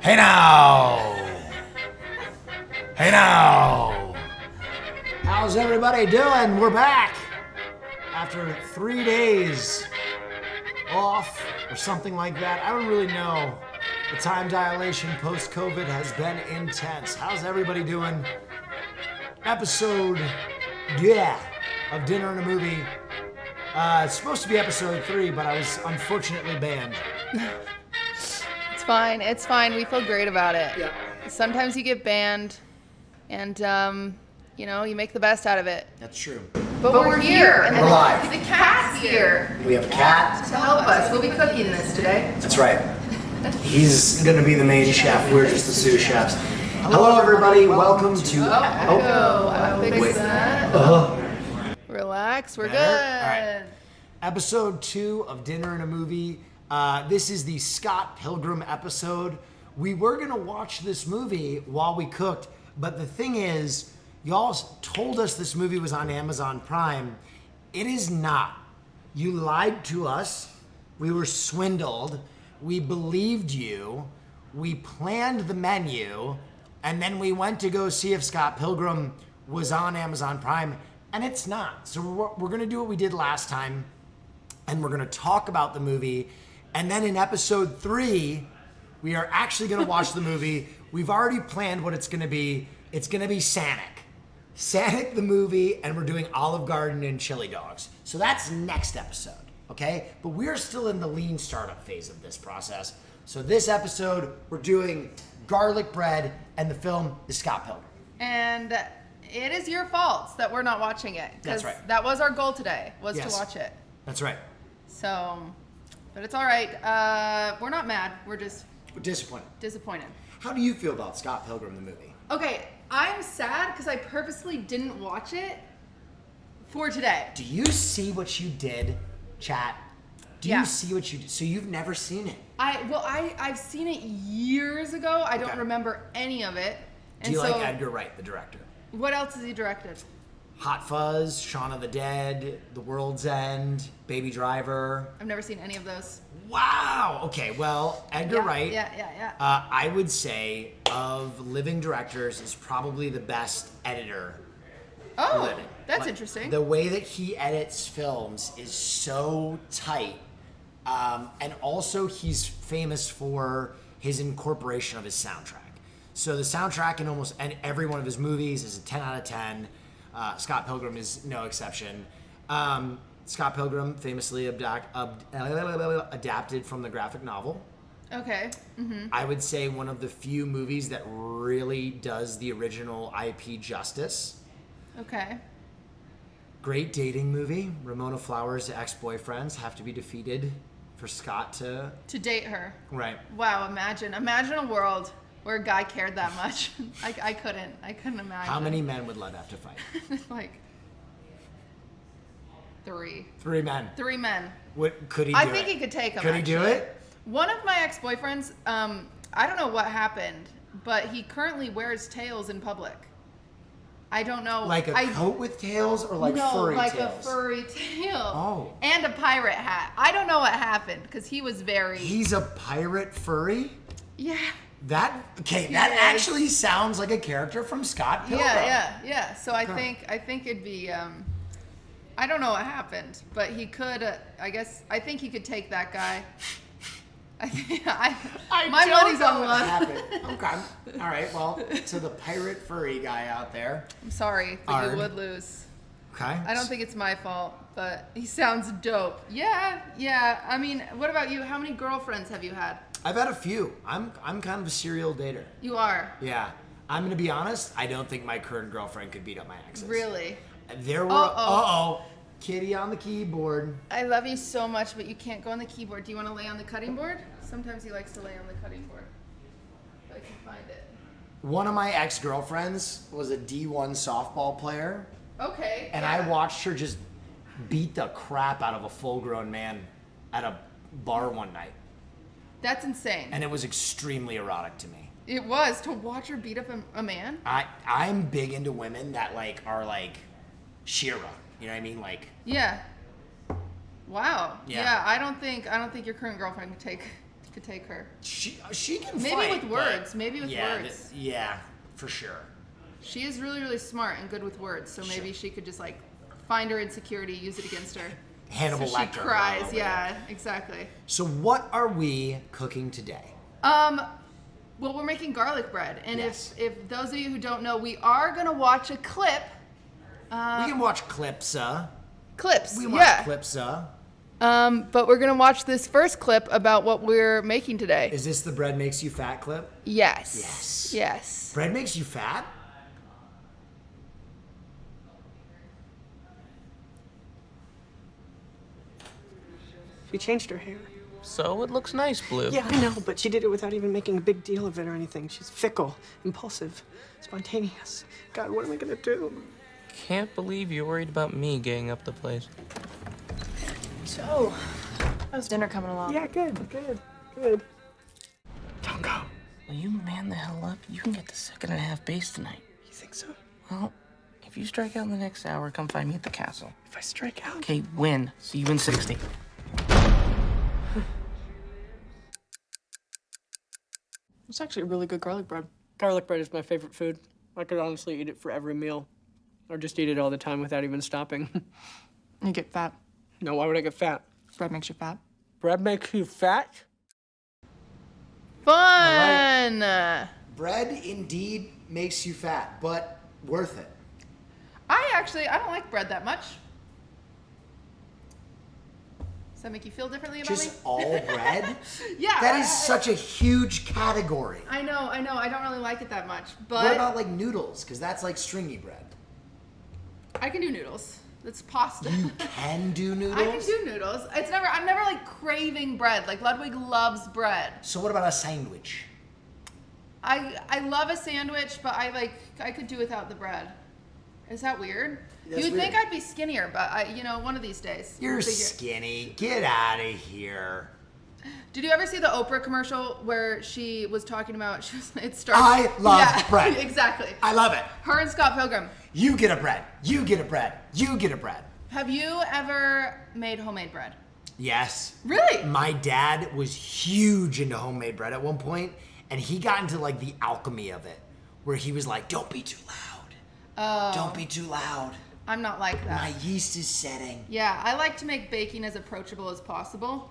Hey now! Hey now! How's everybody doing? We're back! After 3 days off or something like that. I don't really know. The time dilation post-COVID has been intense. How's everybody doing? Episode, of Dinner and a Movie. It's supposed to be episode 3, but I was unfortunately banned. It's fine. We feel great about it. Yeah. Sometimes you get banned, and, you make the best out of it. That's true. But we're here. And We're live. The cat's here We have a cat. to help us. We'll be cooking this today. That's right. He's going to be the main chef. We're just the sous chefs. Hello, everybody. Welcome to... I'll fix wait. that. Relax. We're good. All right. Episode 2 of Dinner and a Movie. This is the Scott Pilgrim episode. We were going to watch this movie while we cooked, but the thing is, y'all told us this movie was on Amazon Prime. It is not. You lied to us. We were swindled. We believed you. We planned the menu, and then we went to go see if Scott Pilgrim was on Amazon Prime, and it's not. So we're going to do what we did last time, and we're going to talk about the movie. And then in episode 3, we are actually going to watch the movie. We've already planned what it's going to be. It's going to be Sanic. Sanic the movie, and we're doing Olive Garden and chili dogs. So that's next episode, okay? But we're still in the lean startup phase of this process. So this episode, we're doing garlic bread, and the film is Scott Pilgrim. And it is your fault that we're not watching it. That's right. That was our goal today, was Yes. to watch it. That's right. So, but it's all right. We're not mad. We're just We're disappointed. disappointed. How do you feel about Scott Pilgrim, the movie? Okay, I'm sad because I purposely didn't watch it for today. Do you see what you did, chat? Do Yeah. you see what you did? So you've never seen it. I've seen it years ago. I don't Okay. remember any of it. Do you like Edgar Wright, the director? What else has he directed? Hot Fuzz, Shaun of the Dead, The World's End, Baby Driver. I've never seen any of those. Wow. Okay. Well, Edgar Wright. Yeah. I would say of living directors is probably the best editor. Oh, living. that's Like, interesting. The way that he edits films is so tight, and also he's famous for his incorporation of his soundtrack. So the soundtrack in almost every one of his movies is a 10 out of 10. Scott Pilgrim is no exception. Scott Pilgrim famously adapted from the graphic novel. Okay. Mm-hmm. I would say one of the few movies that really does the original IP justice. Okay. Great dating movie. Ramona Flowers' ex-boyfriends have to be defeated for Scott to... To date her. Right. Wow, imagine a world where a guy cared that much. I couldn't imagine. How many men would Love have to fight? Like 3. 3 men. 3 men. What could he do? I think he could take them. Could he do it? One of my ex-boyfriends, I don't know what happened, but he currently wears tails in public. I don't know. Like a coat with tails or like furry like tails? a furry tail. Oh. And a pirate hat. I don't know what happened because he was very... He's a pirate furry? Yeah. That actually sounds like a character from Scott Pilgrim. Yeah. So I think it'd be... I don't know what happened, but he could. I think he could take that guy. My money's on one. Okay. All right. Well, to the pirate furry guy out there. I'm sorry, but Ard. you would lose. Okay. I don't think it's my fault, but he sounds dope. Yeah. I mean, what about you? How many girlfriends have you had? I've had a few. I'm kind of a serial dater. You are. Yeah. I'm gonna be honest. I don't think my current girlfriend could beat up my exes. Really? There were. Kitty on the keyboard. I love you so much, but you can't go on the keyboard. Do you want to lay on the cutting board? Sometimes he likes to lay on the cutting board. If I can find it. One of my ex-girlfriends was a D1 softball player. Okay. And I watched her just beat the crap out of a full-grown man at a bar one night. That's insane. And it was extremely erotic to me. It was to watch her beat up a man. I'm big into women that are like Shira. You know what I mean? Like. Yeah. Wow. Yeah. I don't think your current girlfriend could take her. She can Maybe fight, with words. Maybe with words. Yeah, for sure. She is really, really smart and good with words. So maybe she could just find her insecurity, use it against her. Hannibal so Lecter. She cries. Yeah, exactly. So what are we cooking today? Well, we're making garlic bread, and Yes. if those of you who don't know, we are gonna watch a clip. We can watch clips. Clips. We can watch clips. But we're gonna watch this first clip about what we're making today. Is this the bread makes you fat clip? Yes. Yes. Bread makes you fat? She changed her hair. So it looks nice, Blue. Yeah, I know, but she did it without even making a big deal of it or anything. She's fickle, impulsive, spontaneous. God, what am I gonna do? Can't believe you're worried about me getting up the place. So, how's dinner coming along? Yeah, good. Don't go. Will you man the hell up? You can get the 2.5 base tonight. You think so? Well, if you strike out in the next hour, come find me at the castle. If I strike out? Okay, win. See you in 60. It's actually really good garlic bread. Garlic bread is my favorite food. I could honestly eat it for every meal. Or just eat it all the time without even stopping. You get fat. No, why would I get fat? Bread makes you fat. Bread makes you fat? Fun. Bread indeed makes you fat, but worth it. I don't like bread that much. Does that make you feel differently about me? Just all bread? Yeah. That is such a huge category. I know. I don't really like it that much. But What about like noodles? Because that's like stringy bread. I can do noodles. It's pasta. You can do noodles? I can do noodles. I'm never like craving bread. Like Ludwig loves bread. So what about a sandwich? I love a sandwich, but I could do without the bread. Is that weird? That's You'd think weird. I'd be skinnier, but one of these days. You're we'll figure- skinny. Get out of here. Did you ever see the Oprah commercial where she was talking about it starts? I love bread. Exactly. I love it. Her and Scott Pilgrim. You get a bread. You get a bread. You get a bread. Have you ever made homemade bread? Yes. Really? My dad was huge into homemade bread at one point, and he got into like the alchemy of it, where he was like, don't be too loud. Oh. Don't be too loud. I'm not like that. My yeast is setting. Yeah, I like to make baking as approachable as possible.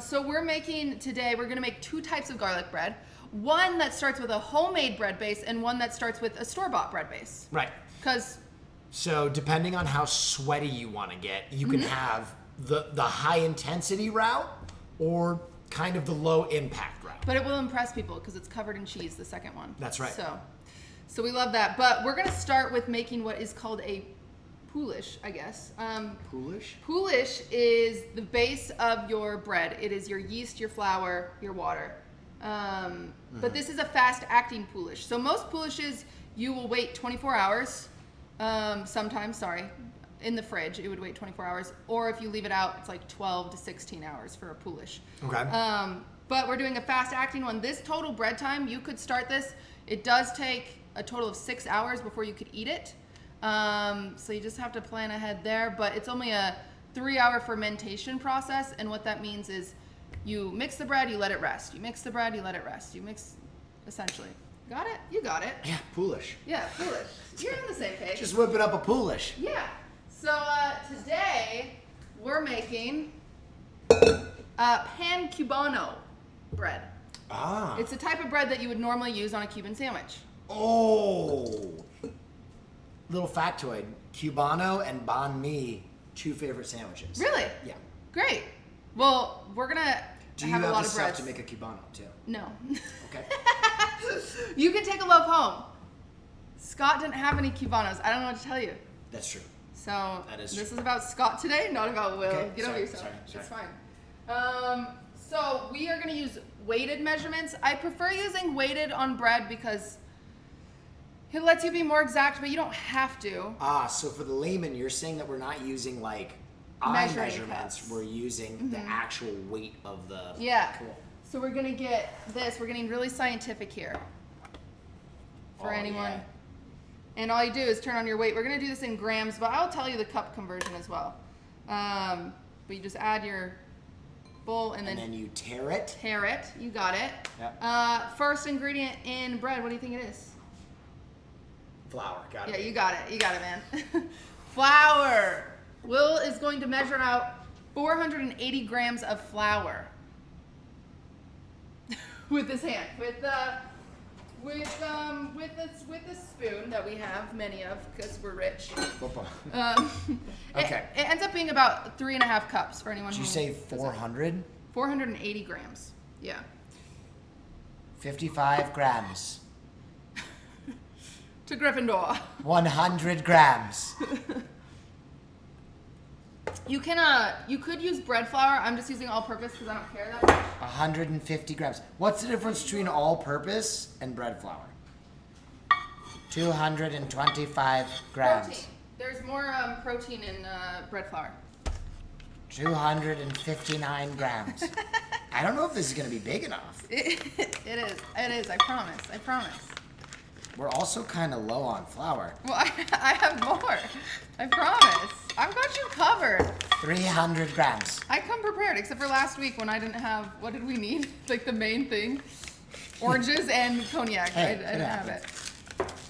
So we're gonna make 2 types of garlic bread. One that starts with a homemade bread base and one that starts with a store-bought bread base. Right. So depending on how sweaty you want to get, you can have the high intensity route or kind of the low impact route. But it will impress people because it's covered in cheese, the second one. That's right. So we love that. But we're gonna start with making what is called a poolish, I guess. Poolish? Poolish is the base of your bread. It is your yeast, your flour, your water. But this is a fast-acting poolish. So most poolishes, you will wait 24 hours. Sometimes, in the fridge, it would wait 24 hours. Or if you leave it out, it's like 12 to 16 hours for a poolish. Okay. But we're doing a fast-acting one. This total bread time, you could start this. It does take a total of 6 hours before you could eat it. So you just have to plan ahead there. But it's only a 3-hour fermentation process. And what that means is you mix the bread, you let it rest. You mix the bread, you let it rest. You mix, essentially. Got it? You got it. Yeah, poolish. Yeah, poolish. You're on the same page. Just whipping up a poolish. Yeah. So today we're making pan cubano bread. Ah. It's a type of bread that you would normally use on a Cuban sandwich. Oh. Little factoid. Cubano and banh mi, 2 favorite sandwiches. Really? Yeah. Great. Well, we're gonna Do you have have a lot the of stuff breads. to make a cubano too? No. Okay. You can take a loaf home. Scott didn't have any cubanos. I don't know what to tell you. That's true. So That is this true. is about Scott today, not about Will. Okay, Get over sorry, yourself. sorry. It's fine. So we are going to use weighted measurements. I prefer using weighted on bread because it lets you be more exact, but you don't have to. So for the layman, you're saying that we're not using like Measuring measurements. cups. We're using the actual weight of the. Yeah. Cool. So we're going to get this. We're getting really scientific here for Oh, anyone. yeah. And all you do is turn on your weight. We're going to do this in grams, but I'll tell you the cup conversion as well. But you just add your bowl and then you tear it. tear it. You got it. Yep. First ingredient in bread, what do you think it is? Flour. Got it. Yeah, you got it. You got it, man. Flour. Will is going to measure out 480 grams of flour with his hand. With the spoon that we have many of because we're rich. Okay. It ends up being about 3.5 cups for anyone. Did you who say doesn't- 400? 480 grams. Yeah. 55 grams. To Gryffindor. 100 grams. You can you could use bread flour. I'm just using all-purpose because I don't care that much. 150 grams. What's the difference between all-purpose and bread flour? 225 grams. Protein. There's more protein in bread flour. 259 grams. I don't know if this is going to be big enough. It is. It is. I promise. I promise. We're also kind of low on flour. Well, I have more. I promise. I've got you covered. 300 grams. I come prepared, except for last week when I didn't have, what did we need? Like the main thing? Oranges and cognac. Hey, I didn't have it.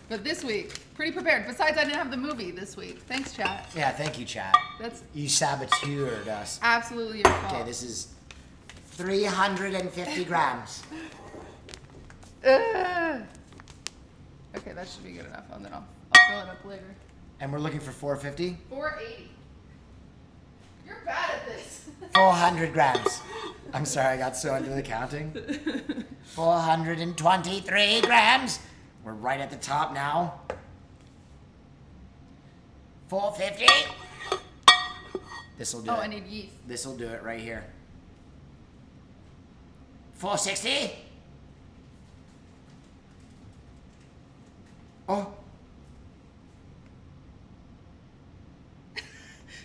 But this week, pretty prepared. Besides, I didn't have the movie this week. Thanks, chat. Yeah, thank you, chat. That's You saboteured us. absolutely your fault. Okay, this is 350 grams. Ugh. Okay, that should be good enough, and then I'll fill it up later. And we're looking for 450? 480. You're bad at this. 400 grams. I'm sorry, I got so into the counting. 423 grams. We're right at the top now. 450. This'll do Oh, it. I need yeast. This'll do it right here. 460. Oh,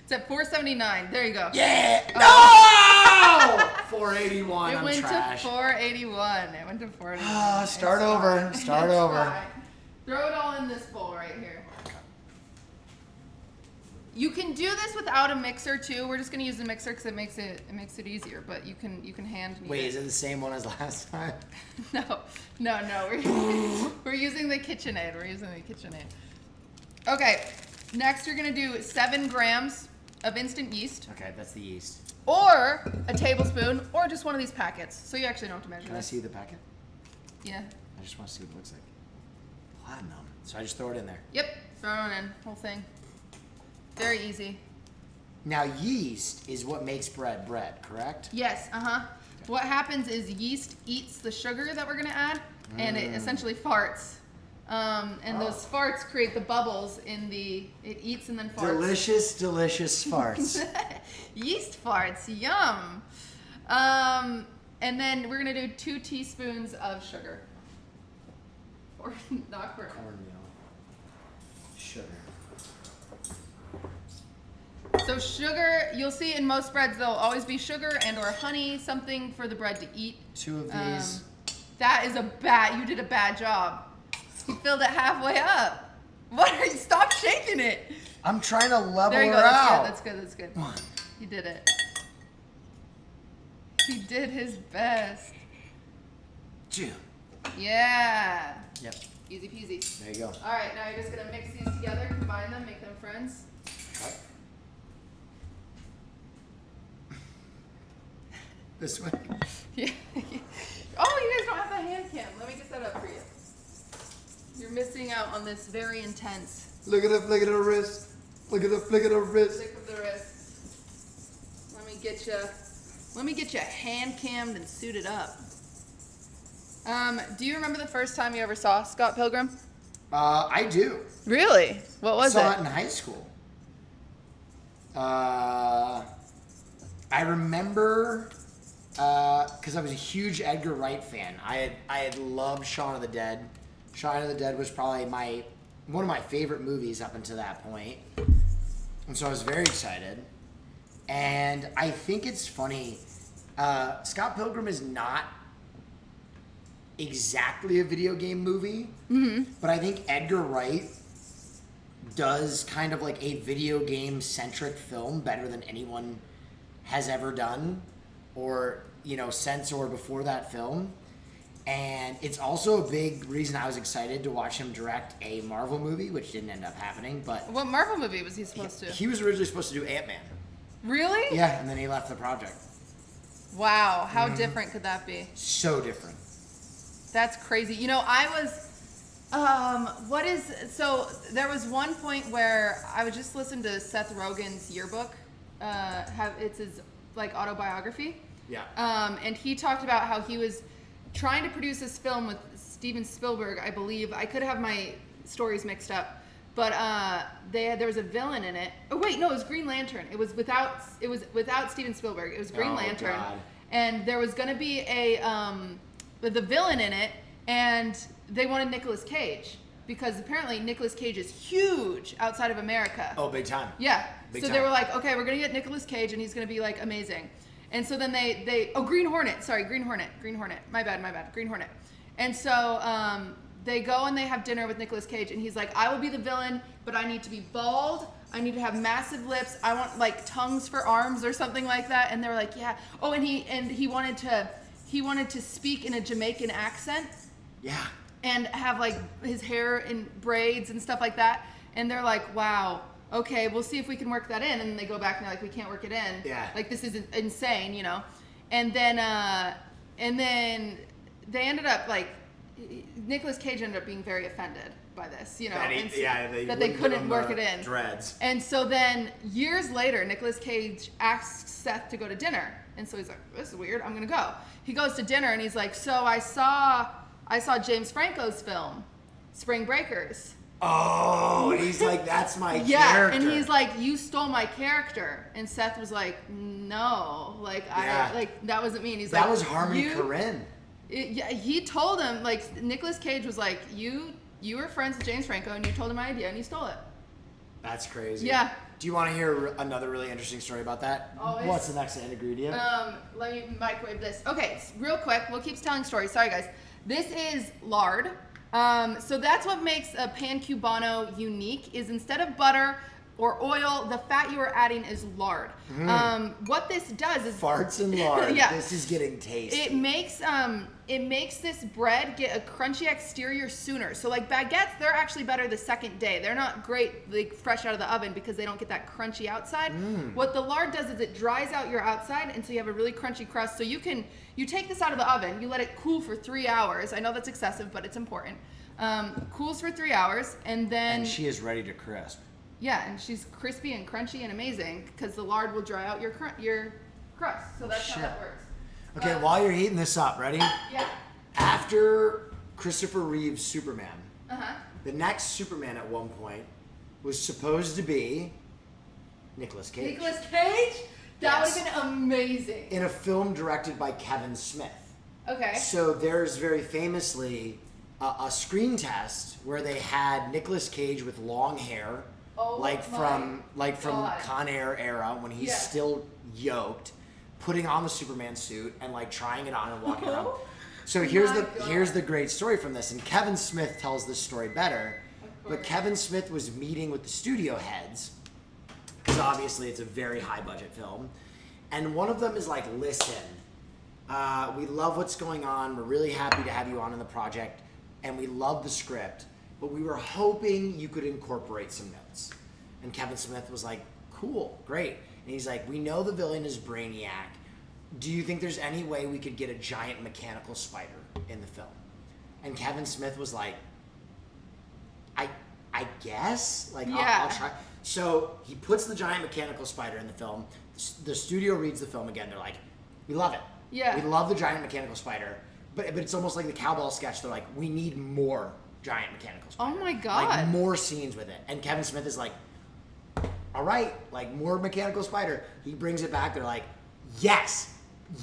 It's at 479. There you go. yeah. No! 481. It I'm went trash. to 481. It went to 481. Ah, start It's over. fine. Start It's over. fine. Throw it all in this bowl right here. You can do this without a mixer too. We're just gonna use the mixer because it makes it easier. But you can hand knead Wait, is it the same one as last time? No. We're using the KitchenAid. Okay. Next, you're gonna do 7 grams of instant yeast, Okay, that's the yeast. or a tablespoon, or just one of these packets. So you actually don't have to measure Can I this. see the packet? Yeah. I just want to see what it looks like. Platinum. So I just throw it in there. Yep. Throw it in. Whole thing. Very easy. Now, yeast is what makes bread, correct? Yes. What happens is yeast eats the sugar that we're gonna add, and it essentially farts. And those farts create the bubbles in the. It eats and then farts. Delicious, delicious farts. Yeast farts, yum. And then we're gonna do 2 teaspoons of sugar. Or not cornmeal. Cornmeal. Sugar. So sugar, you'll see in most breads there'll always be sugar and or honey, something for the bread to eat. 2 of these. That is you did a bad job. You filled it halfway up. What are you, stop shaking it. I'm trying to level There you her go, out. that's good. He did it. He did his best. 2. Yeah. Yep. Easy peasy. There you go. All right, now you're just gonna mix these together, combine them, make them friends. Okay. This way. Yeah. Oh, you guys don't have the hand cam. Let me get that up for you. You're missing out on this very intense Look at the flick of the wrist. Look at the flick of the wrist. flick of the wrist. Let me get you hand cammed and suited up. Do you remember the first time you ever saw Scott Pilgrim? I do. Really? What was Saw it? it in high school. I remember because I was a huge Edgar Wright fan. I had loved Shaun of the Dead. Shaun of the Dead was probably one of my favorite movies up until that point. And so I was very excited. And I think it's funny. Scott Pilgrim is not exactly a video game movie, but I think Edgar Wright does kind of like a video game centric film better than anyone has ever done, or since or before that film. And it's also a big reason I was excited to watch him direct a Marvel movie, which didn't end up happening. But What Marvel movie was he supposed to? he was originally supposed to do Ant-Man. Really? Yeah, and then he left the project. Wow, how different could that be? So different. That's crazy. I was, there was one point where I was just listening to Seth Rogen's yearbook. It's his autobiography. Yeah. And he talked about how he was trying to produce this film with Steven Spielberg, I believe. I could have my stories mixed up. But there was a villain in it. Oh wait, no, it was Green Lantern. It was without Steven Spielberg. It was Green Lantern, God. and there was gonna be the villain in it, and they wanted Nicolas Cage because apparently Nicolas Cage is huge outside of America. Oh, big time. Yeah. Big So time. they were like, okay, we're gonna get Nicolas Cage, and he's gonna be like amazing. And so then Green Hornet. Sorry, Green Hornet. My bad. Green Hornet. And so they go and they have dinner with Nicolas Cage, and he's like, I will be the villain, but I need to be bald. I need to have massive lips. I want like tongues for arms or something like that. And they were like, yeah. Oh, and he wanted to speak in a Jamaican accent. Yeah. And have like his hair in braids and stuff like that. And they're like, wow, okay, we'll see if we can work that in. And then they go back and they're like, we can't work it in. Yeah. Like this is insane, you know? And then they ended up like, Nicolas Cage ended up being very offended by this, you know? That they couldn't work it in. Dreads. And so then years later, Nicolas Cage asks Seth to go to dinner. And so he's like, this is weird, I'm gonna go. He goes to dinner and he's like, so I saw James Franco's film, Spring Breakers. Oh, and he's like, that's my Yeah, character. and he's like, you stole my character. And Seth was like, no, like that wasn't me. And he's that like, was Harmony Korine. Yeah, he told him, like, Nicolas Cage was like, you were friends with James Franco and you told him my idea and you stole it. That's crazy. Yeah. Do you want to hear another really interesting story about that? Always. What's the next ingredient? Let me microwave this. Okay, real quick, we'll keep telling stories. Sorry, guys. This is lard. So that's what makes a pan cubano unique, is instead of butter or oil, the fat you are adding is lard. What this does is Farts and lard. Yeah. This is getting tasty. It makes this bread get a crunchy exterior sooner. So like baguettes, they're actually better the second day. They're not great like fresh out of the oven because they don't get that crunchy outside. What the lard does is it dries out your outside, and so you have a really crunchy crust. So you take this out of the oven, you let it cool for 3 hours. I know that's excessive, but it's important. Cools for 3 hours, and then and she is ready to crisp. yeah, and she's crispy and crunchy and amazing because the lard will dry out your crust. So that's how that works. Okay, while you're heating this up, ready? Yeah. After Christopher Reeve's Superman, Uh-huh. the next Superman at one point was supposed to be Nicolas Cage. Nicolas Cage? That Yes. would have been amazing. In a film directed by Kevin Smith. Okay. So there's very famously a screen test where they had Nicolas Cage with long hair, Oh from God. Con Air era when he's Yeah. still yoked, putting on the Superman suit and like trying it on and walking around. So here's My God. here's the great story from this, and Kevin Smith tells this story better. But course. Kevin Smith was meeting with the studio heads, because obviously it's a very high budget film, and one of them is like, listen, we love what's going on, we're really happy to have you on in the project, and we love the script, but we were hoping you could incorporate some notes. And Kevin Smith was like, cool, great. And he's like, we know the villain is Brainiac. Do you think there's any way we could get a giant mechanical spider in the film? And Kevin Smith was like, I guess? Like, Yeah. I'll try. So he puts the giant mechanical spider in the film. The studio reads the film again. They're like, we love it. Yeah. We love the giant mechanical spider. But it's almost like the cowbell sketch. They're like, we need more giant mechanical spider. Oh my God. Like more scenes with it. And Kevin Smith is like, all right, like more mechanical spider. He brings it back. They're like, yes,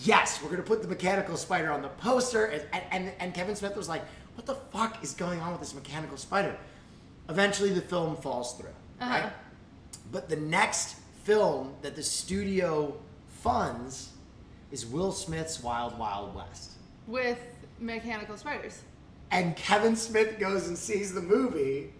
we're gonna put the mechanical spider on the poster. And Kevin Smith was like, what the fuck is going on with this mechanical spider? Eventually the film falls through, right? But the next film that the studio funds is Will Smith's Wild Wild West. With mechanical spiders. And Kevin Smith goes and sees the movie,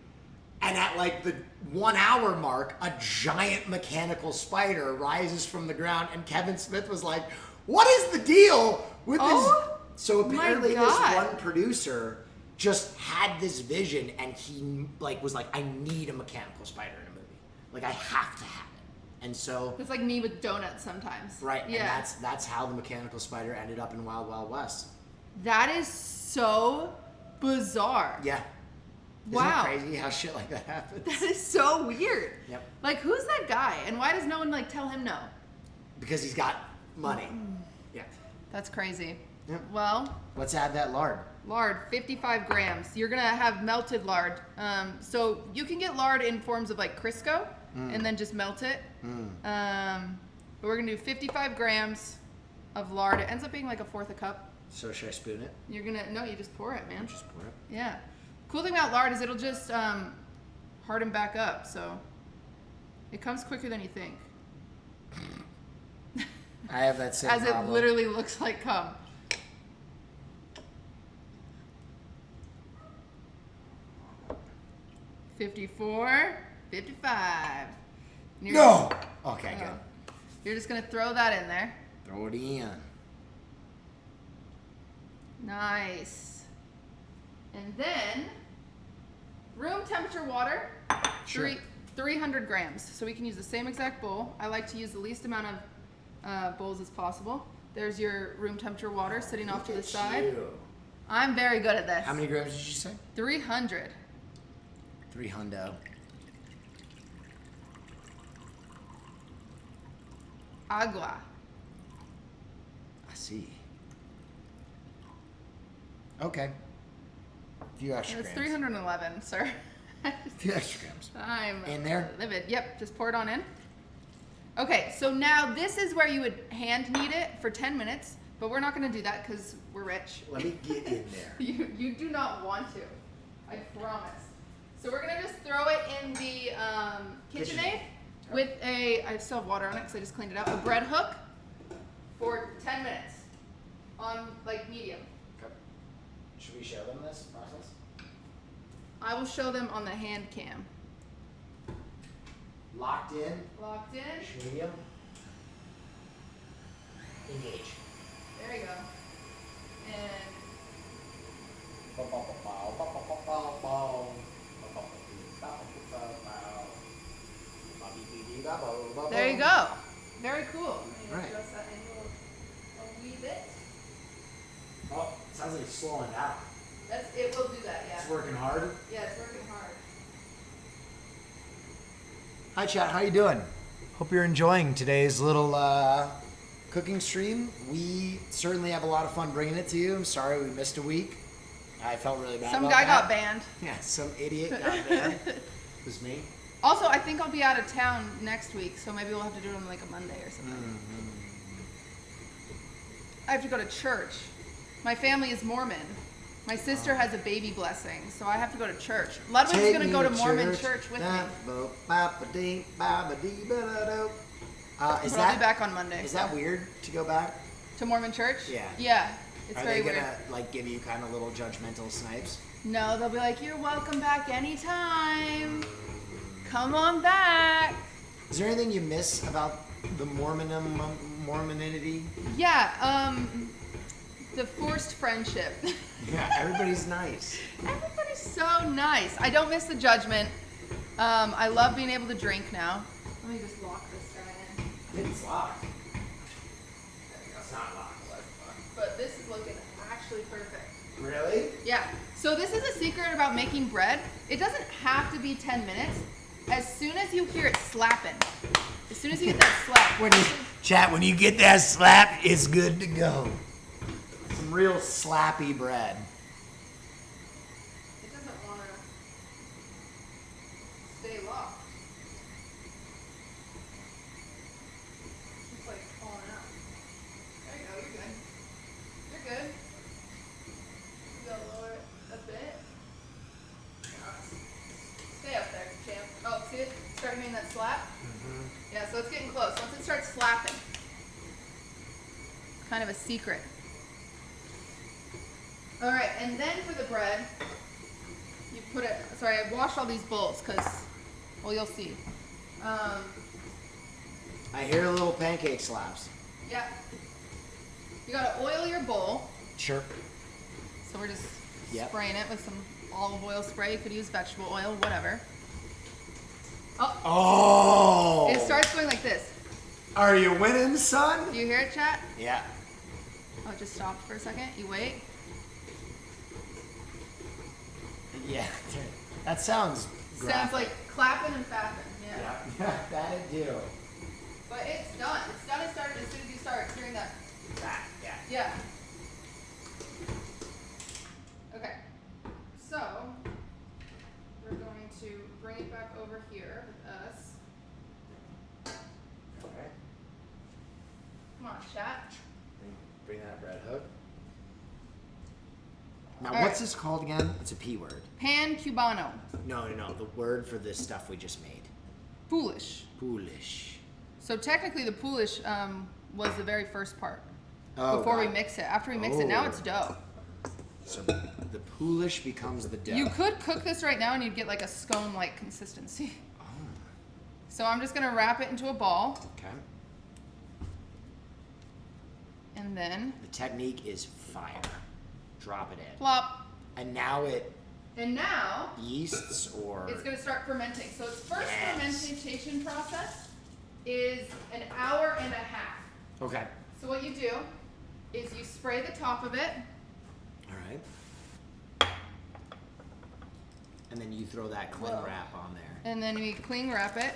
and at like the 1 hour mark, a giant mechanical spider rises from the ground, and Kevin Smith was like, what is the deal with this? So apparently this God. one producer just had this vision, and he like was like, I need a mechanical spider in a movie. Like, I have to have it. And so It's like me with donuts sometimes. right, Yeah. and that's how the mechanical spider ended up in Wild Wild West. That is so bizarre. Yeah. Wow. Isn't it crazy how shit like that happens? That is so weird. Yep. Like, who's that guy? And why does no one like tell him no? Because he's got money. Yeah. That's crazy. Yep. Well, Let's add that lard. lard, 55 grams. You're gonna have melted lard. So you can get lard in forms of like Crisco and then just melt it. But we're gonna do 55 grams of lard. It ends up being like a fourth a cup. So should I spoon it? You just pour it, man. Just pour it. Yeah. Cool thing about lard is it'll just harden back up. So it comes quicker than you think. I have that same As problem. it literally looks like cum. $54, $55. No! Okay, good. You're just gonna throw that in there. Throw it in. Nice. And then, room temperature water, Sure. 300 grams. So we can use the same exact bowl. I like to use the least amount of bowls as possible. There's your room temperature water sitting off to the side. You. I'm very good at this. How many grams did you say? 300. 300. Agua. I see. Okay. A few extra That's grams. 311, sir. A few extra grams. I'm In there? livid. Yep, just pour it on in. Okay, so now this is where you would hand knead it for 10 minutes, but we're not going to do that because we're rich. Let me get in there. You do not want to. I promise. So we're going to just throw it in the KitchenAid with I still have water on it because I just cleaned it out, a bread hook for 10 minutes on like medium. Okay. Should we show them this process? I will show them on the hand cam. Locked in. Locked in. Medium. Engage. There you go. And there you go. Very cool. Right. Adjust that angle a wee bit. Oh, sounds like it's slowing down. It will do that, yeah. It's working hard. Yeah, it's working hard. Hi chat, how you doing? Hope you're enjoying today's little cooking stream. We certainly have a lot of fun bringing it to you. I'm sorry we missed a week. I felt really bad Some about guy that. got banned. Yeah, some idiot got banned. It was me. Also, I think I'll be out of town next week, so maybe we'll have to do it on like a Monday or something. I have to go to church. My family is Mormon. My sister has a baby blessing, so I have to go to church. Ludwig's Take going to me go to Mormon church with me. Is But I'll be that back on Monday. is that weird to go back? To Mormon church? Yeah. Yeah. It's Are very they weird. gonna like give you kind of little judgmental snipes? No, they'll be like, you're welcome back anytime. Come on back. Is there anything you miss about the Mormonity? Yeah, the forced friendship. Yeah, everybody's nice. Everybody's so nice. I don't miss the judgment. I love being able to drink now. Let me just lock this guy in. It's locked. It's not locked. But this is looking actually perfect. Really? Yeah. So this is a secret about making bread. It doesn't have to be 10 minutes. As soon as you hear it slapping, as soon as you get that slap. When you get that slap, it's good to go. Some real slappy bread. It doesn't want to stay locked. It's like falling out. There you go, you're good. You're good. You gotta lower it a bit. Stay up there, champ. Oh, see it? Starting making that slap? Mm-hmm. Yeah, so it's getting close. Once it starts slapping, kind of a secret. All right, and then for the bread, you put it, sorry, I washed all these bowls because, well, you'll see. I hear little pancake slaps. Yeah. You gotta oil your bowl. Sure. So we're just Yep. spraying it with some olive oil spray. You could use vegetable oil, whatever. Oh, Oh! it starts going like this. Are you winning, son? Do you hear it, chat? Yeah. Oh, it just stopped for a second. You wait. Yeah. That sounds Sounds graphic. like clapping and fapping. Yeah. Yeah, that it do. But it's done. It's done and started as soon as you start hearing that. Yeah. Yeah. bread hook. Now, what's this called again? It's a P word. Pan cubano. No. The word for this stuff we just made. Foolish. Foolish. So technically the foolish was the very first part. Oh, before we got it. mix it. After we mix it, now it's dough. So the foolish becomes the dough. You could cook this right now and you'd get like a scone-like consistency. Oh. So I'm just gonna wrap it into a ball. Okay. And then The technique is fire. Drop it in. plop. And now it And now yeasts or... it's gonna start fermenting. So its first Yes. fermentation process is an hour and a half. Okay. So what you do is you spray the top of it. All right. And then you throw that cling Whoa. wrap on there. And then we cling wrap it.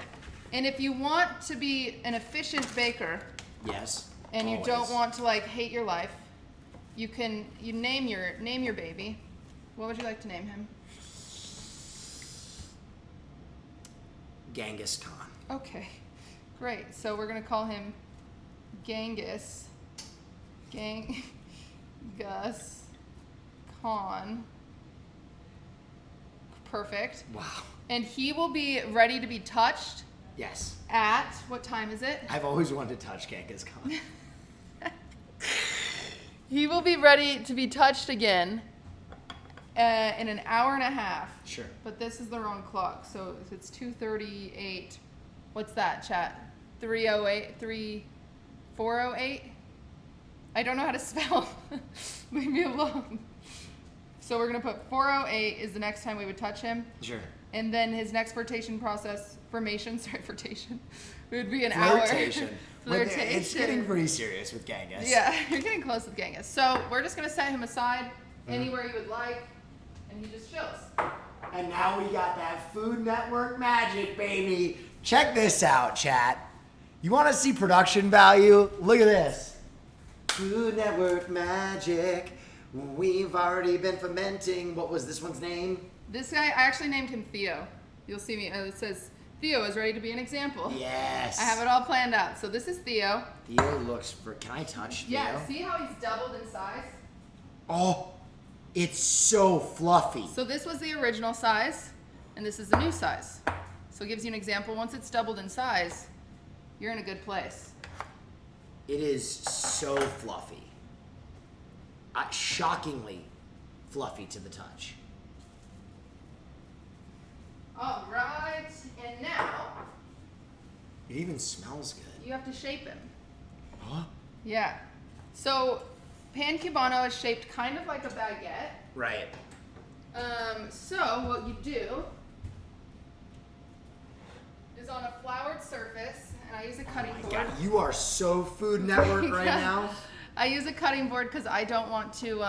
And if you want to be an efficient baker Yes. and you always. don't want to like hate your life, you name your baby. What would you like to name him? Genghis Khan. Okay, great. So we're gonna call him Genghis Khan. Perfect. Wow. And he will be ready to be touched Yes. at, what time is it? I've always wanted to touch Genghis Khan. He will be ready to be touched again in an hour and a half. Sure. But this is the wrong clock, so if it's 2:38. What's that, chat? 3:08, 4:08? I don't know how to spell. Leave me alone. So we're gonna put 4:08 is the next time we would touch him. Sure. And then his next formation, would be an Flirtation. hour. But it's getting pretty serious with Genghis. Yeah, you're getting close with Genghis. So we're just gonna set him aside anywhere you would like, and he just chills. And now we got that Food Network magic, baby. Check this out, chat. You want to see production value? Look at this. Food Network magic. We've already been fermenting. What was this one's name? This guy, I actually named him Theo. You'll see me. It says Theo is ready to be an example. Yes. I have it all planned out. So this is Theo. Theo looks for. Can I touch Theo? Yeah. See how he's doubled in size? Oh, it's so fluffy. So this was the original size, and this is the new size. So it gives you an example. Once it's doubled in size, you're in a good place. It is so fluffy. Shockingly fluffy to the touch. All right, and now It even smells good. you have to shape him. Huh? Yeah. So pan cubano is shaped kind of like a baguette. Right. So what you do is on a floured surface, and I use a cutting My board. God, you are so Food Network right now. I use a cutting board because I don't want to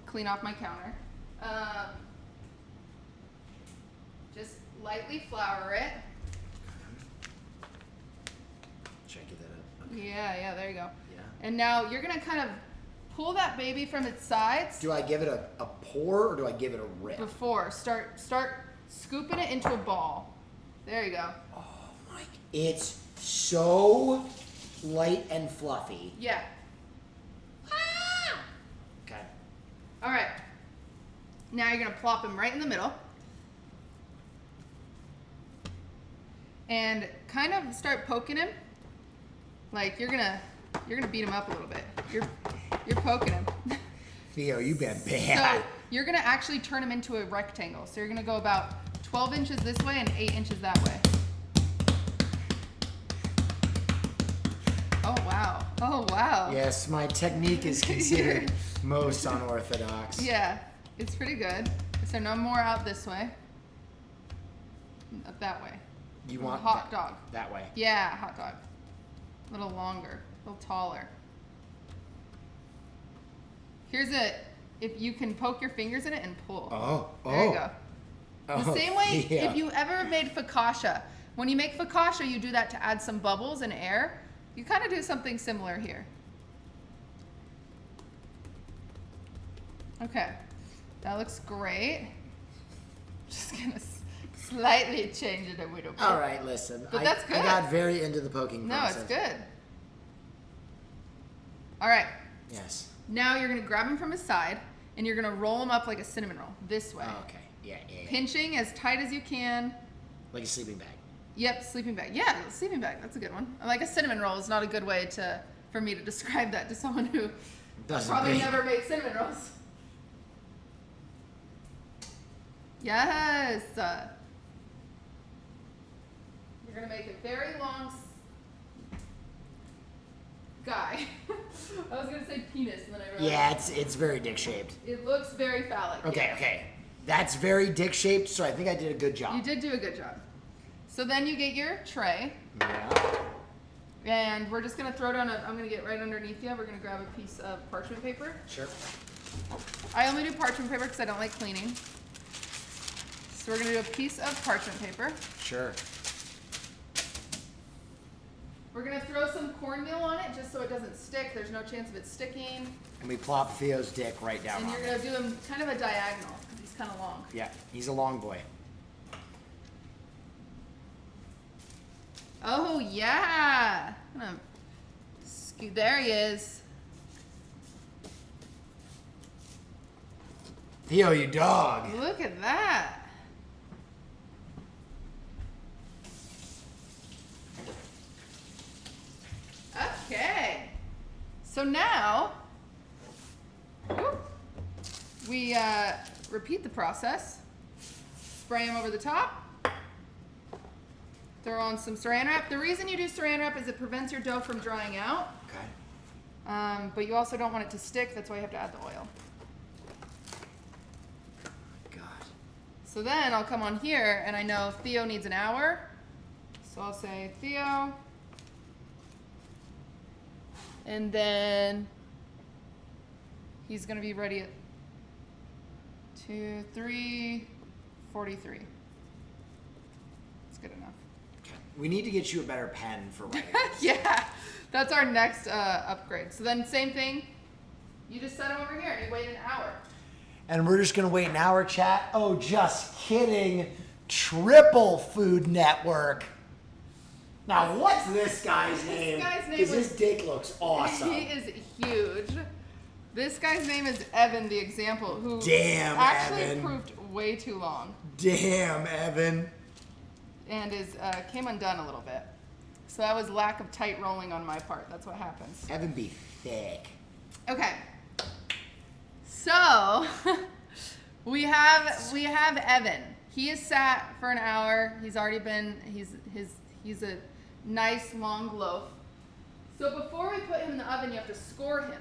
clean off my counter. Just lightly flour it. Should I get that up? Okay. Yeah, there you go. Yeah. And now you're gonna kind of pull that baby from its sides. Do I give it a pour or do I give it a rip? Before start scooping it into a ball. There you go. Oh my! It's so light and fluffy. Yeah. Okay. All right. Now you're gonna plop him right in the middle. And kind of start poking him. Like you're gonna beat him up a little bit. You're poking him. Theo, you've been So bad. you're gonna actually turn him into a rectangle. So you're gonna go about 12 inches this way and 8 inches that way. Oh wow. Oh wow. Yes, my technique is considered most unorthodox. Yeah, it's pretty good. So no more out this way. Up that way. You want hot that, dog. that way. Yeah, hot dog. A little longer, a little taller. Here's if you can poke your fingers in it and pull. Oh, There you go. The Oh, same way yeah. if you ever made focaccia. When you make focaccia, you do that to add some bubbles and air. You kind of do something similar here. Okay, that looks great. Just gonna slightly change it a little bit. All right, listen. But that's good. I got very into the poking No, process. it's good. All right. Yes. Now you're gonna grab him from his side, and you're gonna roll him up like a cinnamon roll, this way. Oh, okay. Yeah. Pinching as tight as you can. Like a sleeping bag. Yep, sleeping bag. Yeah, sleeping bag. That's a good one. Like a cinnamon roll is not a good way for me to describe that to someone who probably never made cinnamon rolls. Yes. You're gonna make a very long guy. I was gonna say penis, and then I realized. Yeah, it's very dick shaped. It looks very phallic. Okay, yes. okay. That's very dick shaped, so I think I did a good job. You did do a good job. So then you get your tray. Yeah. And we're just gonna throw down I'm gonna get right underneath you. We're gonna grab a piece of parchment paper. Sure. I only do parchment paper because I don't like cleaning. So we're gonna do a piece of parchment paper. Sure. We're gonna throw some cornmeal on it just so it doesn't stick. There's no chance of it sticking. And we plop Theo's dick right down And on you're it. gonna do him kind of a diagonal because he's kind of long. Yeah, he's a long boy. Oh yeah. I'm gonna scoot. There he is. Theo, you dog. Look at that. Okay. So now, we repeat the process. Spray them over the top. Throw on some saran wrap. The reason you do saran wrap is it prevents your dough from drying out. Okay. But you also don't want it to stick. That's why you have to add the oil. God. So then I'll come on here, and I know Theo needs an hour. So I'll say Theo. And then he's going to be ready at 3:43. That's good enough. Okay. We need to get you a better pen for writing. Yeah, that's our next upgrade. So then same thing. You just set him over here, and you wait an hour. And we're just going to wait an hour, chat? Oh, just kidding. Triple Food Network. Now, what's this guy's name? This guy's name Because was- his dick looks awesome. He is huge. This guy's name is Evan, the example, who Damn, actually Evan. proved way too long Damn, Evan. and came undone a little bit. So that was lack of tight rolling on my part. That's what happens. Evan be thick. Okay. So we have Evan. He has sat for an hour. He's already been. He's a nice long loaf. So before we put him in the oven, you have to score him.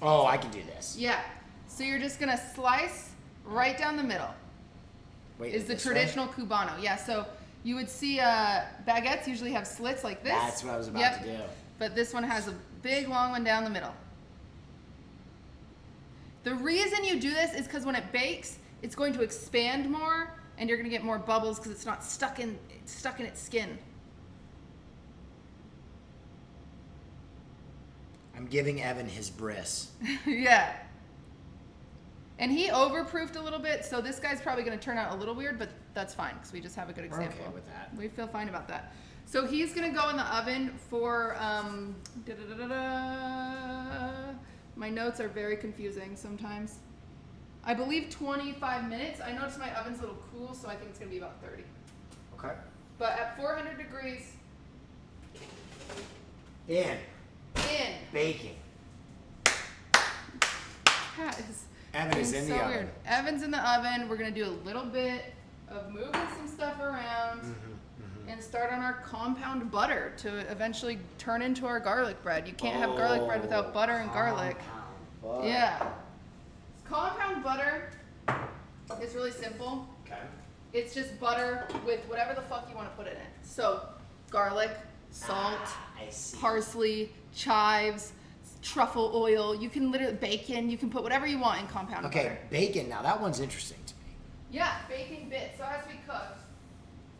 Oh, I can do this. Yeah. So you're just gonna slice right down the middle. Wait, Is the this way? traditional Cubano. Yeah. So you would see baguettes usually have slits like this. That's what I was about to do. But this one has a big long one down the middle. The reason you do this is because when it bakes, it's going to expand more, and you're going to get more bubbles because it's not stuck in its skin. I'm giving Evan his bris. Yeah. And he overproofed a little bit, so this guy's probably going to turn out a little weird, but that's fine because we just have a good We're example. okay with that. We feel fine about that. So he's going to go in the oven for my notes are very confusing sometimes. I believe 25 minutes. I noticed my oven's a little cool, so I think it's going to be about 30. Okay. But at 400 degrees, In. in. Baking. That is Evan is in so the oven. weird. Evan's in the oven. We're going to do a little bit of moving some stuff around and start on our compound butter to eventually turn into our garlic bread. You can't have garlic bread without butter and garlic. Compound butter. Yeah. Compound butter is really simple. Okay. It's just butter with whatever the fuck you want to put in it. So, garlic, salt, I see. parsley, chives, truffle oil. You can literally bacon. You can put whatever you want in compound Okay, butter. bacon. Now that one's interesting to me. Yeah, bacon bits. So it has to be cooked.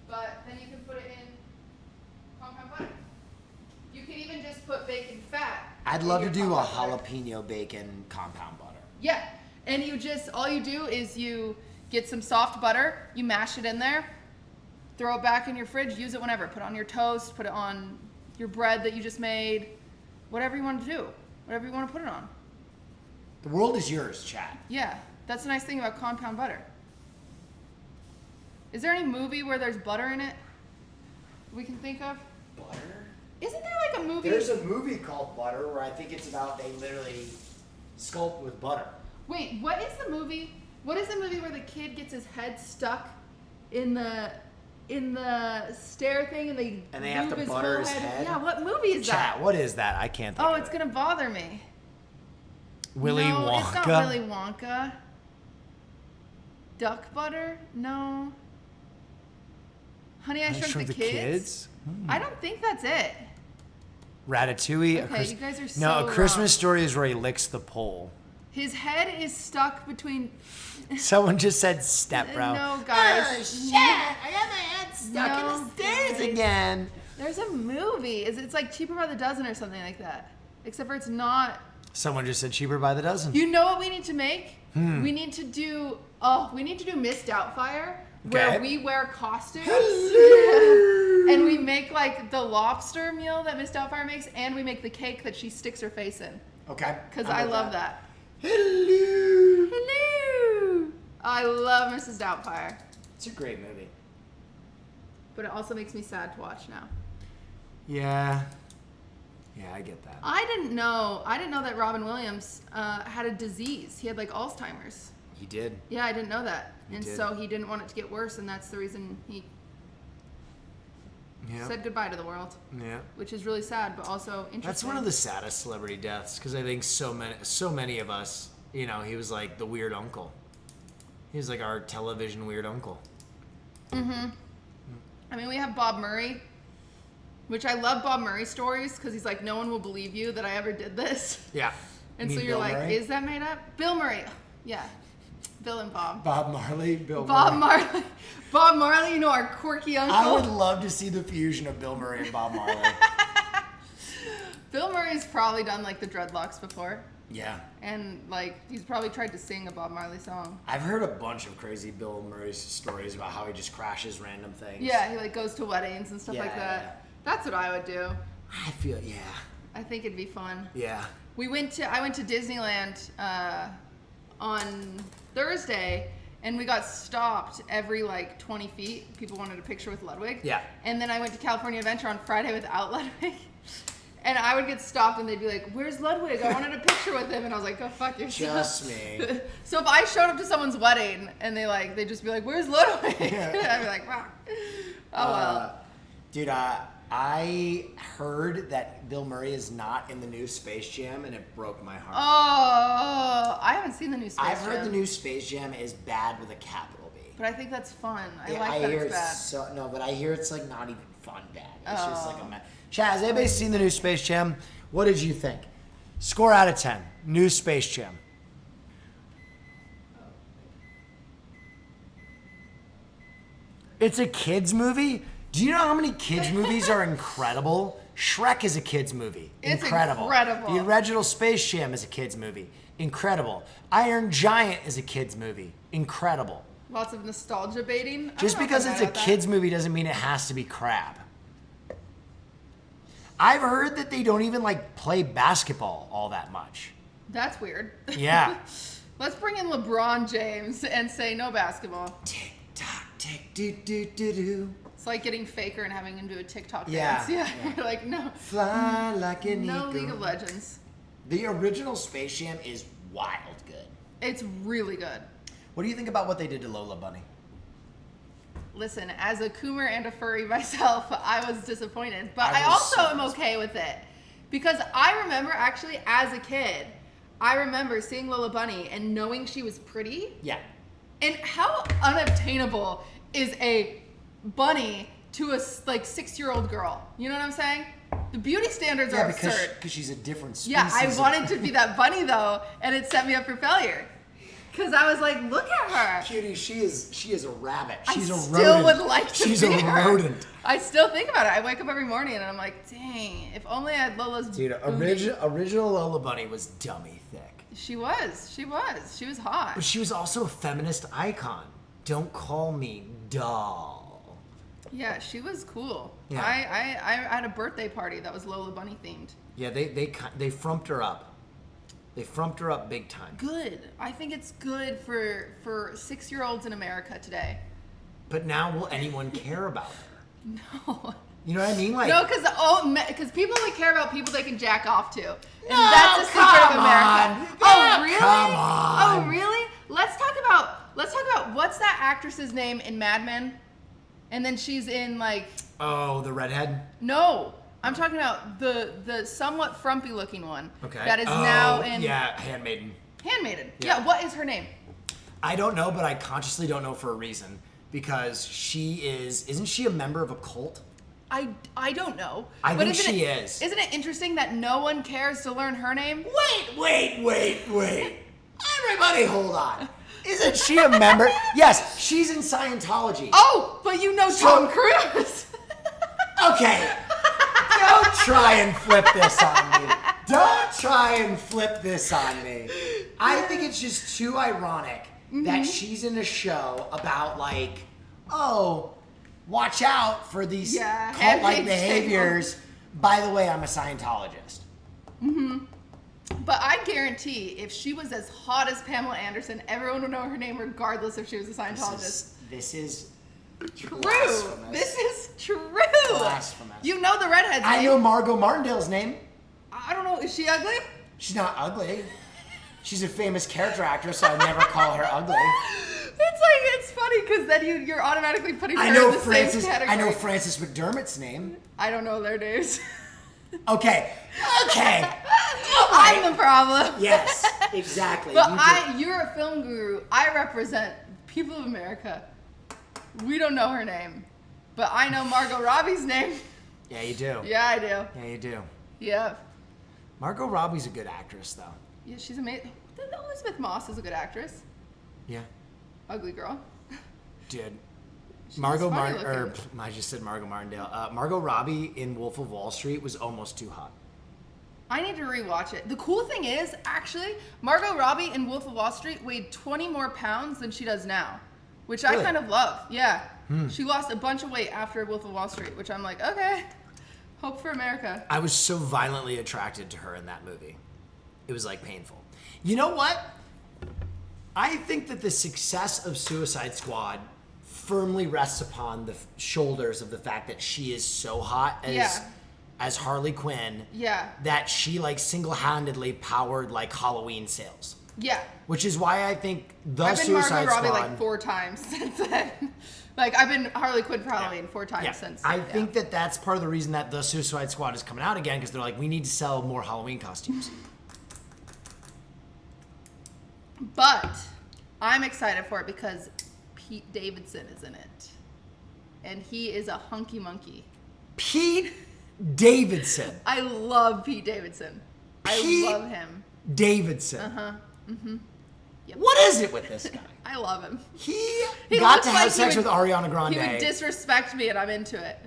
But then you can put it in compound butter. You can even just put bacon fat. I'd in love to your do a compound butter. jalapeno bacon compound butter. Yeah, and all you do is you get some soft butter, you mash it in there, throw it back in your fridge, use it whenever. Put it on your toast, put it on your bread that you just made, whatever you want to do, whatever you want to put it on. The world is yours, chat. Yeah, that's the nice thing about compound butter. Is there any movie where there's butter in it we can think of? Butter? Isn't there like a movie? There's a movie called Butter where I think it's about they literally sculpt with butter. Wait, what is the movie? What is the movie where the kid gets his head stuck in the stair thing and they have to move butter whole his head? Yeah, what movie is Chat, that? what is that? I can't think Oh, of it's it. gonna bother me. Willy no, Wonka? It's not Willy Wonka. Duck butter? No. Honey, I Shrunk the Kids? I don't think that's it. Ratatouille? Okay, you guys are so No, A Christmas wrong. Story is where he licks the pole. His head is stuck between. Someone just said step, bro. No, guys. Oh, shit! I got my head stuck in the stairs again. There's a movie. It's like Cheaper by the Dozen or something like that. Except for it's not. Someone just said cheaper by the dozen. You know what we need to make? We need to do Miss Doubtfire, where Okay. we wear costumes and we make like the lobster meal that Miss Doubtfire makes, and we make the cake that she sticks her face in. Okay. Because I love that. Hello. Hello. I love Mrs. Doubtfire, It's a great movie. but it also makes me sad to watch now. Yeah. Yeah, I get that. I didn't know that Robin Williams had a disease. He had like Alzheimer's. He did. Yeah, I didn't know that. He And did. so he didn't want it to get worse, and that's the reason he Yeah. said goodbye to the world, Yeah. which is really sad, but also interesting. That's one of the saddest celebrity deaths because I think so many of us, you know, he was like the weird uncle. He was like our television weird uncle. I mean, we have Bob Murray, which I love Bob Murray stories because he's like, no one will believe you that I ever did this. Yeah. And You so mean you're Bill like, Murray? is that made up? Bill Murray. Yeah. Bill and Bob. Bob Marley, Bob Marley. Bob Marley, you know, our quirky uncle. I would love to see the fusion of Bill Murray and Bob Marley. Bill Murray's probably done like the dreadlocks before. Yeah. And like, he's probably tried to sing a Bob Marley song. I've heard a bunch of crazy Bill Murray stories about how he just crashes random things. Yeah, he like goes to weddings and stuff like Yeah. that. That's what I would do. I feel, yeah. I think it'd be fun. Yeah. I went to Disneyland on Thursday, and we got stopped every like 20 feet. People wanted a picture with Ludwig. Yeah. And then I went to California Adventure on Friday without Ludwig. And I would get stopped, and they'd be like, "Where's Ludwig? I wanted a picture with him." And I was like, "Go fuck yourself." Just me. So if I showed up to someone's wedding, and they'd just be like, "Where's Ludwig?" I'd be like, "Wow." Oh well. Dude, I heard that Bill Murray is not in the new Space Jam, and it broke my heart. Oh, I haven't seen the new Space I've heard Jam, the new Space Jam is bad with a capital B. but I think that's fun. I Yeah, like that hear it's bad. but I hear it's like not even fun bad. It's just like Oh. Chad, has anybody seen the new Space Jam? What did you think? Score out of 10. New Space Jam. It's a kids movie. Do you know how many kids movies are incredible? Shrek is a kids movie. It's incredible. incredible. The original Space Jam is a kids movie. Incredible. Iron Giant is a kids movie. Incredible. Lots of nostalgia baiting. I Just don't know if because I'm it's mad a at that. kids movie doesn't mean it has to be crap. I've heard that they don't even like play basketball all that much. That's weird. Yeah. Let's bring in LeBron James and say no basketball. Tick tock, tick doo doo doo doo. It's like getting Faker and having him do a TikTok Yeah, dance. Yeah. yeah. You're like, no. Fly like an No eagle. League of Legends. The original Space Jam is wild good. It's really good. What do you think about what they did to Lola Bunny? Listen, as a Coomer and a furry myself, I was disappointed. But I I was also so am okay with it. Because I remember actually as a kid, I remember seeing Lola Bunny and knowing she was pretty. Yeah. And how unobtainable is a bunny to a like 6-year-old girl? You know what I'm saying? The beauty standards are absurd. because she's a different species. Yeah, I of- wanted to be that bunny though, and it set me up for failure. Because I was like, look at her. Cutie, she is a rabbit. She's I a still rodent. would like to She's be a her. rodent. I still think about it. I wake up every morning and I'm like, dang, if only I had Lola's Dude, booty. original Lola Bunny was dummy thick. She was hot. But she was also a feminist icon. Don't call me doll. Yeah, she was cool. Yeah. I had a birthday party that was Lola Bunny themed. Yeah, they frumped her up. They frumped her up big time. Good. I think it's good for 6-year-olds in America today. But now will anyone care about her? No. You know what I mean? Like, No, because people only care about people they can jack off to. And No, that's a secret of come America. on. Oh, really? Come on. Oh, really? Let's talk about what's that actress's name in Mad Men? And then she's in like oh, the redhead? no. I'm talking about the somewhat frumpy looking one. Okay. That is now in Yeah, Handmaiden. Handmaiden. Yeah. Yeah, what is her name? I don't know, but I consciously don't know for a reason. Because isn't she a member of a cult? I don't know. I But think she isn't is. Isn't it interesting that no one cares to learn her name? Wait. Everybody hold on. Isn't she a member? Yes, she's in Scientology. Oh, but you know Tom Cruise. Okay. Don't try and flip this on me. Don't try and flip this on me. I think it's just too ironic that she's in a show about like, oh, watch out for these Yeah, cult-like Handmaid's behaviors. By the way, I'm a Scientologist. But I guarantee if she was as hot as Pamela Anderson, everyone would know her name regardless if she was a Scientologist. This is True. blasphemous. This is true. Blasphemous. You know the redhead's I name. know Margot Martindale's name. I don't know. Is she ugly? She's not ugly. She's a famous character actress, so I never call her ugly. It's funny because then you're automatically putting her I know in the same category. I know Frances McDermott's name. I don't know their names. Okay. I'm the problem. Yes, exactly. But you're a film guru. I represent people of America. We don't know her name, but I know Margot Robbie's name. Yeah, you do. Yeah, I do. Yeah, you do. Yeah. Margot Robbie's a good actress, though. Yeah, she's amazing. Elizabeth Moss is a good actress. Yeah. Ugly girl. Dude. She's Margot funny Martindale, looking. I just said Margot Martindale. Margot Robbie in Wolf of Wall Street was almost too hot. I need to rewatch it. The cool thing is, actually, Margot Robbie in Wolf of Wall Street weighed 20 more pounds than she does now, which I Really? kind of love. Yeah. She lost a bunch of weight after Wolf of Wall Street, which I'm like, okay, hope for America. I was so violently attracted to her in that movie. It was like painful. You know what? I think that the success of Suicide Squad firmly rests upon the shoulders of the fact that she is so hot as Harley Quinn. Yeah. That she like single-handedly powered like Halloween sales. Yeah. Which is why I think the I've been Suicide Margot Robbie Squad. like 4 times since then. Like, I've been Harley Quinn for Halloween 4 times since. I think that that's part of the reason that the Suicide Squad is coming out again, because they're like, we need to sell more Halloween costumes. But I'm excited for it because Pete Davidson is in it. And he is a hunky monkey. Pete Davidson. I love Pete Davidson. Pete I love him. Davidson. Yep. What is it with this guy? I love him. He He got looks to like have he sex would- with Ariana Grande. He would disrespect me and I'm into it.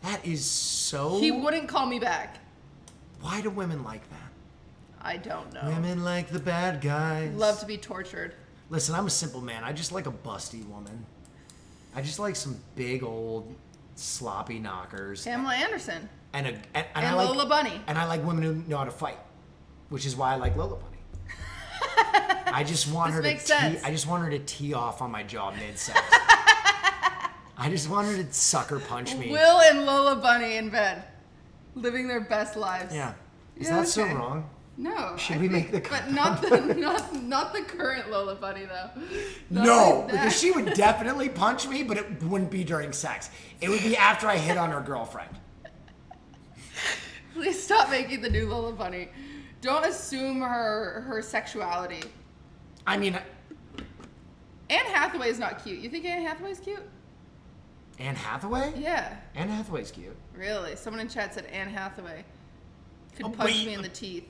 That is so... He wouldn't call me back. Why do women like that? I don't know. Women like the bad guys. Love to be tortured. Listen, I'm a simple man. I just like a busty woman. I just like some big old sloppy knockers. Pamela Anderson. And And I like, Lola Bunny. And I like women who know how to fight, which is why I like Lola Bunny. I just want her to makes sense. I just want her to tee off on my jaw mid-sex. I just want her to sucker punch me. Will and Lola Bunny in bed. Living their best lives. Yeah. Is Yeah, that so okay. wrong? No. Should I we think- make the But not the current Lola Bunny though. Not No, like that. because she would definitely punch me, but it wouldn't be during sex. It would be after I hit on her girlfriend. Please stop making the new Lola Bunny. Don't assume her sexuality. I mean, Anne Hathaway is not cute. You think Anne Hathaway's cute? Anne Hathaway? Yeah. Anne Hathaway's cute. Really? Someone in chat said Anne Hathaway could Oh, punch wait. me in the teeth.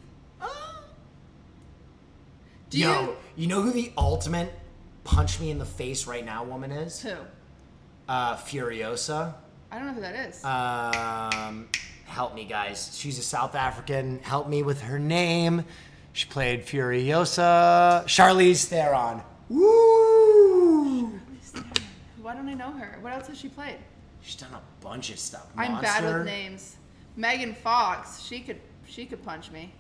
Do Yo, you know who the ultimate punch me in the face right now woman is? Who? Furiosa. I don't know who that is. Help me, guys. She's a South African. Help me with her name. She played Furiosa. Charlize Theron. Woo! Why don't I know her? What else has she played? She's done a bunch of stuff. I'm bad Monster. with names. Megan Fox. She could punch me.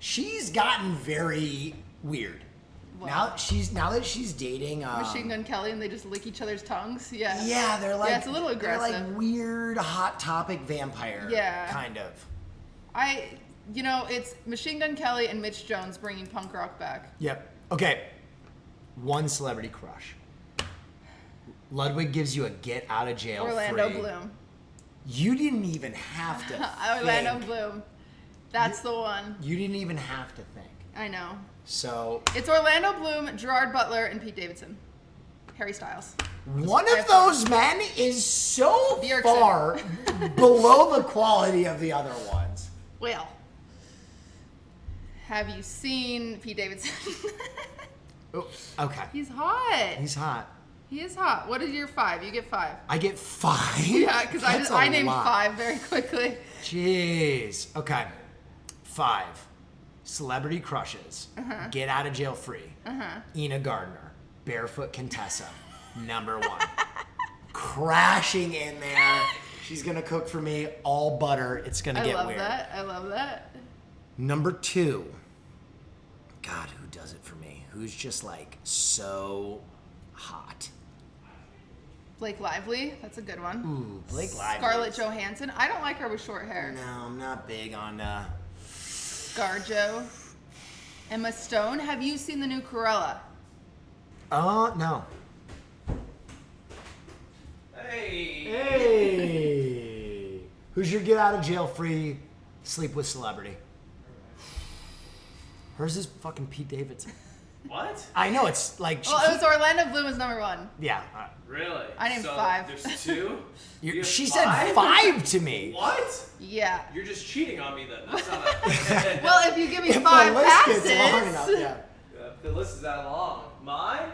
she's gotten very weird. Wow. Now that she's dating Machine Gun Kelly and they just lick each other's tongues. Yeah. Yeah, they're like it's a little aggressive. They're like weird hot topic vampire. Yeah. Kind of. It's Machine Gun Kelly and Mitch Jones bringing punk rock back. Yep. Okay. One celebrity crush. Ludwig gives you a get out of jail Orlando free. Bloom. You didn't even have to Orlando think. Bloom. That's the one. You didn't even have to think. I know. So It's Orlando Bloom, Gerard Butler, and Pete Davidson. Harry Styles. one of those men is so Bjorkson. far below the quality of the other ones. Well, have you seen Pete Davidson? Oh, okay. He's hot. He's hot. He is hot. What is your 5? You get 5. I get 5. Yeah, because That's I a named lot. 5 very quickly. Jeez. Okay. 5. Celebrity crushes. Get out of jail free. Ina Gardner. Barefoot Contessa. Number 1. Crashing in there. She's going to cook for me all butter. It's going to get weird. I love that. Number 2. God, who does it for me? Who's just like so hot? Blake Lively. That's a good one. Ooh, Blake Lively. Scarlett Johansson. I don't like her with short hair. No, I'm not big on ScarJo. Emma Stone. Have you seen the new Cruella? no. Hey. Who's your get out of jail free sleep with celebrity? Hers is fucking Pete Davidson. What? I know, it's like Well, it was Orlando Bloom was number 1. yeah. Really? I named so 5. There's 2? You have She 5? said 5 to me. What? Yeah. You're just cheating on me then. That's not a... Well, if you give me If 5 the list passes. gets long enough, yeah. The list is that long. Mine?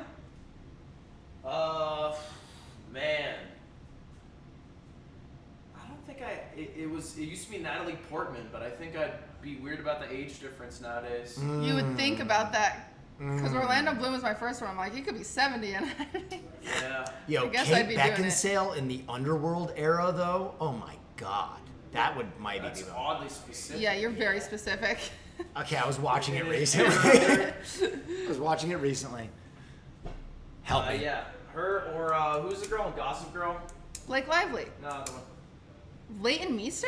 Man. I don't think it used to be Natalie Portman, but I think I'd be weird about the age difference nowadays. You would think about that. Because Orlando Bloom was my first one. I'm like, he could be 70. And Yeah. Yo, I guess Kate I'd be doing it. Beckinsale in the Underworld era, though. Oh my God, that might That's be. oddly specific. yeah, you're very specific. Okay, I was watching it recently. Help me. Yeah. Her or who's the girl in Gossip Girl? Blake Lively. No, the one. Leighton Meester?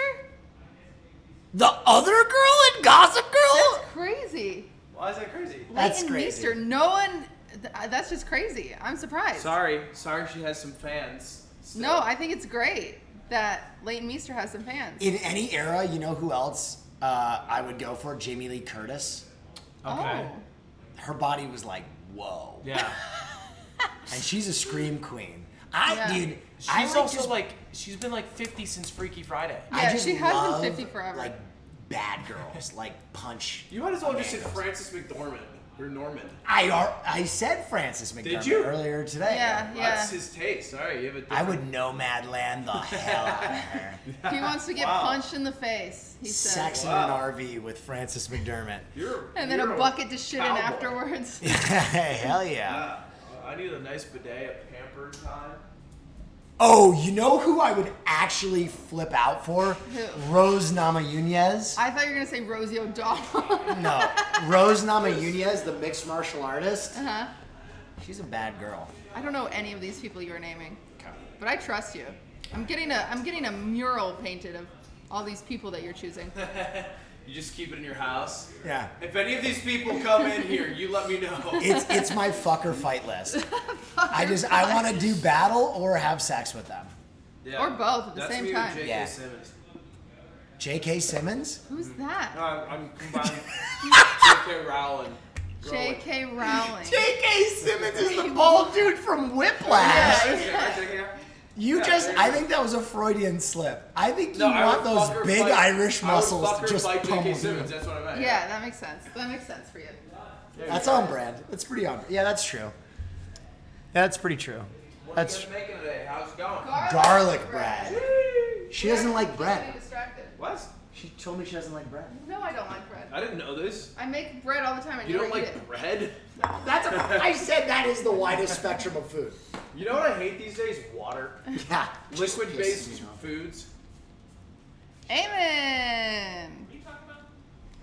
The other girl in Gossip Girl? That's crazy. Why is that crazy? That's Leighton crazy. Meester. No one. That's just crazy. I'm surprised. Sorry she has some fans. Still. No, I think it's great that Leighton Meester has some fans. In any era, you know who else I would go for? Jamie Lee Curtis. Okay. Oh. Her body was like, whoa. Yeah. And she's a scream queen. Yeah. Dude, She's also she's been like 50 since Freaky Friday. I Yeah, just she has love, been 50 forever. Like bad girls, like punch. You might as well a just man. said Frances McDormand or Norman. I said Francis McDormand Did you? earlier today. Yeah. That's his taste. All right, you have a different... I would Nomadland the hell out of her. He wants to get Wow. punched in the face, he says. Sex in an RV with Francis McDormand. And then a bucket to shit in cowboy. afterwards. Hell yeah. Yeah. I need a nice bidet at pampered time. Oh, you know who I would actually flip out for? Who? Rose Namajunas. I thought you were going to say Rosie O'Donnell. No, Rose Namajunas, the mixed martial artist. Uh-huh. She's a bad girl. I don't know any of these people you're naming, but I trust you. I'm getting a mural painted of all these people that you're choosing. You just keep it in your house. Yeah. If any of these people come in here, you let me know. It's my fucker fight list. I want to do battle or have sex with them. Yeah. Or both at the That's same me time. With J.K. Yeah. Simmons. J.K. Simmons? Who's that? I'm combining J.K. Rowling. J.K. Rowling. J.K. Simmons is the bald dude from Whiplash. I think that was a Freudian slip. I think you want those big Irish muscles just like J.K. pummeled. Simmons. That's what I meant. Yeah, that makes sense. That makes sense for you. That's on brand. That's pretty on. Yeah, that's true. That's pretty true. What That's are you guys making today? How's it going? garlic bread. She doesn't like Keep bread. me distracted. What? She told me she doesn't like bread. No, I don't like bread. I didn't know this. I make bread all the time. I You never don't eat like it. bread? I said that is the widest spectrum of food. You know what I hate these days? Water. Yeah. Liquid-based foods. Amen.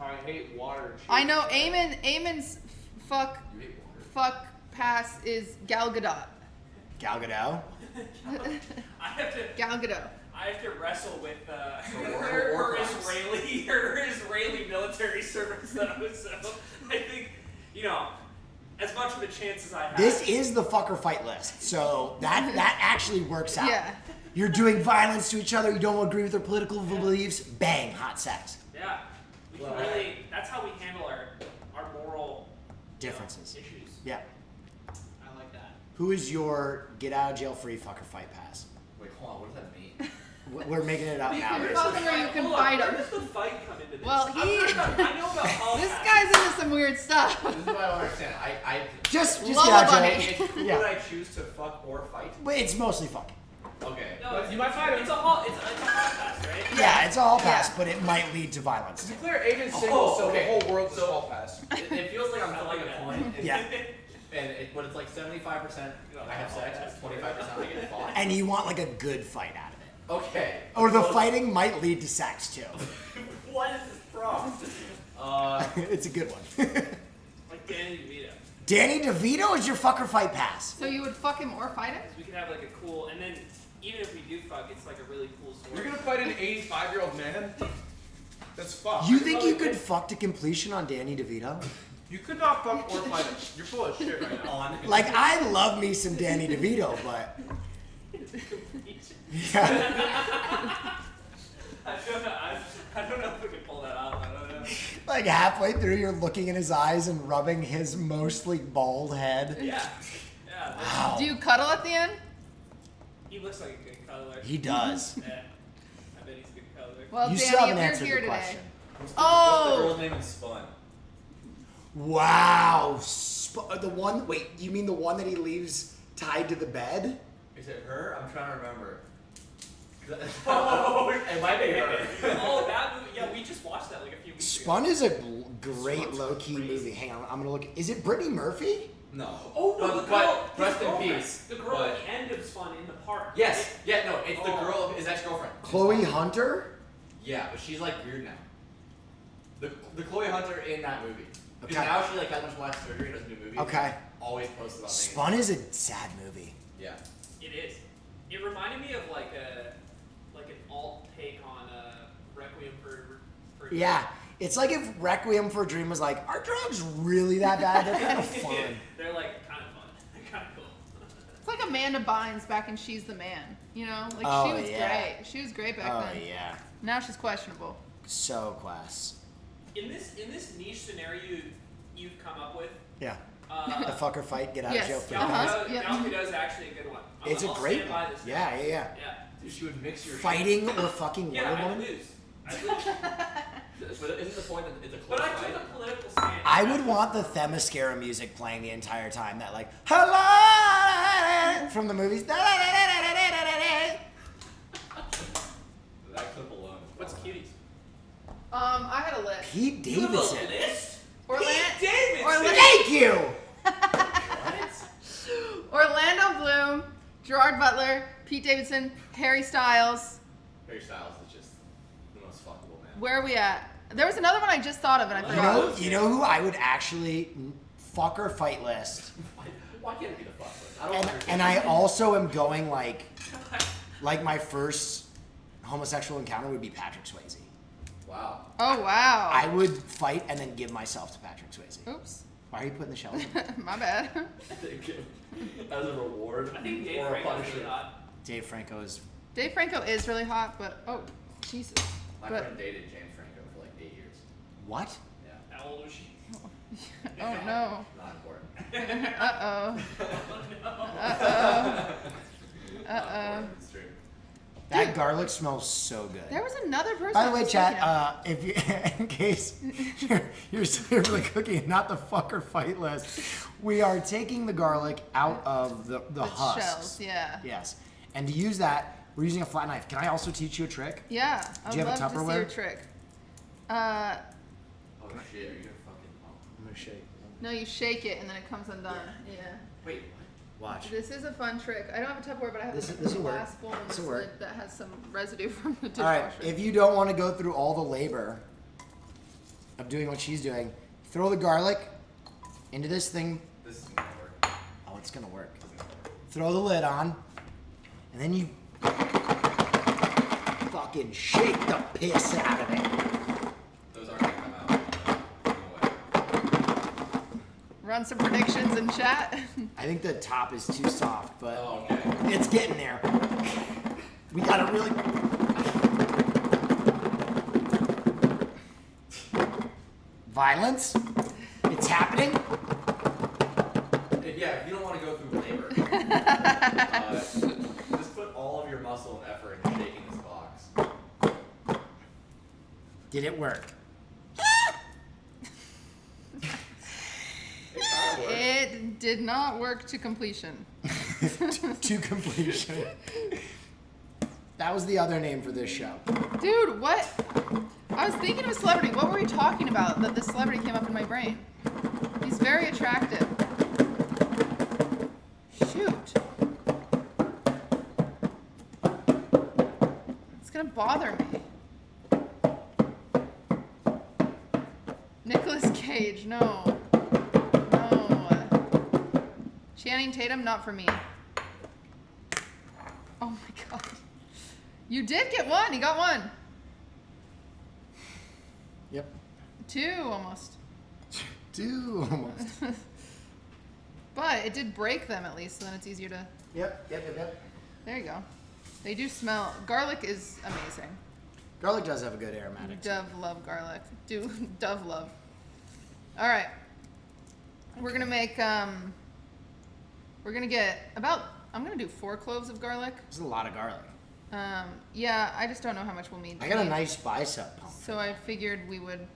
I hate water. I know Eamon's fuck pass is Gal Gadot. Gal Gadot? I have to. Gal Gadot. I have to wrestle with her Israeli military service though. So I think, you know, as much of a chance as I have. This is the fuck or fight list, so that actually works out. Yeah. You're doing violence to each other, you don't agree with their political beliefs, bang, hot sex. Yeah. We can really. That's how we handle our moral Differences. issues. Yeah. I like that. Who is your get out of jail free fuck or fight pass? Wait, hold on. What does that mean? We're making it up now. You're fucking where you can Hold on, fight where him. does the fight come into this? Well, I know about all This that. guy's into some weird stuff. This is what I don't understand. I Just Love get out of bunny. jail. Who Yeah. would I choose to fuck or fight? But it's mostly fucking. Okay. No, you might fight him. It's a hall pass, right? Yeah, it's all pass, Yeah. but it might lead to violence. To be clear, Aiden's single, so okay. the whole world's a small pass. It feels like I'm flipping a coin. Yeah. But it's like 75% I have sex, 25% I get fought. And you want like a good fight out of it. Okay. Or the Well, fighting might lead to sex too. What is this from? It's a good one. Like Danny DeVito. Danny DeVito is your fuck or fight pass. So you would fuck him or fight him? We could have like a cool, and then even if we do fuck, it's like a really cool story. You're gonna fight an 85-year-old man? That's fucked. You think you could fuck to completion on Danny DeVito? You could not fuck or fight him. You're full of shit right now. Like, I love me some Danny DeVito, but... Yeah. I don't know if we can pull that off. I don't know. Like, halfway through, you're looking in his eyes and rubbing his mostly bald head. Yeah. Yeah. Wow. Do you cuddle at the end? He looks like a good cuddler. He does. Yeah. I bet he's a good cuddler. Well, You still Danny, haven't if answered you're the here today. question. What's the Oh! girl's name in Spun? Wow. The one... Wait, you mean the one that he leaves tied to the bed? Is it her? I'm trying to remember. Oh, it might be her. Oh, that movie. Yeah, we just watched that like a few weeks Spun ago. is a great Spun's low-key crazy. movie. Hang on, I'm gonna look. Is it Brittany Murphy? No. Oh, no, the girl. But rest his in girlfriend. peace. The girl but- at the end of Spun in the park. Yes. Yeah. No. It's the Oh. girl. His ex-girlfriend. Chloe Hunter? Yeah, but she's like weird now. The Chloe Hunter in that movie. Because Okay. now she like had much less surgery and doesn't do movies. Okay. Always posts about things. Spun is a sad movie. Yeah. It is. It reminded me of like an alt take on Requiem for Yeah. It's like if Requiem for a Dream was like, are drugs really that bad? They're kind of fun. They're like kind of fun. They're kind of cool. It's like Amanda Bynes back in She's the Man. You know? Like, Oh, she was yeah. great. She was great back Oh, then. yeah. Now she's questionable. So class. In this niche scenario you've come up with, Yeah. The fucker fight, get out Yes. of jail free Uh-huh. pass. Yeah. Gal Gadot is actually a good one. It's a I'll great stand by one. this now. Yeah. Yeah. Dude, she would mix your Fighting or fucking Yeah, Wonder I Woman? lose. I lose. But isn't the point that it's a close But I fight? took a political stand. I would want the Themyscira music playing the entire time. That like, hello from the movies. That clip alone. What's cuties? I had a list. Pete You have a Davidson. list? Orlando. Pete Davidson. Thank you. Orlando Bloom, Gerard Butler, Pete Davidson, Harry Styles. Harry Styles is just the most fuckable man. Where are we at? There was another one I just thought of and I forgot. You know who I would actually fuck or fight list? Why can't it be the fuck list? I don't And, understand. and I also am going like my first homosexual encounter would be Patrick Swayze. Wow. Oh, wow. I would fight and then give myself to Patrick Swayze. Oops. Why are you putting the shells in? My bad. As a reward I think Dave or a Franco's really punishment. hot. Dave Franco is. Dave Franco is really hot, but oh, Jesus. My But friend dated James Franco for like 8 years. What? Yeah. How old was she? oh no. Not important. Uh-oh. It's true. That garlic smells so good. There was another person. By the I way, was chat, thinking of. if you, in case you're still really cooking and not the fuck or fight list, we are taking the garlic out of the husks. Shells, yeah. Yes. And to use that, we're using a flat knife. Can I also teach you a trick? Yeah. I Do would you have a love to see your Tupperware? trick. Oh shit, are you gonna fucking. I'm gonna shake. No, you shake it and then it comes undone. Yeah. Wait, Watch. This is a fun trick. I don't have a Tupperware, but I have This- a this'll work. glass bowl in this This'll work. lid that has some residue from the All right. dishwasher. If you don't want to go through all the labor of doing what she's doing. Throw the garlic into this thing. This is gonna work. Oh, it's gonna work. Throw the lid on, and then you fucking shake the piss out of it. Those aren't gonna come out. No way. Run some predictions in chat. I think the top is too soft, but Oh, okay. it's getting there. We gotta really. Violence? It's happening? If you don't want to go through labor, just put all of your muscle and effort into shaking this box. Did it work? It kind of worked. It did not work to completion. To completion. That was the other name for this show. Dude, what? I was thinking of a celebrity. What were we talking about that this celebrity came up in my brain? He's very attractive. Shoot. It's gonna bother me. Nicolas Cage, no. No. Channing Tatum, not for me. Oh my god. You did get one. You got one. Yep. Two almost. Two almost. But it did break them at least, so then it's easier to. Yep. There you go. They do smell. Garlic is amazing. Garlic does have a good aromatic. Dove love garlic. Dove love. All right. We're gonna make. We're gonna get about. I'm gonna do 4 cloves of garlic. There's a lot of garlic. Yeah, I just don't know how much we'll need. I got a nice bicep pump. So I figured we would.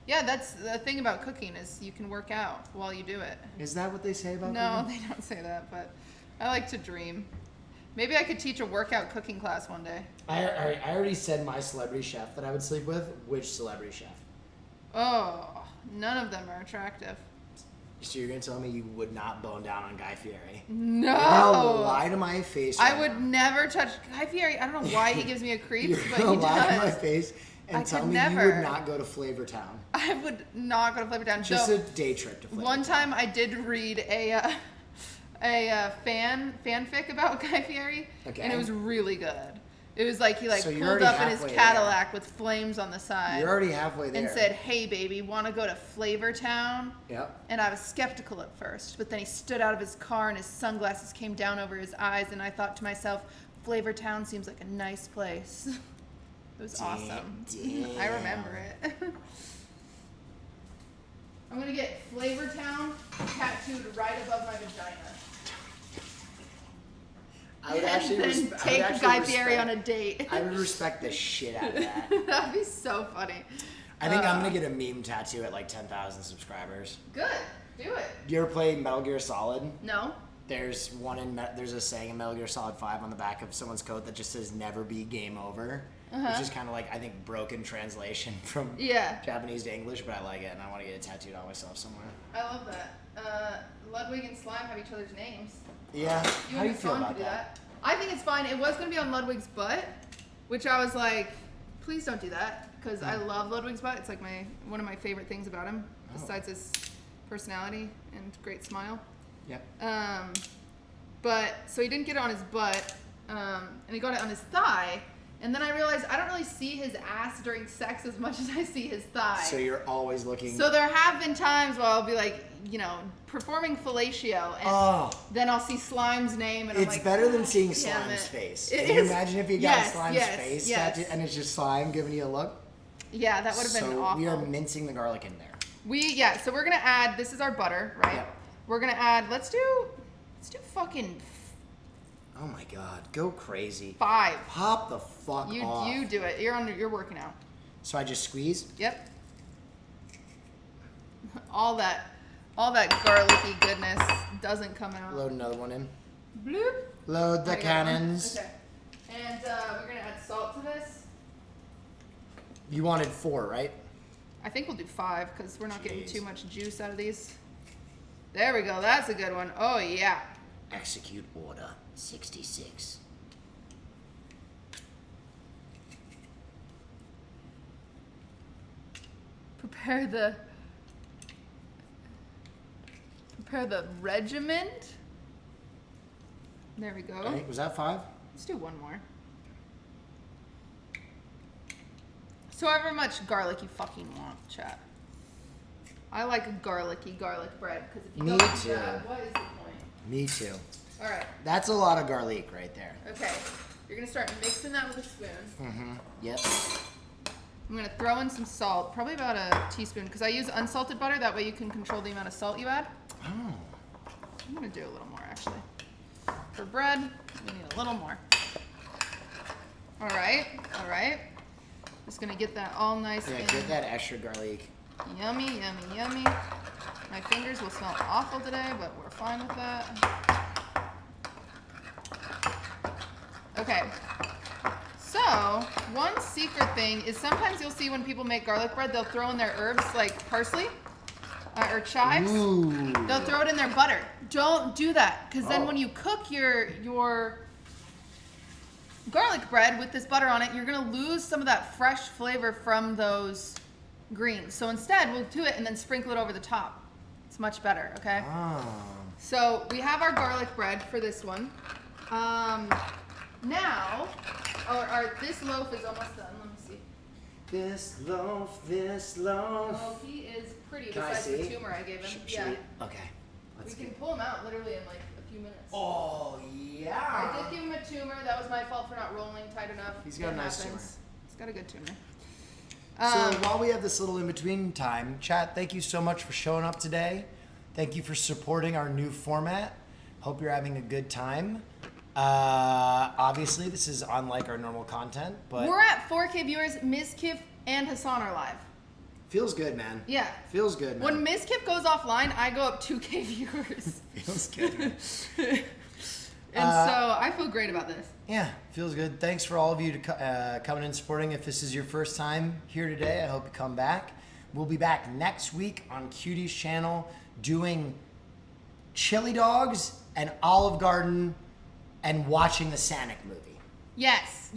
Yeah, that's the thing about cooking is you can work out while you do it. Is that what they say about No, cooking? they don't say that, but I like to dream. Maybe I could teach a workout cooking class one day. I already said my celebrity chef that I would sleep with. Which celebrity chef? Oh, none of them are attractive. So you're gonna tell me you would not bone down on Guy Fieri? No. You're gonna lie to my face. I right would now. never touch Guy Fieri. I don't know why he gives me a creep, You're but gonna he lie to my does. face and I tell could me never. you would not go to Flavor Town. I would not go to Flavor Town. Just So, a day trip to Flavor one Town. time I did read a fanfic about Guy Fieri, Okay. and it was really good. It was like he So you're pulled already up in his halfway Cadillac with flames on the side. You're already halfway there. and said, "Hey, baby, want to go to Flavor Town?" Yep. And I was skeptical at first, but then he stood out of his car and his sunglasses came down over his eyes, and I thought to myself, Flavor Town seems like a nice place. It was awesome. Damn. I remember it. I'm gonna get Flavor Town tattooed right above my vagina. I would actually and then I would take actually Guy Fieri on a respect- date. I would respect the shit out of that. That'd be so funny. I think I'm gonna get a meme tattoo at like 10,000 subscribers. Good. Do it. Do you ever play Metal Gear Solid? No? There's there's a saying in Metal Gear Solid 5 on the back of someone's coat that just says "Never be game over," which is kind of like I think broken translation from Yeah. Japanese to English, but I like it and I want to get it tattooed on myself somewhere. I love that. Ludwig and Slime have each other's names. Yeah. You How do and you feel Hassan about could do that? I think it's fine. It was going to be on Ludwig's butt, which I was like, please don't do that, because I love Ludwig's butt. It's like one of my favorite things about him, besides his personality and great smile. Yep. But so he didn't get it on his butt, and he got it on his thigh. And then I realized I don't really see his ass during sex as much as I see his thigh. So you're always looking. So there have been times where I'll be like, performing fellatio, and then I'll see Slime's name, and I'm It's like, better than seeing damn Slime's it. face. It Can you is. imagine if you got Yes, Slime's yes, face yes. tattooed and it's just Slime giving you a look? Yeah, that would have been So awful. we are mincing the garlic in there. So we're gonna add. This is our butter, right? Yep. We're gonna add. Let's do fucking Oh my god, go crazy. 5. Pop the fuck off. You do it. You're working out. So I just squeeze? Yep. All that garlicky goodness doesn't come out. Load another one in. Bloop. Load the I got one. cannons. Okay. And we're gonna add salt to this. You wanted 4, right? I think we'll do 5 because we're not getting Jeez. too much juice out of these. There we go. That's a good one. Oh yeah. Execute order 66. Prepare prepare the regiment. There we go. Okay, was that 5? Let's do one more. So however much garlic you fucking want, chat. I like a garlic bread because if you Me don't do too. that, what is the point? Me too. All right. That's a lot of garlic right there. Okay. You're gonna start mixing that with a spoon. Yep. I'm gonna throw in some salt, probably about a teaspoon, because I use unsalted butter. That way you can control the amount of salt you add. Oh. I'm gonna do a little more actually. For bread, we need a little more. All right. Just gonna get that all nice Yeah, and get that extra garlic. yummy. My fingers will smell awful today, but we're fine with that. Okay. So, one secret thing is sometimes you'll see when people make garlic bread, they'll throw in their herbs like parsley or chives. Ooh. They'll throw it in their butter. Don't do that, because then when you cook your garlic bread with this butter on it, you're gonna lose some of that fresh flavor from those greens. So instead, we'll do it and then sprinkle it over the top. It's much better, okay? So we have our garlic bread for this one. Now, this loaf is almost done. Let me see. This loaf. Oh, he is pretty. Can I besides see? the tumor I gave him. Should Yeah. we? Okay. We Let's can get. pull him out literally in like a few minutes. Oh I yeah. did give him a tumor. That was my fault for not rolling tight enough. He's got a It nice happens. He's got a good tumor. So while we have this little in between time, chat, thank you so much for showing up today. Thank you for supporting our new format. Hope you're having a good time. Obviously, this is unlike our normal content, but We're at 4K viewers. Ms. Kif and Hassan are live. feels good, man. Yeah. Feels good, man. When Ms. Kif goes offline, I go up 2K viewers. Feels good. And so I feel great about this. Yeah, feels good. Thanks for all of you to coming and supporting. If this is your first time here today, I hope you come back. We'll be back next week on Cutie's channel doing chili dogs and Olive Garden and watching the Sonic movie. Yes.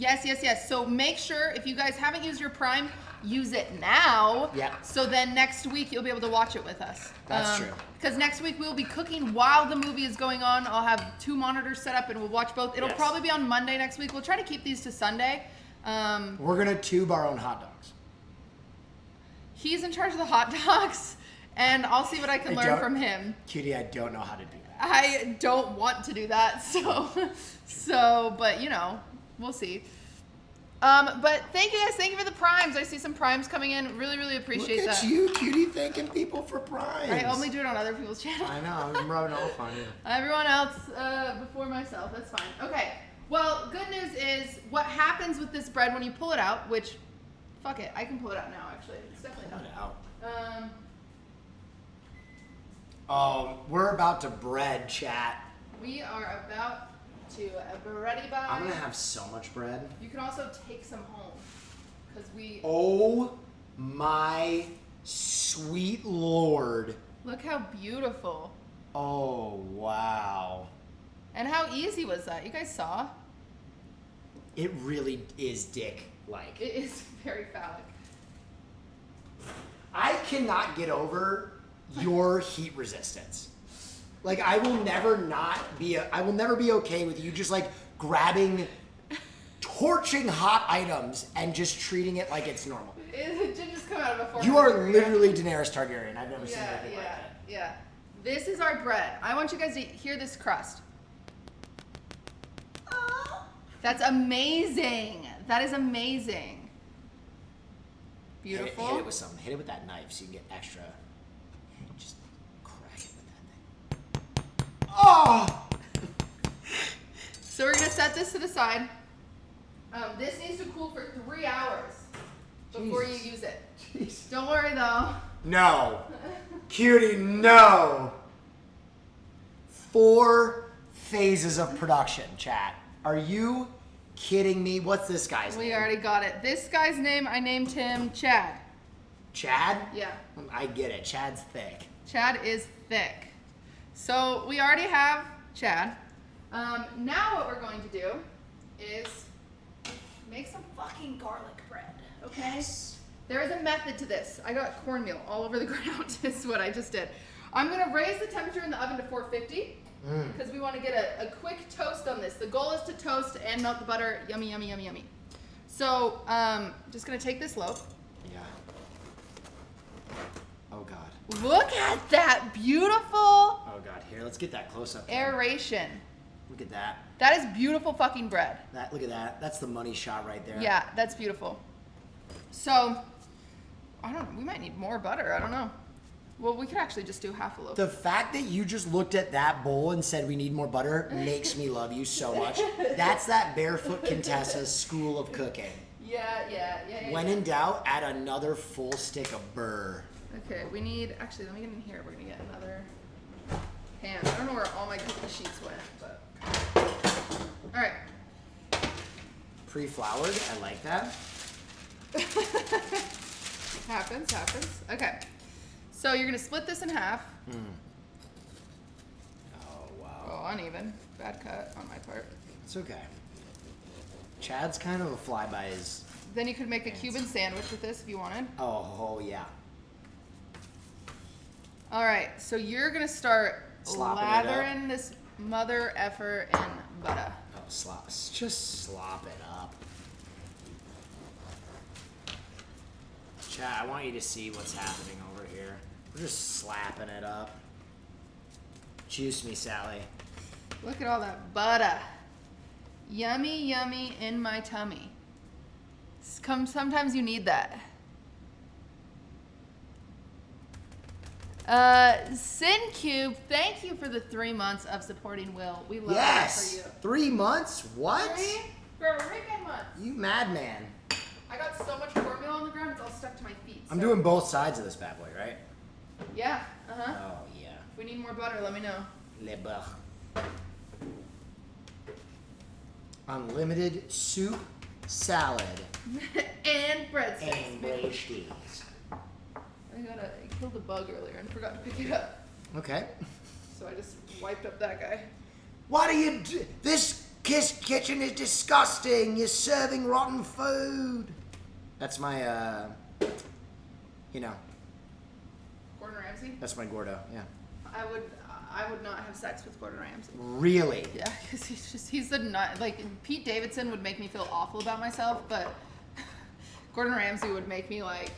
So make sure if you guys haven't used your Prime, use it now. Yeah. So then next week you'll be able to watch it with us. That's true. Because next week we'll be cooking while the movie is going on. I'll have 2 monitors set up and we'll watch both. It'll Yes. probably be on Monday next week. We'll try to keep these to Sunday. We're gonna tube our own hot dogs. He's in charge of the hot dogs, and I'll see what I can learn from him. Cutie, I don't know how to do that. I don't want to do that, but you know, we'll see. But thank you guys. Thank you for the primes. I see some primes coming in. Really appreciate Look that. at you, Cutie, thanking people for primes. I only do it on other people's channels. I know, I'm rubbing off on you. Everyone else before myself. That's fine. Okay. Well, good news is what happens with this bread when you pull it out, which, fuck it, I can pull it out now, actually. It's definitely Pull it done. out. We're about to bread, chat. We are about to bready by. I'm gonna have so much bread. You can also take some home, because we... Oh my sweet lord. Look how beautiful. Oh, wow. And how easy was that? You guys saw? It really is dick-like. It is very phallic. I cannot get over your heat resistance. Like, I will never be okay with you just like grabbing torching hot items and just treating it like it's normal. It did just come out of a form. You are literally Daenerys Targaryen. I've never seen anything like that. Yeah. This is our bread. I want you guys to hear this crust. That's amazing. That is amazing. Beautiful. Hit it with something. Hit it with that knife so you can get extra. Just crack it with that thing. Oh! So we're gonna set this to the side. This needs to cool for 3 hours before Jesus. you use it. Jeez. Don't worry though. No. Cutie, no. 4 phases of production, chat. Are you kidding me? What's this guy's name? We already got it. This guy's name, I named him Chad. Chad? Yeah. I get it. Chad's thick. Chad is thick. So we already have Chad. Now what we're going to do is make some fucking garlic bread, okay? Yes. There is a method to this. I got cornmeal all over the ground is what I just did. I'm gonna raise the temperature in the oven to 450 because we want to get a quick toast on this. The goal is to toast and melt the butter. Yummy, yummy, yummy, yummy. So, just gonna take this loaf. Yeah. Oh God. Look at that beautiful Oh God. Here, let's get that close up. aeration. Look at that. That is beautiful fucking bread. Look at that. That's the money shot right there. Yeah, that's beautiful. So, I don't know. We might need more butter. I don't know. Well, we could actually just do half a loaf. The fact that you just looked at that bowl and said we need more butter makes me love you so much. That's that Barefoot Contessa's school of cooking. Yeah. When in doubt, add another full stick of burr. Okay, we need, actually, let me get in here. We're gonna get another pan. I don't know where all my cookie sheets went, but. All right. Pre-floured, I like that. Happens. Okay. So you're gonna split this in half. Oh, wow. Oh, uneven. Bad cut on my part. It's okay. Chad's kind of a flyby. Then you could make a Cuban sandwich with this if you wanted. Oh, yeah. All right, so you're gonna start Slopping it lathering this mother effer in butter. Oh, just slop it up. Chad, I want you to see what's happening over here. We're just slapping it up. Juice me, Sally. Look at all that butter. Yummy, yummy in my tummy. Sometimes you need that. SinCube, thank you for the 3 months of supporting Will. We love that for you. 3 months? What? 3 freaking months. You madman. I got so much cornmeal on the ground, it's all stuck to my feet. I'm so- doing both sides of this bad boy, right? Yeah, uh-huh. Oh, yeah. If we need more butter, let me know. Le beurre. Unlimited soup, salad, And breadsticks. and breadsticks. I killed a bug earlier and forgot to pick it up. Okay. So I just wiped up that guy. What are you do? This kitchen is disgusting. You're serving rotten food. That's my, Gordon Ramsay? that's my Gordo, yeah. I would not have sex with Gordon Ramsay. Really? Yeah, because he's the nut. Like, Pete Davidson would make me feel awful about myself, but Gordon Ramsay would make me, like,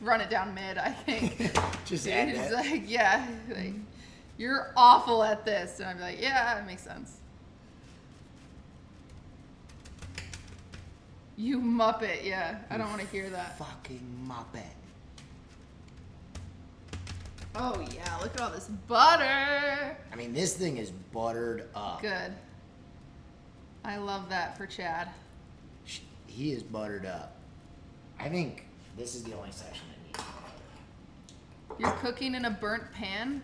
run it down mid, I think. Just end He's it. like, yeah, like, you're awful at this. And I'd be like, yeah, it makes sense. You Muppet, yeah. I don't want to hear that. Fucking Muppet. Oh, yeah, look at all this butter. I mean, this thing is buttered up. Good. I love that for Chad. He is buttered up. I think this is the only section that needs butter. You're cooking in a burnt pan?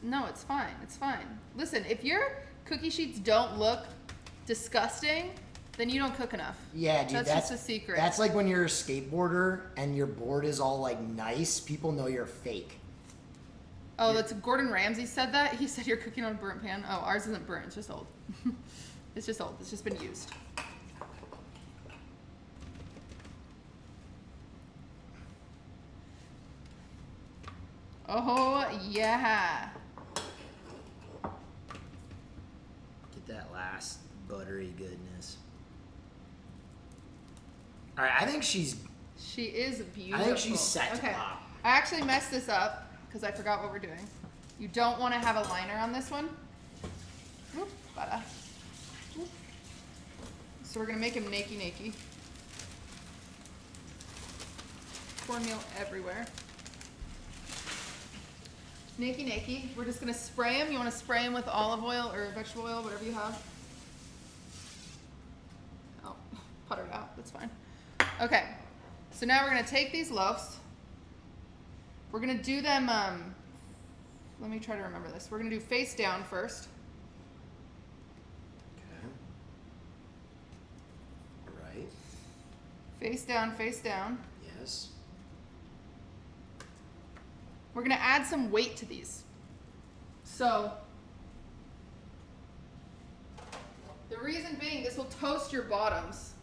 No, it's fine. It's fine. Listen, if your cookie sheets don't look disgusting, then you don't cook enough. Yeah, dude, That's just a secret. That's like when you're a skateboarder and your board is all like nice. People know you're fake. Oh, that's Gordon Ramsay said that. He said you're cooking on a burnt pan. Oh, ours isn't burnt. It's just old. It's just old. It's just been used. Oh yeah. Get that last buttery goodness. All right, I think she's. She is beautiful. I think she's set to Okay. pop. I actually messed this up because I forgot what we're doing. You don't want to have a liner on this one. Whoop, butter. Whoop. So we're gonna make him nakey. Cornmeal everywhere. Nakey. We're just gonna spray him. You want to spray him with olive oil or vegetable oil, whatever you have. Oh, putter it out. That's fine. Okay. So now we're gonna take these loaves. We're gonna do them. Let me try to remember this. We're gonna do face down first. Okay. Right. Face down. Yes. We're gonna add some weight to these. So, the reason being, this will toast your bottoms.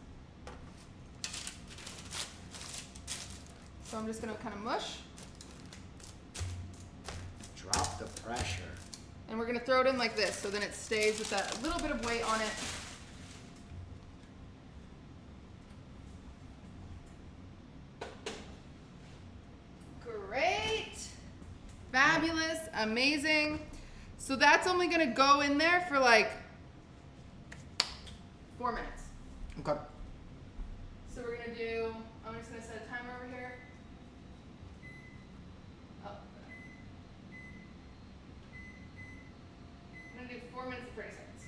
So I'm just gonna kind of mush. Drop the pressure. And we're gonna throw it in like this, so then it stays with that little bit of weight on it. Great. Fabulous. Amazing. So that's only gonna go in there for like 4 minutes. Okay. So we're gonna do, I'm just gonna set a timer over here. Oh. I'm gonna do 4 minutes and 30 seconds.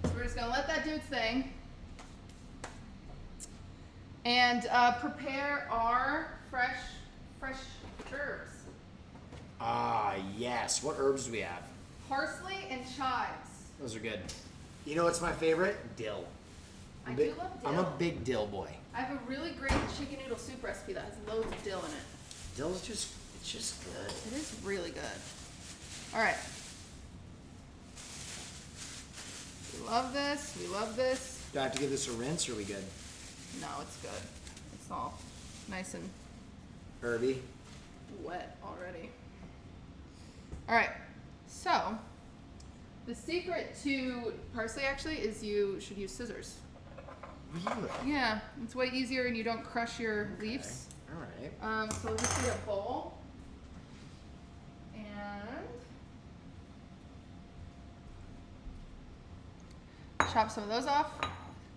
So we're just gonna let that do its thing. And prepare our fresh herbs. Ah, yes. What herbs do we have? Parsley and chives. Those are good. You know what's my favorite? Dill. I do love dill. I'm a big dill boy. I have a really great chicken noodle soup recipe that has loads of dill in it. Dill's it's just good. It is really good. All right. We love this. We love this. Do I have to give this a rinse or are we good? No, it's good. It's all nice and Herby. wet already. All right. So, the secret to parsley actually is you should use scissors. Really? Yeah, it's way easier and you don't crush your leaves. All right. So we'll just get a bowl. And chop some of those off.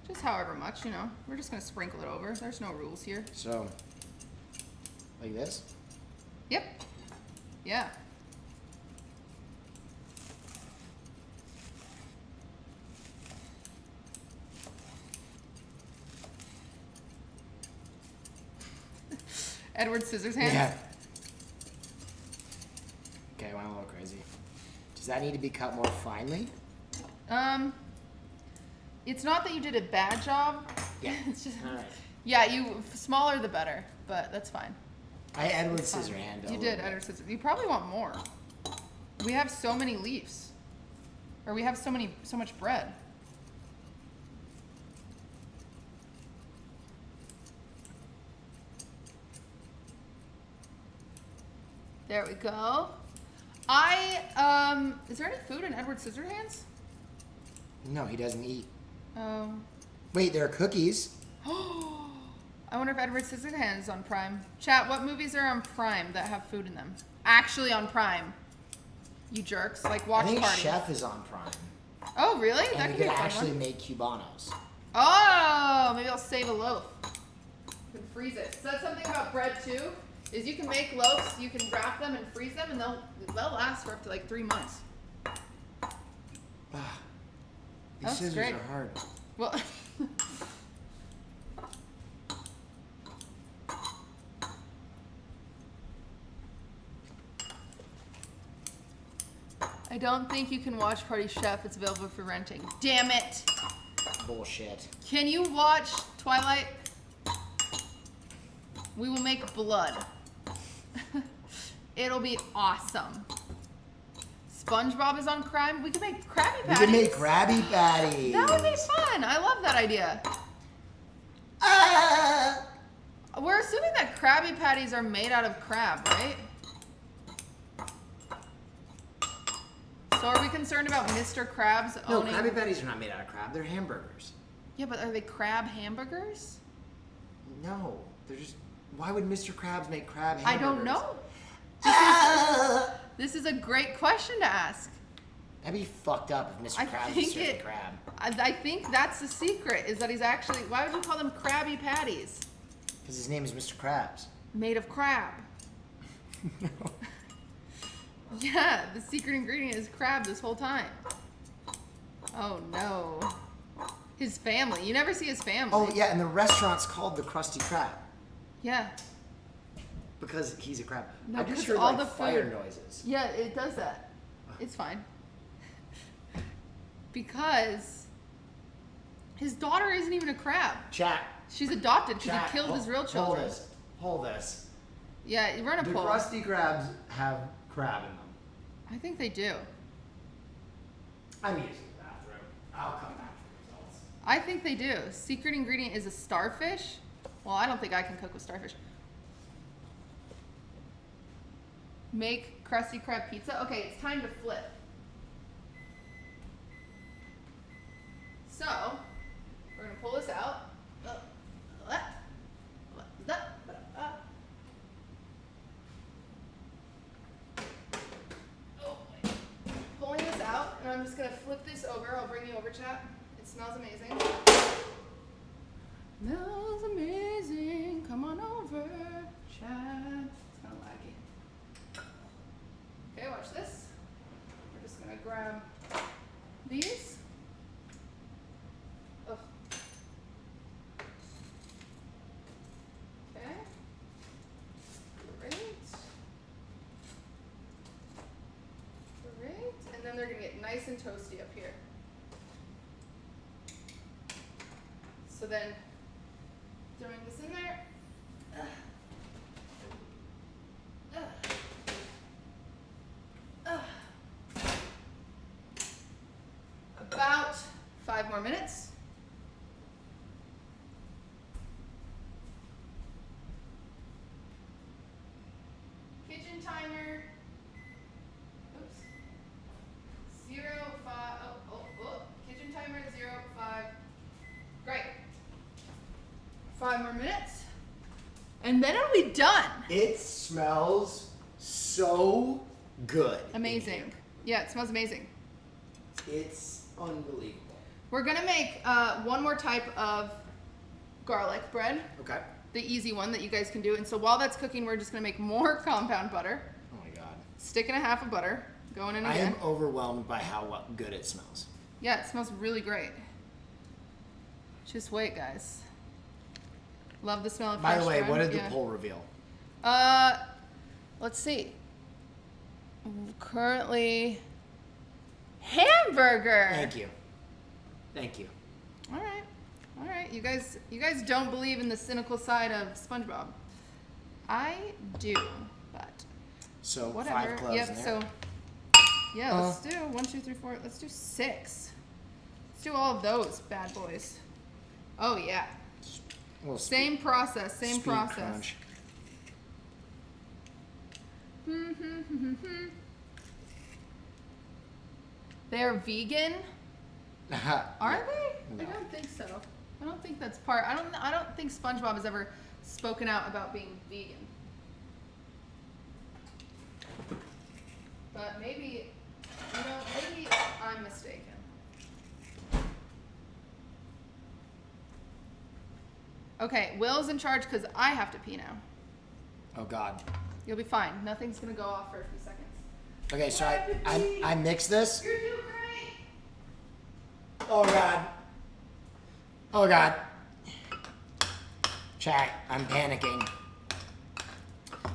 Just however much, you know. We're just gonna sprinkle it over. There's no rules here. So, like this? Yep. Yeah. Edward Scissorhands. Yeah. Okay, I went a little crazy. Does that need to be cut more finely? It's not that you did a bad job. Yeah. It's just, All right. yeah, you smaller the better, but that's fine. I Edward It's fine. Scissorhand. You did Edward Scissor. You probably want more. We have so many leaves, or we have so much bread. There we go. Is there any food in Edward Scissorhands? No, he doesn't eat. Oh. Wait, there are cookies. I wonder if Edward Scissorhands is on Prime. Chat, what movies are on Prime that have food in them? Actually on Prime. You jerks. Like Watch I think Party. Chef is on Prime. Oh, really? That And could we be a could fun actually one. make Cubanos. Oh, maybe I'll save a loaf. You can freeze it. So that's something about bread too, is you can make loaves, you can wrap them and freeze them, and they'll last for up to like 3 months. These That's scissors great. are hard. Well, I don't think you can watch Party Chef. It's available for renting. Damn it! Bullshit. Can you watch Twilight? We will make blood. It'll be awesome. SpongeBob is on Crime. We could make Krabby We Patties. can make Krabby Patties. That would be fun. I love that idea. We're assuming that Krabby Patties are made out of crab, right? So are we concerned about Mr. Krabs No, owning... Krabby Patties are not made out of crab. They're hamburgers. Yeah, but are they crab hamburgers? No, they're just... Why would Mr. Krabs make crab I hamburgers? don't know. This is a great question to ask. That'd be fucked up if Mr. I Krabs was think serving it- crab. I think that's the secret, is that he's actually... Why would you call them Krabby Patties? Because his name is Mr. Krabs. Made of crab. No. Yeah, the secret ingredient is crab this whole time. Oh no. His family. You never see his family. Oh, yeah, and the restaurant's called the Krusty Krab. Yeah. Because he's a crab. No, I just 'cause heard all like the fire food- noises. Yeah, it does that. It's fine. Because his daughter isn't even a crab. Chat. She's adopted because Chat. he killed his real children. Hold this. Hold this. Yeah, run a Do poll. Krusty Krabs have crab in them? I think they do. I'm using the bathroom. I'll come back for results. I think they do. Secret ingredient is a starfish. Well, I don't think I can cook with starfish. make crusty crab pizza. Okay, it's time to flip. So, we're gonna pull this out. Pulling this out, and I'm just gonna flip this over. I'll bring you over, chat. It smells amazing. Smells amazing. Come on over, chat. It's kind of laggy. Okay, watch this. We're just gonna grab these. Ugh. Okay. Great. Great. And then they're gonna get nice and toasty up here. So then, throwing this in there. About 5 more minutes. Kitchen timer. Oops. 0, 5. Oh. Kitchen timer 0, 5. Great. 5 more minutes. And then it'll be done. It smells so good. Amazing. Yeah, it smells amazing. It's unbelievable. We're gonna make one more type of garlic bread. Okay. The easy one that you guys can do. And so while that's cooking, we're just gonna make more compound butter. Oh my god. Stick and a half of butter going in I again. am overwhelmed by how good it smells. Yeah, it smells really great. Just wait, guys. Love the smell of By fresh the way, bread. what did Yeah. the poll reveal? Let's see. Currently, hamburger. Thank you. Thank you. All right. You guys don't believe in the cynical side of SpongeBob. I do, but So whatever. 5 cloves Yep. in there. So yeah, let's do 1, 2, 3, 4. Let's do 6. Let's do all of those bad boys. Oh yeah. A little Same process. Same speed process. crunch. They're vegan. Are they? No. I don't think so. I don't think that's part. I don't think SpongeBob has ever spoken out about being vegan. But maybe, maybe I'm mistaken. Okay, Will's in charge because I have to pee now. Oh god. You'll be fine. Nothing's gonna go off for a few seconds. Okay, so I mix this. You're doing great. Oh god. Oh god. Chat, I'm panicking.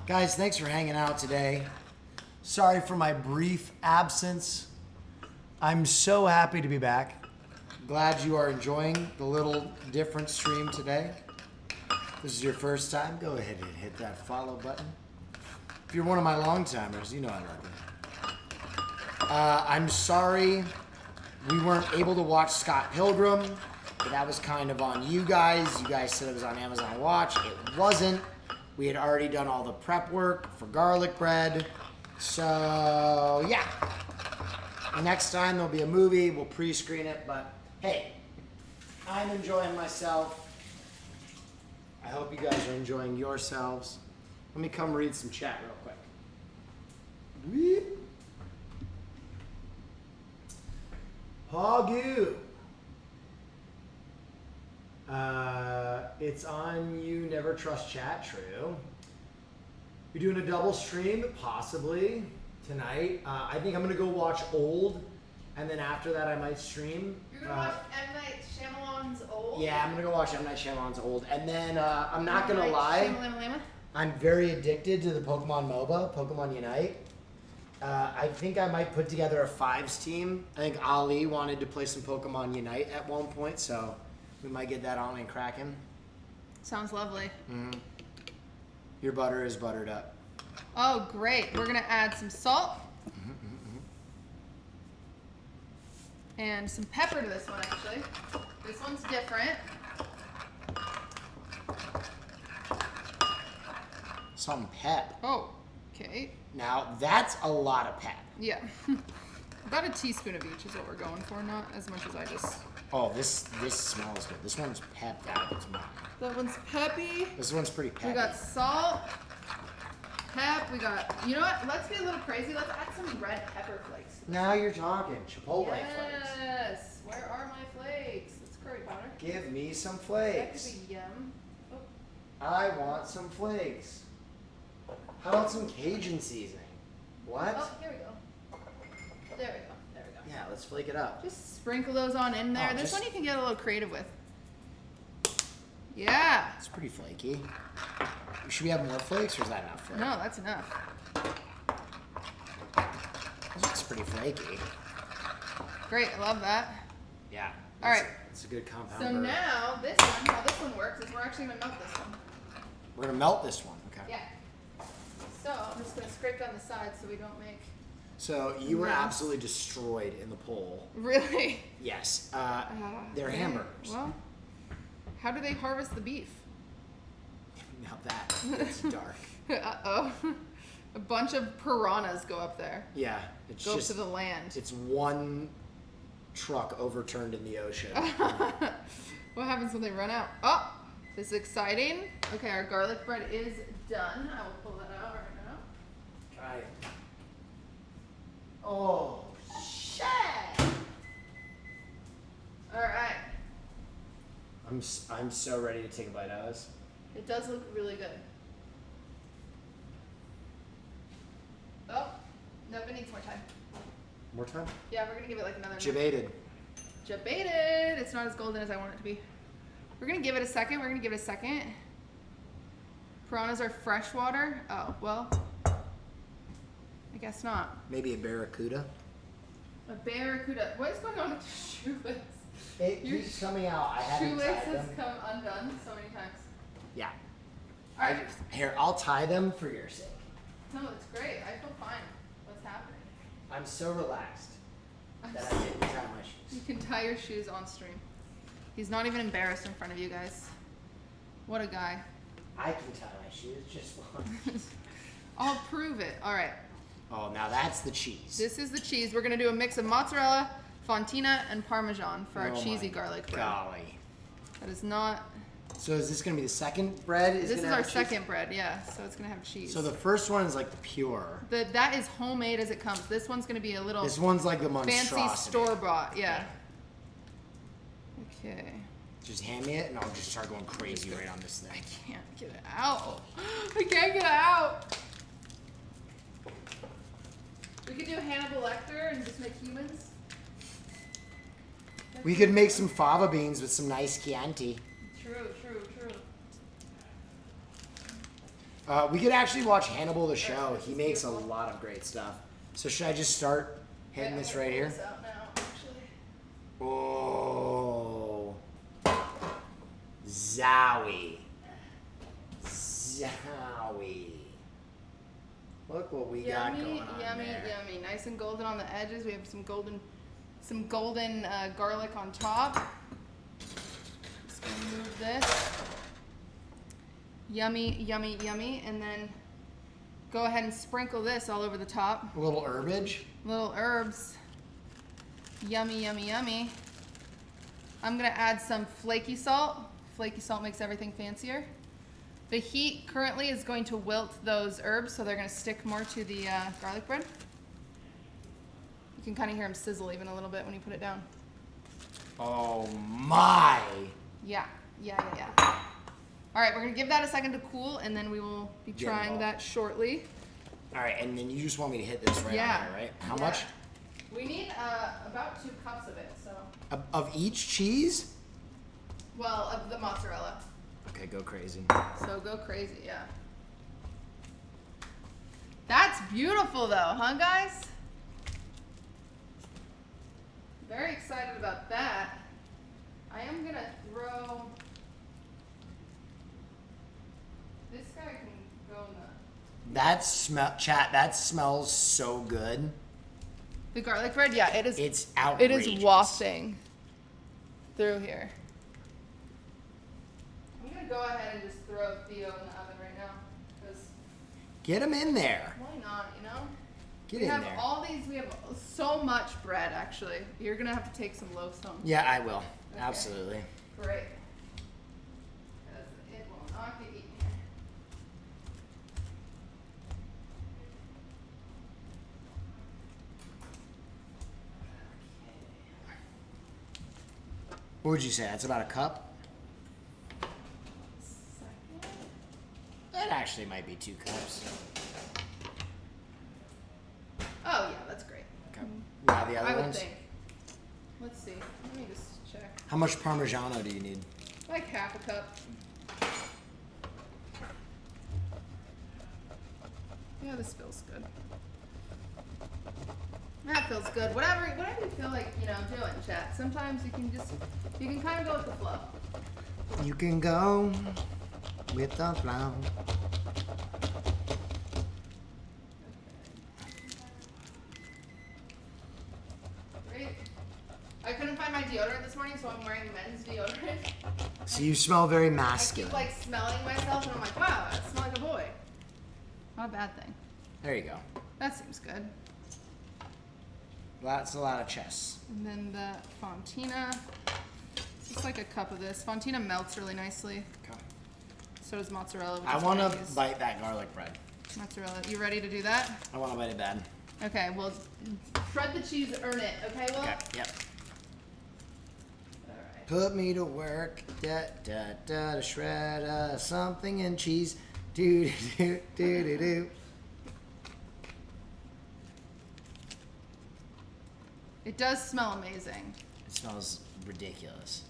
Guys, thanks for hanging out today. Sorry for my brief absence. I'm so happy to be back. Glad you are enjoying the little different stream today. If this is your first time, go ahead and hit that follow button. If you're one of my long timers, you know I love you. I'm sorry we weren't able to watch Scott Pilgrim, but that was kind of on you guys. You guys said it was on Amazon Watch. It wasn't. We had already done all the prep work for garlic bread. So, yeah. Next time there'll be a movie. We'll pre-screen it, but hey, I'm enjoying myself. I hope you guys are enjoying yourselves. Let me come read some chat real quick. Weep. Hogu. It's on you, never trust chat, true. You're doing a double stream, possibly, tonight. I think I'm gonna go watch Old, and then after that I might stream. You're gonna watch M. Night Shyamalan's Old? Yeah, I'm gonna go watch M. Night Shyamalan's Old, and then I'm not gonna lie, I'm very addicted to the Pokemon MOBA, Pokemon Unite. I think I might put together a 5s team. I think Ali wanted to play some Pokemon Unite at one point, so we might get that on and cracking. Sounds lovely. Mm-hmm. Your butter is buttered up. Oh, great. We're going to add some salt. And some pepper to this one, actually. This one's different. Some pep. Oh, Okay. Now that's a lot of pep. Yeah. About a teaspoon of each is what we're going for, not as much as I just. Oh, this smells good. This one's pepped out of its mind. That one's peppy. This one's pretty peppy. We got salt, pep. We got. You know what? Let's be a little crazy. Let's add some red pepper flakes. Now you're talking. Chipotle flakes. Yes. Where are my flakes? That's curry powder. Give me some That could flakes. be yum. Oh. I want some flakes. How about some Cajun seasoning? What? Oh, here we go. There we go. There we go. Yeah, let's flake it up. Just sprinkle those on in there. Oh, This just- one you can get a little creative with. Yeah. It's pretty flaky. Should we have more flakes or is that enough flake? No, that's enough. This looks pretty flaky. Great. I love that. Yeah. All right. It's a good compound. So burger. now this one, how this one works is we're actually gonna melt this one. We're gonna melt this one. Okay. Yeah. So I'm just gonna scrape down the sides so we don't make. So you were Yes. absolutely destroyed in the poll. Really? Yes. They're Okay. hamburgers. Well, how do they harvest the beef? Now that's dark. Uh-oh. A bunch of piranhas go up there. Yeah. It's Go up just to the land. it's one truck overturned in the ocean. What happens when they run out? Oh, this is exciting. Okay, our garlic bread is done. I will pull that out right now. Try it. Oh shit! All right. I'm so ready to take a bite out of this. It does look really good. Oh, no, it needs more time. More time? Yeah, we're gonna give it like another. Jabated. Jabated. It's not as golden as I want it to be. We're gonna give it a second. We're gonna give it a second. Piranhas are freshwater. Oh, well. I guess not. Maybe a barracuda. A barracuda. What is going on with your shoelace? It Your keeps coming out. I haven't Shoelace tied has them. come undone so many times. Yeah. All right. Here, I'll tie them for your sake. No, it's great. I feel fine. What's happening? I'm so relaxed that I didn't tie my You shoes. can tie your shoes on stream. He's not even embarrassed in front of you guys. What a guy. I can tie my shoes just fine. I'll prove it. All right. Oh, now that's the cheese. This is the cheese. We're going to do a mix of mozzarella, fontina, and parmesan for our Oh cheesy my garlic bread. Golly. That is not... So is this going to be the second bread? This is gonna our have cheese? second bread, yeah. So it's going to have cheese. So the first one is like the pure. That is homemade as it comes. This one's going to be a little This one's like the monstrosity. fancy store-bought, yeah. Okay. Just hand me it and I'll just start going crazy right on this thing. Can't get it out. I can't get it out. We could do Hannibal Lecter and just make humans. We could make some fava beans with some nice Chianti. True. We could actually watch Hannibal the show. He makes a lot of great stuff. So should I just start hitting this right here? This out now, actually. Oh. Zowie. Zowie. Look what we got Yummy, going on yummy, there. yummy. Nice and golden on the edges. We have some golden garlic on top. Just gonna move this. Yummy, yummy, yummy. And then go ahead and sprinkle this all over the top. A little herbage. Little herbs. Yummy, yummy, yummy. I'm gonna add some flaky salt. Flaky salt makes everything fancier. The heat currently is going to wilt those herbs, so they're gonna stick more to the garlic bread. You can kind of hear them sizzle even a little bit when you put it down. Oh my. Yeah. All right, we're gonna give that a second to cool, and then we will be Get trying involved. that shortly. All right, and then you just want me to hit this right Yeah. on there, right? How Yeah. much? We need about 2 cups of it, so. Of each cheese? Well, of the mozzarella. Okay, go crazy. So go crazy, yeah. That's beautiful though, huh guys? Very excited about that. I am gonna throw, this guy can go in That smells so good. the garlic bread. Yeah, it is. It's It outrageous. is wafting through here. I'm gonna go ahead and just throw Theo in the oven right now, because Get them in there. Why not, you know? Get we in have there. all these, we have so much bread, actually. You're gonna have to take some loaves home. Yeah, I will. Okay. Absolutely. Great. Because it will not get eaten here. What would you say? That's about a cup? Second. That actually might be 2 cups. Oh, yeah, that's great. Okay. Now the I other would ones? think. Let's see. Let me just check. How much Parmigiano do you need? Like half a cup. Yeah, this feels good. That feels good. Whatever you feel like, doing, chat. Sometimes you can kind of go with the flow. You can go with the flow. Great. I couldn't find my deodorant this morning, so I'm wearing men's deodorant. So you smell very I keep masculine. like smelling myself, and I'm like, wow, I smell like a boy. Not a bad thing. There you go. That seems good. That's a lot of chess. And then the Fontina. Just like a cup of this. Fontina melts really nicely. Okay. So does mozzarella. Which I is want what to use. bite that garlic bread. Mozzarella. You ready to do that? I want to bite it bad. Okay, well, shred the cheese, earn it. Okay, Will? Okay, yep. Alright. Put me to work, da da da, to shred something in cheese. Do do do do do. It does smell amazing. It smells ridiculous.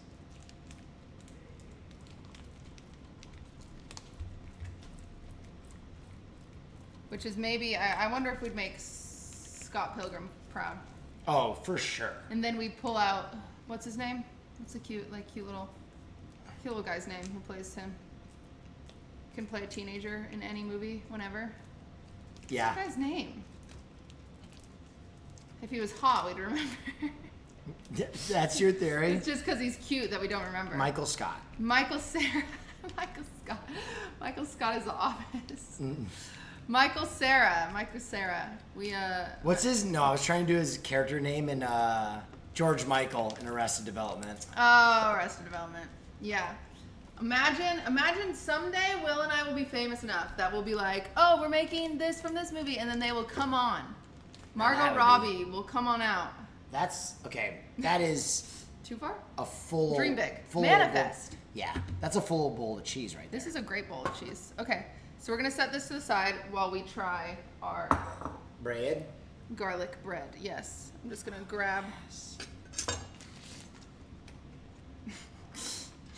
Which is maybe, I wonder if we'd make Scott Pilgrim proud. Oh, for sure. And then we pull out, what's his name? What's the cute little guy's name who plays him? Can play a teenager in any movie, whenever. Yeah. What's that guy's name? If he was hot, we'd remember. That's your theory? It's just because he's cute that we don't remember. Michael Scott. Michael Sarah. Michael Scott. Michael Scott is The Office. Mm-mm. Michael Sarah. We What's his? No, I was trying to do his character name in George Michael in Arrested Development. Oh, Arrested Development. Yeah. Imagine someday Will and I will be famous enough that we'll be like, oh, we're making this from this movie, and then they will come on. Margot Robbie will come on out. That's okay. That is Too far? a full Dream big. full Manifest. Yeah, that's a full bowl of cheese right there. This is a great bowl of cheese. Okay, so we're gonna set this to the side while we try our bread. garlic bread. Yes, I'm just gonna grab.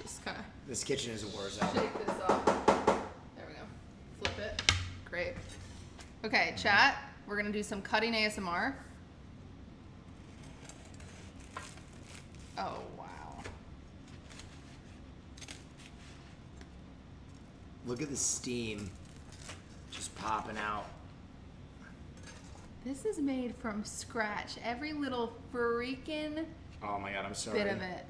Just kind of This kitchen is a war zone. shake this off. There we go. Flip it. Great. Okay, chat. We're gonna do some cutting ASMR. Oh wow. Look at the steam just popping out. This is made from scratch. Every little freaking Oh my god, I'm sorry. bit of it.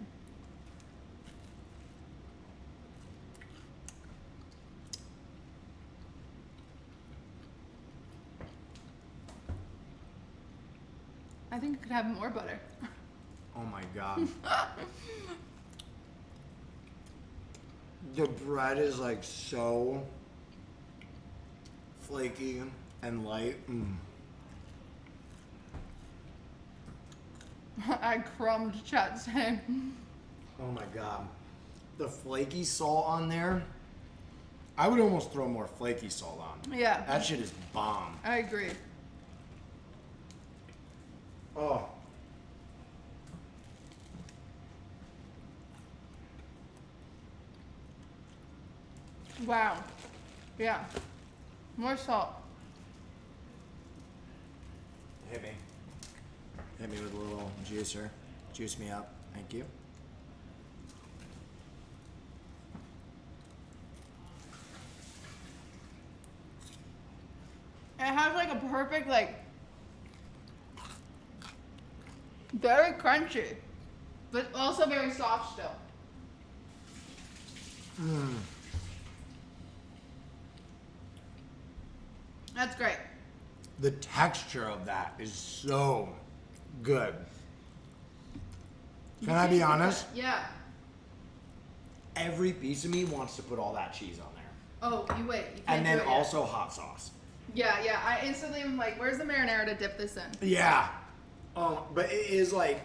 I think it could have more butter. Oh my god. The bread is like so flaky and light. I crumbed chat's name. Oh my god. The flaky salt on there. I would almost throw more flaky salt on. Yeah. That shit is bomb. I agree. Oh. Wow. Yeah. More salt. Hit me. Hit me with a little juicer. Juice me up. Thank you. It has like a perfect, very crunchy, but also very soft still. That's great. The texture of that is so good. Can I be honest? Yeah. Every piece of me wants to put all that cheese on there. Oh, you wait. You can't And then do it yet. also hot sauce. Yeah, yeah. I instantly am like, where's the marinara to dip this in? Yeah. But it is like,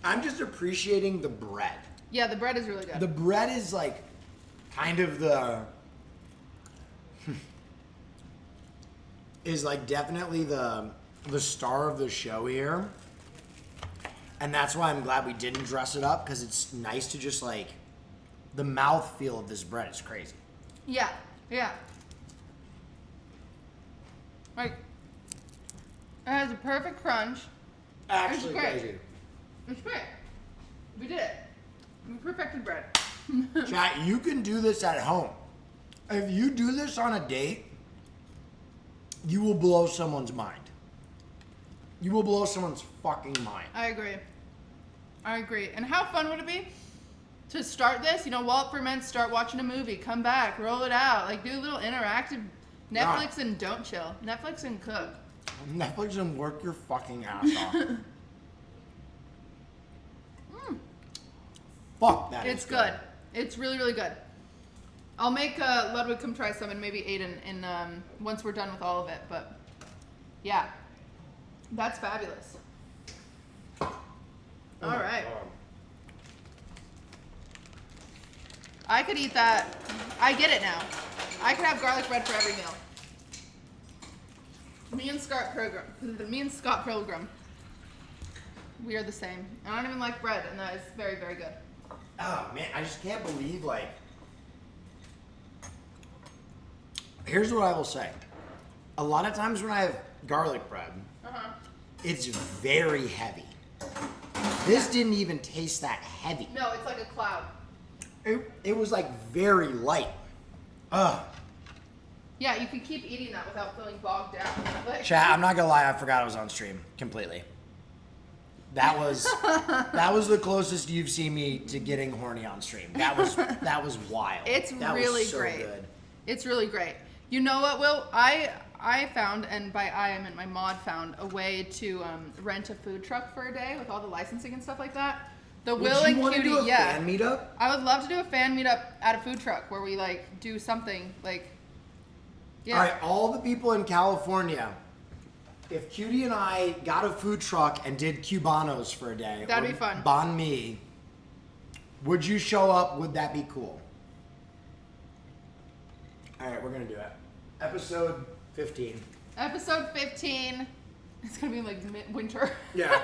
I'm just appreciating the bread. Yeah, the bread is really good. The bread is like kind of the is like definitely the star of the show here. And that's why I'm glad we didn't dress it up, because it's nice to just like, the mouthfeel of this bread is crazy. Yeah, yeah. Like, it has a perfect crunch. Actually great. crazy. It's great. We did it. We perfected bread. Chat, you can do this at home. If you do this on a date, you will blow someone's mind. You will blow someone's fucking mind. I agree. I agree. And how fun would it be to start this? You know, while it ferments, start watching a movie, come back, roll it out, like do a little interactive Netflix and don't chill. Netflix and cook. Netflix and work your fucking ass off. Fuck, that It's is good. It's really, really good. I'll make Ludwig come try some, and maybe Aiden in once we're done with all of it. But yeah, that's fabulous. All right. I could eat that. I get it now. I could have garlic bread for every meal. Me and Scott Pilgrim. We are the same. I don't even like bread, and that is very, very good. Oh man, I just can't believe, like, here's what I will say. A lot of times when I have garlic bread, it's very heavy. This didn't even taste that heavy. No, it's like a cloud. It was like very light. Ugh. Yeah, you can keep eating that without feeling bogged down. Like, Chat, I'm not gonna lie, I forgot I was on stream completely. That was the closest you've seen me to getting horny on stream. That was wild. It's that really was so great. Good. It's really great. You know what, Will? I found, and by I meant my mod found, a way to rent a food truck for a day with all the licensing and stuff like that. The Will Would and you want to Cutie, do a yeah. fan meetup? I would love to do a fan meetup at a food truck where we like do something like. Yeah. All right, all the people in California, if Cutie and I got a food truck and did Cubanos for a day, That'd or be fun. Banh mi, would you show up? Would that be cool? All right, we're gonna do it. Episode 15. Episode 15. It's gonna be like winter. Yeah.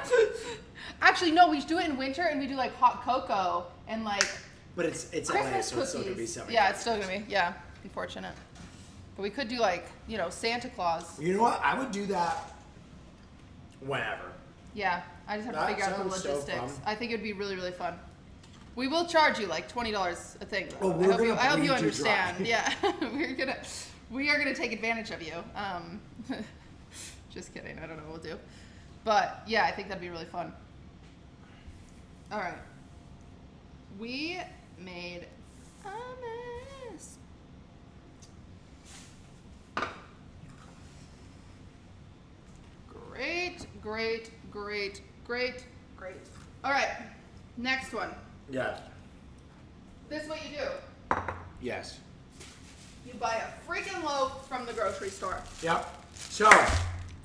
Actually, no, we should do it in winter and we do like hot cocoa and like But it's LA, Christmas so cookies. it's still gonna be summer. Yeah, it's still gonna be. Yeah, unfortunate. But we could do like, you know, Santa Claus. You know what? I would do that whenever. Yeah, I just have to That figure out the sounds so logistics. fun. I think it would be really, really fun. We will charge you like $20 a thing. Though. Well, we're I hope gonna I hope bleed you you understand. dry. Yeah, we are gonna take advantage of you. Just kidding. I don't know what we'll do, but yeah, I think that'd be really fun. All right, we made hummus. Great, great, great, great, great. All right, next one. Yes. This is what you do. Yes. You buy a freaking loaf from the grocery store. Yep. So,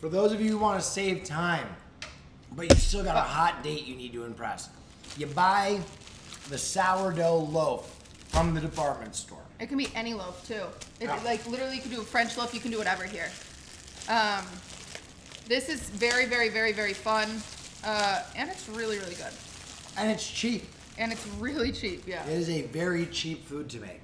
for those of you who want to save time, but you still got a hot date you need to impress, you buy the sourdough loaf from the department store. It can be any loaf too. It, Yeah. Like literally, you can do a French loaf. You can do whatever here. This is very, very, very, very fun, and it's really, really good. And it's cheap. And it's really cheap. Yeah. It is a very cheap food to make.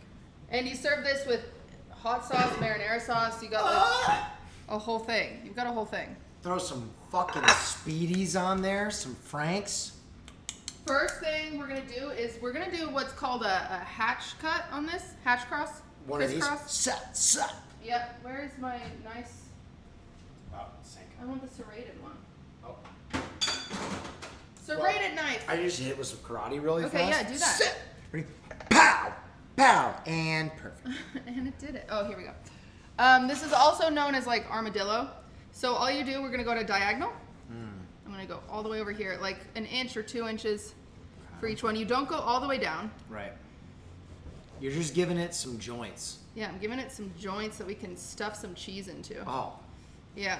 And you serve this with hot sauce, marinara sauce. You got like a whole thing. You've got a whole thing. Throw some fucking Speedies on there, some Franks. First thing we're gonna do is we're gonna do what's called a hatch cut on this. Hatch cross. One of these. Crisscross. Set. Yep. Where is my nice? Oh, sink. I want the serrated one. Oh. Serrated knife. I just hit it with some karate really fast. Okay, yeah, do that. Set. Ready? Pow! Pow! And perfect. And it did it. Oh, here we go. This is also known as like armadillo. So all you do, we're gonna go to diagonal. I'm gonna go all the way over here, like an inch or 2 inches for each one. You don't go all the way down. Right. You're just giving it some joints. Yeah, I'm giving it some joints that we can stuff some cheese into. Oh. Yeah.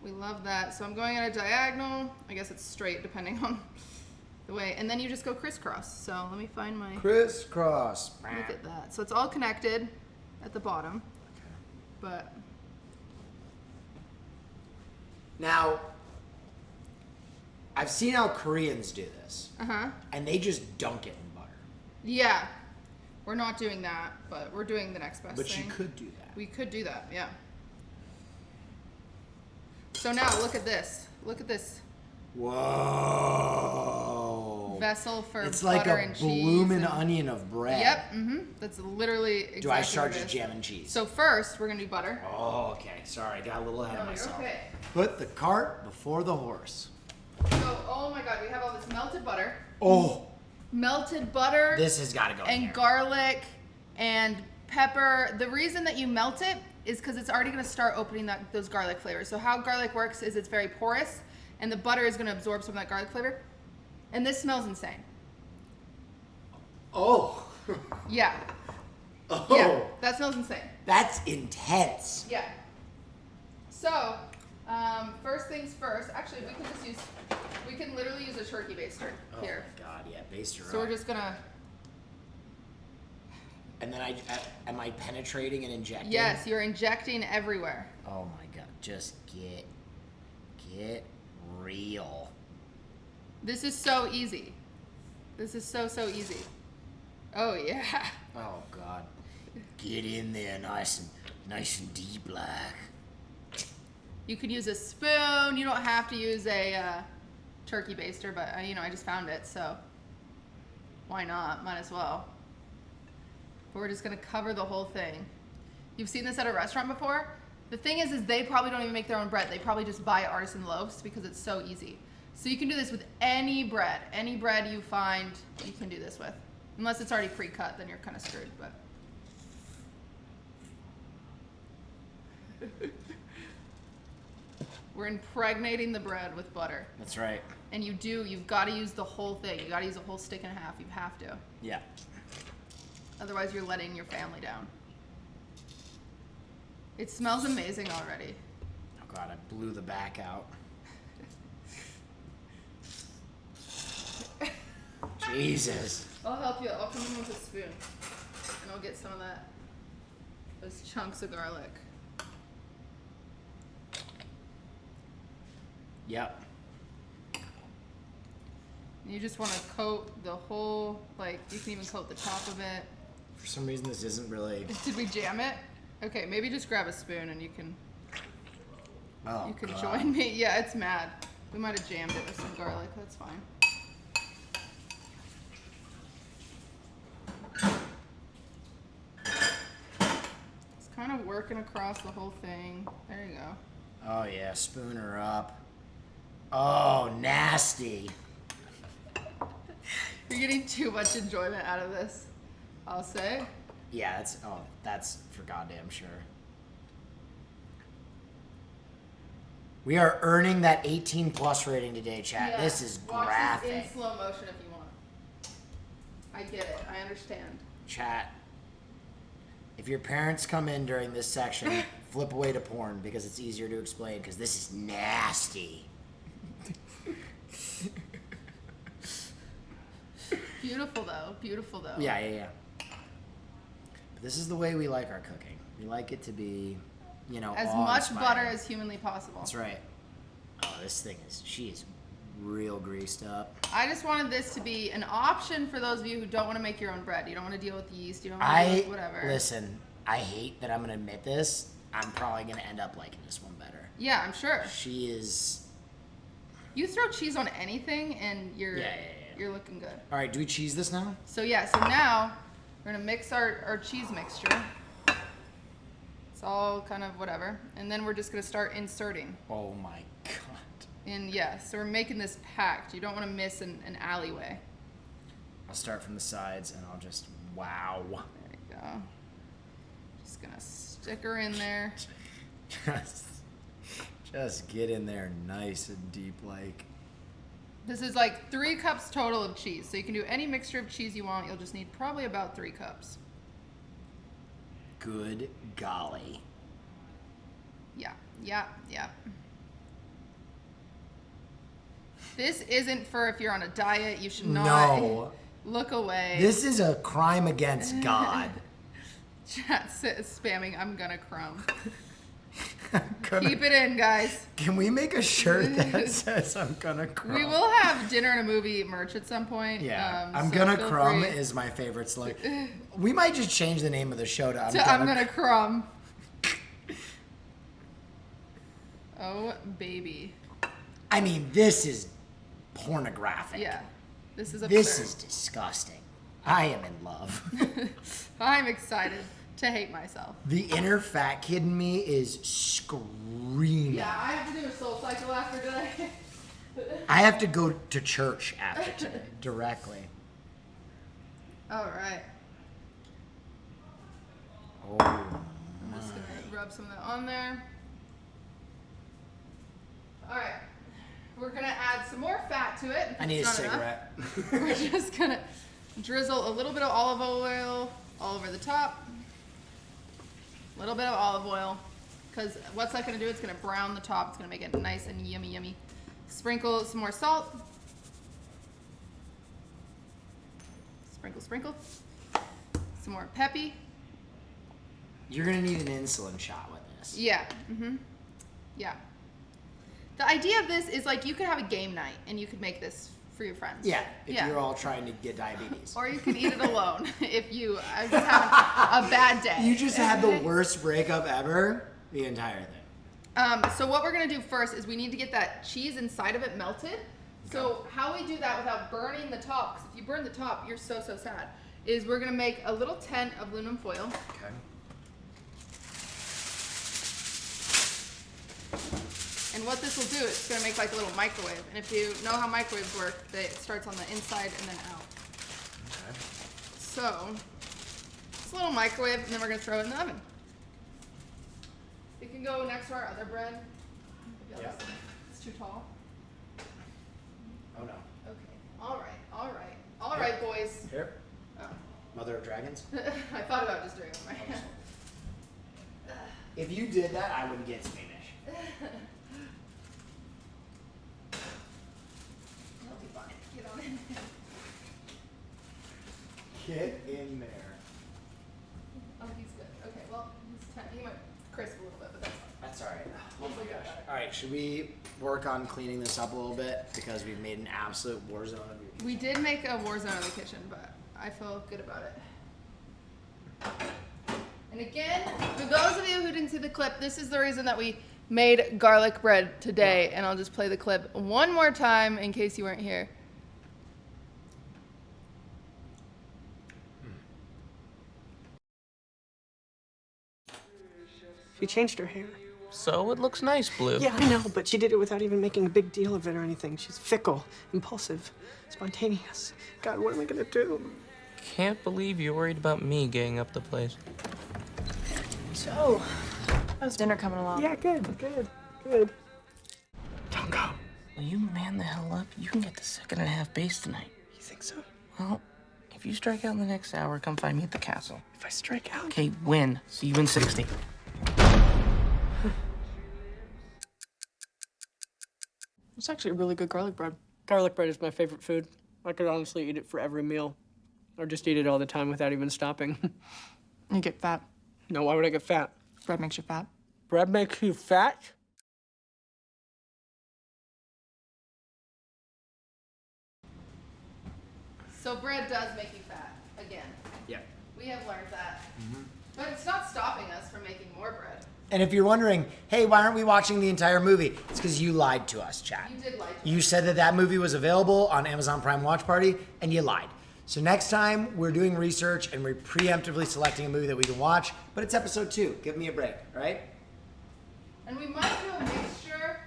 We love that. So I'm going at a diagonal. I guess it's straight depending on the way. And then you just go crisscross. So let me find my... Crisscross. Look at that. So it's all connected at the bottom. But... Now, I've seen how Koreans do this. Uh-huh. And they just dunk it in butter. Yeah. We're not doing that, but we're doing the next best But thing. you could do that. We could do that, yeah. So now, look at this. Look at this Whoa. vessel for It's butter like a and cheese. bloomin' onion of bread. Yep, That's literally exactly Do I what start it just is. jamming cheese? So first, we're gonna do butter. Oh, okay. Sorry, got a little ahead of No, you're myself. okay. Put the cart before the horse. So, oh my god, we have all this melted butter. Oh, Melted butter this has got to go in and here. garlic and pepper. The reason that you melt it is because it's already gonna start opening those garlic flavors. So how garlic works is it's very porous, and the butter is gonna absorb some of that garlic flavor. And this smells insane. Oh. Yeah. Oh. Yeah, that smells insane. That's intense. Yeah. So, first things first. Actually, we can literally use a turkey baster here. Oh my god, yeah, baster So up. we're just gonna. And then am I penetrating and injecting? Yes, you're injecting everywhere. Oh my god, just get real. This is so easy. This is so easy. Oh yeah. Oh god. Get in there nice and deep like. You could use a spoon. You don't have to use a turkey baster, but I just found it, so why not? Might as well. But we're just gonna cover the whole thing. You've seen this at a restaurant before? The thing is they probably don't even make their own bread. They probably just buy artisan loaves because it's so easy. So you can do this with any bread. Any bread you find, you can do this with. Unless it's already pre-cut, then you're kind of screwed, but. We're impregnating the bread with butter. That's right. And you've got to use the whole thing. You got to use a whole stick and a half. You have to. Yeah. Otherwise, you're letting your family down. It smells amazing already. Oh god, I blew the back out. Jesus. I'll help you. I'll come in with a spoon. And I'll get some of those chunks of garlic. Yep. You just want to coat the whole, you can even coat the top of it. For some reason, this isn't really. Did we jam it? Okay, maybe just grab a spoon and you can Oh, God. join me. Yeah, it's mad. We might have jammed it with some garlic. That's fine. It's kind of working across the whole thing. There you go. Oh yeah, spoon her up. Oh, nasty. You're getting too much enjoyment out of this, I'll say. Yeah, that's for goddamn sure. We are earning that 18 plus rating today, chat. Yeah. This is Watch graphic. this in slow motion if you want. I get it. I understand. Chat. If your parents come in during this section, flip away to porn because it's easier to explain because this is nasty. Beautiful though. Beautiful though. Yeah. But this is the way we like our cooking. We like it to be, As much butter as humanly possible. That's right. Oh, she is real greased up. I just wanted this to be an option for those of you who don't want to make your own bread. You don't want to deal with yeast. You don't want to deal with whatever. Listen, I hate that I'm going to admit this. I'm probably going to end up liking this one better. Yeah, I'm sure. She is... You throw cheese on anything and you're looking good. All right, do we cheese this now? So now we're going to mix our cheese mixture. It's all kind of whatever. And then we're just going to start inserting. Oh my God. And so we're making this packed. You don't want to miss an alleyway. I'll start from the sides and I'll just, wow. There you go. Just going to Stick her in there. Just get in there nice and deep like. This is like 3 cups total of cheese. So you can do any mixture of cheese you want. You'll just need probably about 3 cups. Good golly. Yeah. This isn't for if you're on a diet. You should not look away. This is a crime against God. Chat spamming, I'm gonna crumb. Keep it in, guys. Can we make a shirt that says I'm gonna crumb? We will have dinner and a movie merch at some point. Yeah, I'm so gonna feel crumb free is my favorite slogan. We might just change the name of the show to I'm gonna crumb. Oh, baby. I mean, this is pornographic. Yeah. This is absurd. This is disgusting. I am in love. I'm excited to hate myself. The inner fat kid in me is screaming. Yeah, I have to do a soul cycle after today. I have to go to church after today, directly. All right. Oh, I'm just gonna rub some of that on there. All right. We're gonna add some more fat to it. I need a It's not cigarette. enough. We're just gonna drizzle a little bit of olive oil all over the top. A little bit of olive oil, because what's that gonna do? It's gonna brown the top. It's gonna make it nice and yummy. Sprinkle some more salt. Sprinkle. Some more peppy. You're gonna need an insulin shot with this. Yeah. Yeah. The idea of this is like you could have a game night and you could make this for your friends. Yeah, if you're all trying to get diabetes. Or you can eat it alone if you are just having a bad day. You just had the worst breakup ever, the entire thing. So what we're gonna do first is we need to get that cheese inside of it melted. So how we do that without burning the top, because if you burn the top, you're so sad, is we're gonna make a little tent of aluminum foil. Okay. And what this will do, it's gonna make like a little microwave. And if you know how microwaves work, it starts on the inside and then out. Okay. So, it's a little microwave, and then we're gonna throw it in the oven. It can go next to our other bread. Yeah. It's too tall. Oh no. Okay. All right, boys. Here. Oh. Mother of Dragons. I thought about just doing it with my hand. If you did that, I would get Spanish. That'll be fine. Get on in there. Get in there. Oh, he's good. Okay, well, he might crisp a little bit, but that's fine. That's all right. Oh my gosh. All right, should we work on cleaning this up a little bit because we've made an absolute war zone of your We did make a war zone of the kitchen, but I feel good about it. And again, for those of you who didn't see the clip, this is the reason that we made garlic bread today. And I'll just play the clip one more time in case you weren't here. She changed her hair. So it looks nice, Blue. Yeah, I know, but she did it without even making a big deal of it or anything. She's fickle, impulsive, spontaneous. God, what am I gonna do? Can't believe you're worried about me getting up the place. So, how's dinner coming along? Yeah, good. Don't go. Will you man the hell up? You can get the 2.5 base tonight. You think so? Well, if you strike out in the next hour, come find me at the castle. If I strike out? Okay, win. See you in 60. It's actually a really good garlic bread. Garlic bread is my favorite food. I could honestly eat it for every meal. Or just eat it all the time without even stopping. You get fat. No, why would I get fat? Bread makes you fat. Bread makes you fat? So bread does make you fat, again. Yeah. We have learned that. But it's not stopping us from making more bread. And if you're wondering, hey, why aren't we watching the entire movie? It's because you lied to us, chat. You did lie to us. You said that that movie was available on Amazon Prime Watch Party, and you lied. So next time, we're doing research, and we're preemptively selecting a movie that we can watch, but it's episode 2. Give me a break, right? And we might do a mixture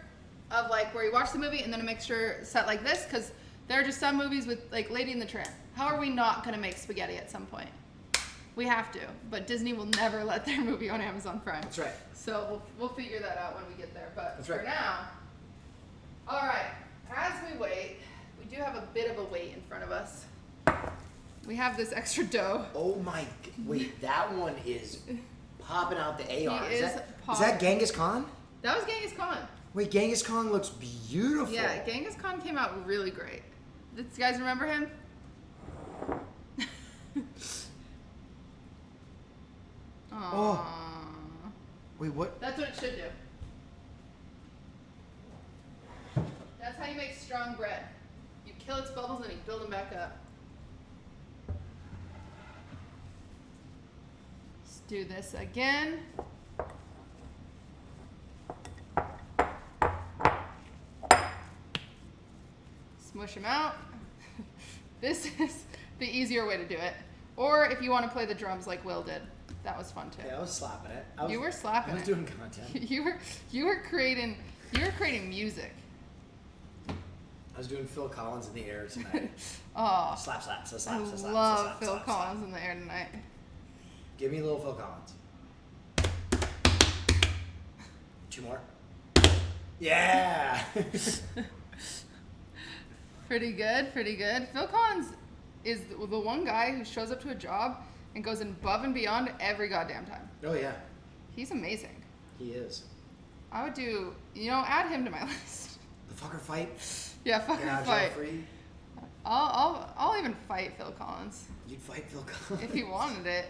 of like where you watch the movie and then a mixture set like this, because there are just some movies with like Lady and the Tramp. How are we not going to make spaghetti at some point? We have to, but Disney will never let their movie on Amazon Prime. That's right. So we'll figure that out when we get there. But That's for right. now, all right. As we wait, we do have a bit of a wait in front of us. We have this extra dough. Oh my! Wait, that one is popping out the AR. He Is is that Genghis Khan? That was Genghis Khan. Wait, Genghis Khan looks beautiful. Yeah, Genghis Khan came out really great. Do you guys remember him? Aww. Wait, what? That's what it should do. That's how you make strong bread. You kill its bubbles and you build them back up. Let's do this again. Smush them out. This is the easier way to do it. Or if you want to play the drums like Will did. That was fun too. Yeah, I was slapping it. You were slapping I was it. doing content. You were creating music. I was doing Phil Collins in the air tonight. Oh, Slap, slap, slap, I slap, slap, slap, love slap, Phil slap, Collins in the air tonight. Slap. Give me a little Phil Collins. 2 more. Yeah. Pretty good, pretty good. Phil Collins is the one guy who shows up to a job and goes above and beyond every goddamn time. Oh yeah, He's amazing. he is. I would do, add him to my list. The fucker fight. Yeah, Get fucking out of jail fight. free. I'll even fight Phil Collins You'd fight Phil Collins. if he wanted it.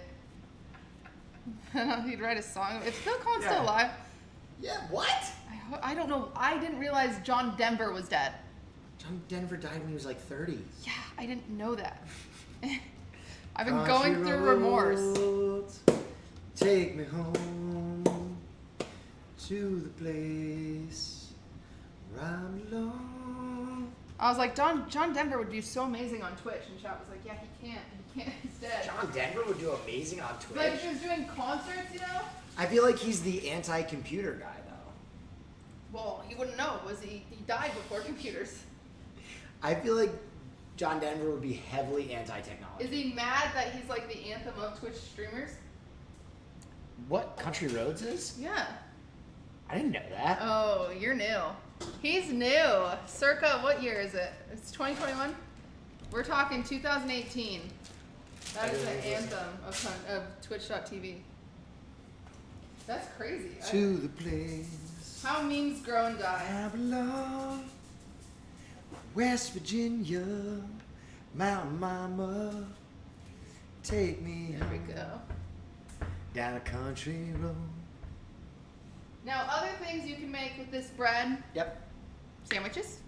He'd write a song. Is Phil Collins Yeah. still alive? Yeah. What? I don't know. I didn't realize John Denver was dead. John Denver died when he was like 30. Yeah, I didn't know that. I've been going through remorse. Roads, take me home to the place where I belong. I was like, John Denver would do so amazing on Twitch, and chat was like, yeah, he can't, he's dead. John Denver would do amazing on Twitch. But if he was doing concerts, I feel like he's the anti-computer guy, though. well, you wouldn't know. He died before computers. I feel like John Denver would be heavily anti-technology. Is he mad that he's like the anthem of Twitch streamers? What Country Roads is? Yeah. I didn't know that. Oh, you're new. He's new. Circa, what year is it? It's 2021? We're talking 2018. That is the anthem of Twitch.tv. That's crazy. To the place How memes grow and die. I belong, West Virginia, Mountain Mama, take me There we home, go. down a country road. Now, other things you can make with this bread: Yep. sandwiches.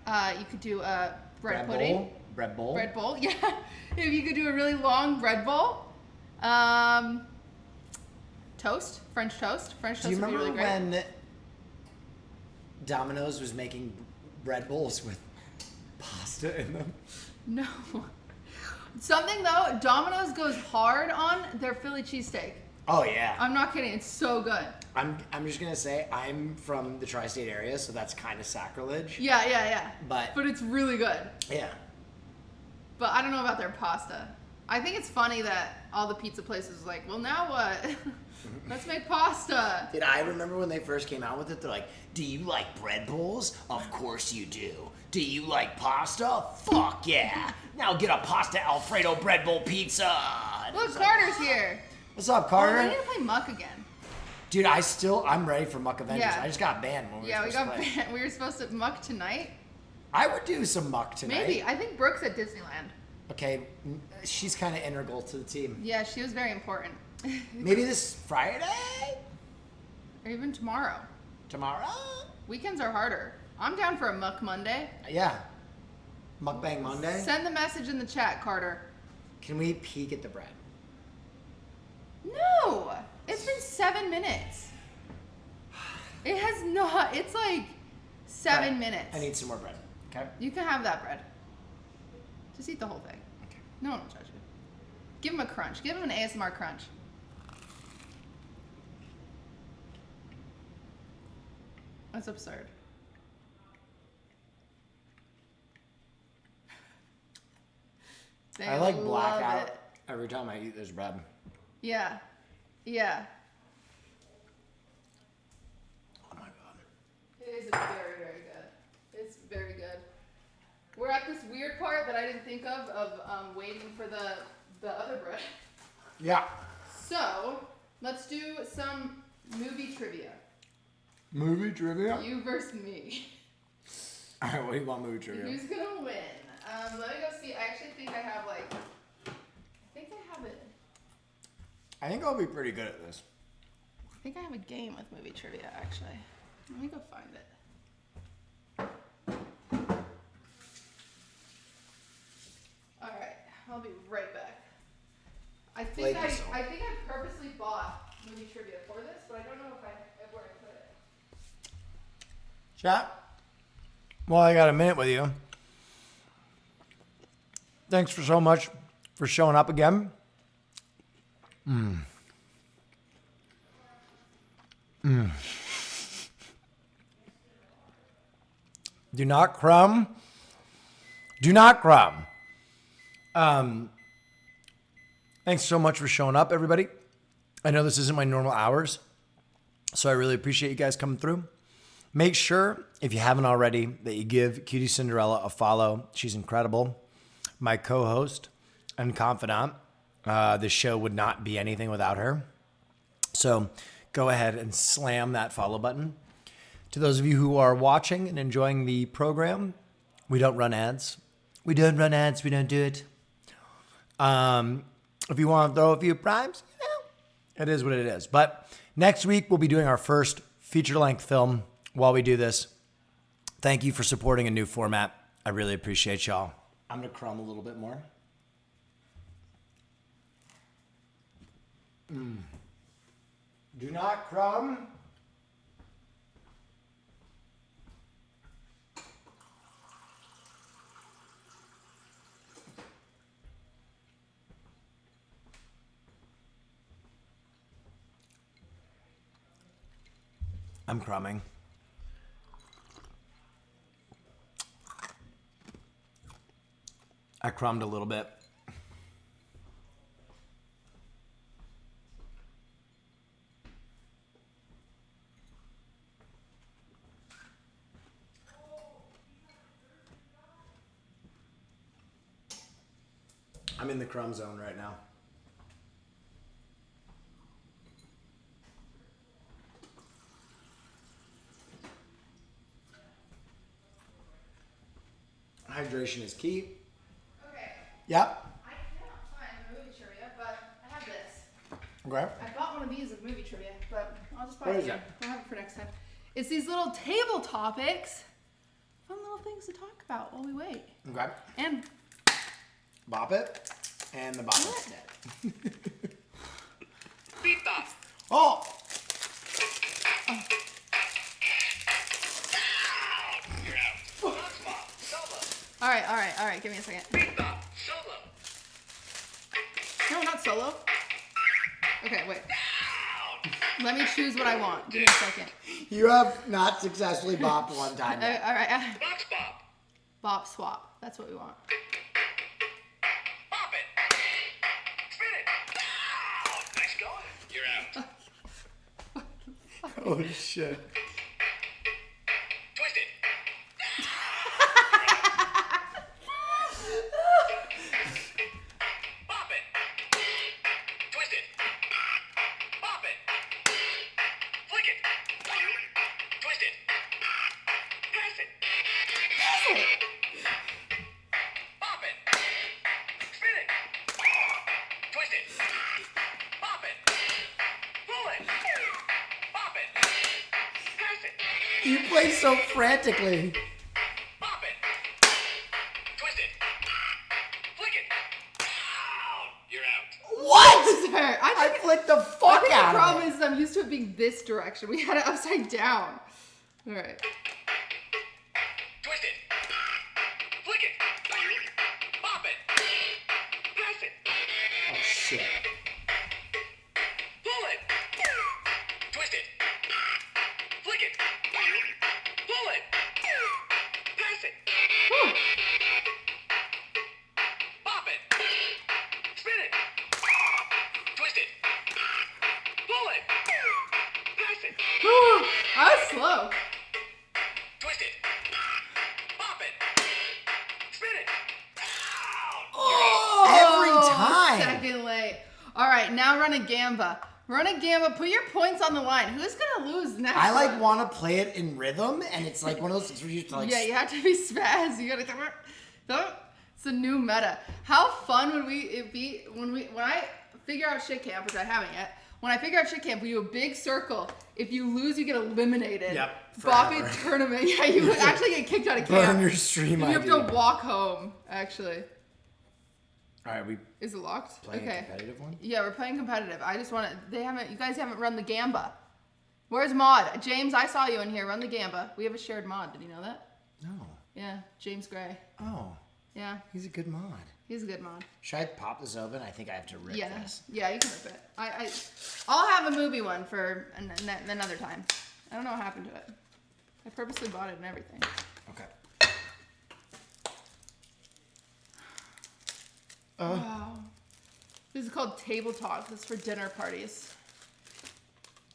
You could do a bread pudding. Bowl. Bread bowl. Bread bowl, yeah. If you could do a really long bread bowl. Toast, French toast. French Do you toast would be remember really great. when Domino's was making bread bowls with pasta in them? No. Something though, Domino's goes hard on their Philly cheesesteak. Oh yeah. I'm not kidding, it's so good. I'm just gonna say I'm from the tri-state area, so that's kind of sacrilege. Yeah. But it's really good. yeah. But I don't know about their pasta. I think it's funny that all the pizza places are like, well, now what? Let's make pasta. Did I remember when they first came out with it? They're like, "Do you like bread bowls? Of course you do. Do you like pasta? Fuck yeah! Now get a pasta Alfredo bread bowl pizza." And Look, it's like, Carter's here. what's up, Oh, Carter? we need to play Muck again. Dude, I'm ready for Muck Avengers. Yeah. I just got banned when we Yeah, were we supposed got to play. banned. We were supposed to Muck tonight. I would do some Muck tonight. Maybe. I think Brooke's at Disneyland. Okay, she's kind of integral to the team. Yeah, she was very important. Maybe this Friday? Or even tomorrow. Tomorrow? Weekends are harder. I'm down for a Muck Monday. Yeah. Mukbang Monday? Send the message in the chat, Carter. Can we peek at the bread? No! It's been 7 minutes. It has not. It's like 7 Alright, minutes. I need some more bread. Okay? You can have that bread. Just eat the whole thing. Okay. No one will judge you. Give him a crunch. Give him an ASMR crunch. That's absurd. They I like love blackout it. every time I eat this bread. Yeah. Yeah. Oh my god. It is very, very good. It's very good. We're at this weird part that I didn't think of waiting for the other bread. Yeah. So, let's do some movie trivia. Movie trivia? You versus me. Alright, what do you want movie trivia? Who's gonna win? Let me go see. I actually think I have I think I have it. I think I'll be pretty good at this. I think I have a game with movie trivia, actually. Let me go find it. Alright, I'll be right back. I think I purposely bought movie trivia for this, but I don't know where I put it. Chat? Well, I got a minute with you. Thanks for so much for showing up again. Do not crumb. Do not crumb. Thanks so much for showing up, everybody. I know this isn't my normal hours, so I really appreciate you guys coming through. Make sure, if you haven't already, that you give QTCinderella a follow. She's incredible. My co-host and confidant. This show would not be anything without her. So go ahead and slam that follow button. To those of you who are watching and enjoying the program, we don't run ads. We don't run ads. We don't do it. If you want to throw a few primes, it is what it is. But next week, we'll be doing our first feature-length film. While we do this, thank you for supporting a new format. I really appreciate y'all. I'm going to crumb a little bit more. Do not crumb. I'm crumbing. I crumbed a little bit. I'm in the crumb zone right now. Hydration is key. Okay. Yep. I cannot find movie trivia, but I have this. Okay. I bought one of these with movie trivia, but I'll just buy What it is again. it? I'll have it for next time. It's these little table topics. Fun little things to talk about while we wait. Okay. And Bop it. And the bop it. Beat that. Oh! all right. Give me a second. No, not solo. Okay, wait. Let me choose what I want. Give me a second. You have not successfully bopped one time yet. All right. Bop swap. That's what we want. Pop it. Spin it. Nice going. You're out. Oh, shit. Twist it. Pop it. Twist it. Pop it. Flick it. Twist it. Pass it. Pop it. Spin it. Twist it. Pop it. Pull it. Pop it. Pass it. You play so frantically. Pop it. Twist it. Flick it. You're out. What? There. I think flicked the I fuck think out the of problem it. is I'm used to it being this direction. We had it upside down. All right. Twist it. Flick it. Pop it. Pass it. Oh, shit. Pull it. Twist it. Flick it. Pull it. Pass it. Whew. Pop it. Spin it. All right, now run a gamba. Run a gamba. Put your points on the line. Who's gonna lose next? I like one? want to play it in rhythm, and it's like one of those things where you have to like. Yeah, you have to be spaz. You gotta. It's a new meta. How fun would it be when I figure out shit camp, which I haven't yet. When I figure out shit camp, we do a big circle. If you lose, you get eliminated. Yep. Bop Forever. it tournament. Yeah, you would actually get kicked out of camp. Burn your stream You have ID. to walk home. Actually, All right, we is it locked? playing Okay. a competitive one. Yeah, we're playing competitive. I just want to. You guys haven't run the gamba. Where's Mod? James, I saw you in here. Run the gamba. We have a shared mod. Did you know that? No. Yeah, James Gray. Oh, Yeah, he's a good mod. he's a good mod. Should I pop this open? I think I have to rip Yeah, this. yeah, you can rip it. I'll have a movie one for another time. I don't know what happened to it. I purposely bought it and everything. Okay. Wow. This is called Table Talk. This is for dinner parties.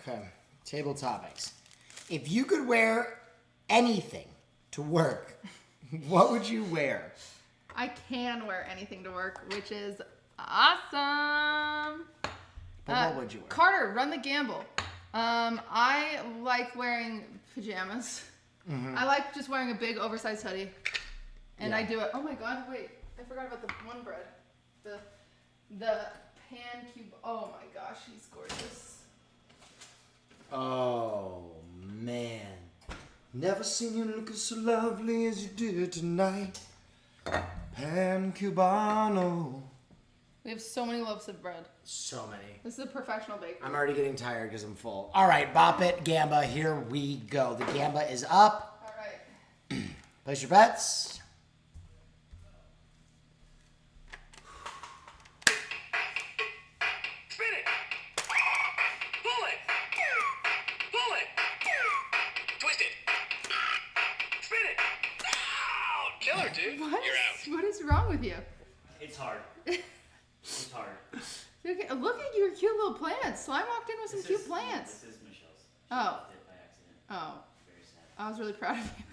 Okay. Table topics. If you could wear anything to work, what would you wear? I can wear anything to work, which is awesome. But what would you wear? Carter, run the gamble. I like wearing pajamas. I like just wearing a big oversized hoodie. And I do it. Oh my god, wait. I forgot about the one bread. The pan cube. Oh my gosh, he's gorgeous. Oh, man. Never seen you looking so lovely as you did tonight. Pan Cubano. We have so many loaves of bread. So many. This is a professional bakery. I'm already getting tired because I'm full. All right, bop it, Gamba. Here we go. The Gamba is up. All right. Place your bets. Spin it. Pull it. Pull it. Twist it. Spin it. Ow! Killer, dude. What? You're out. What is wrong with you? It's hard. It's hard. Okay, look at your cute little plants. Slime walked in with some cute plants. This is Michelle's. She Oh. left it by accident. Oh, Very sad. I was really proud of you.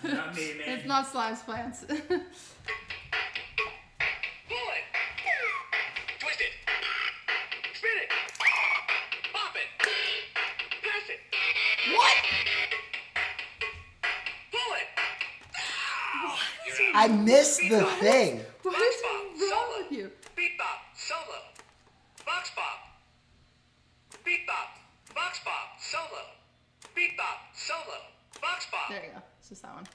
No, not me, man. It's not Slime's plants. Pull it. Twist it. Spin it. Pop it. Pass it. What? Pull it. Ow! You're out. I missed the thing. What is wrong with you? Beat bop. Solo. Box bop. Beat bop. Box bop. Solo. Beat bop. Solo. Box bop. There you go. It's just that one.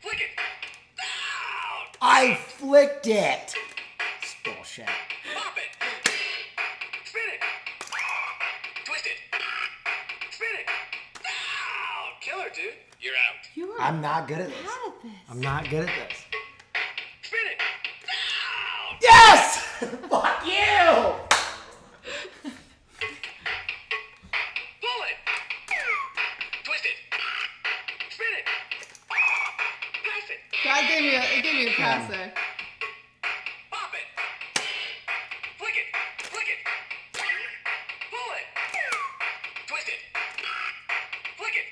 Flick it. Ow! I flicked it. It's bullshit. Pop it. Spin it. Twist it. Spin it. Ow! Killer, dude. You're out. You are I'm not good at this. bad at this. I'm not good at this. Spin it. Ow! Yes! Fuck you! Pull it. Twist it. Spin it. Pass it. It gave me a pass there. Pop it. Flick it. Flick it. Pull it. Twist it. Flick it.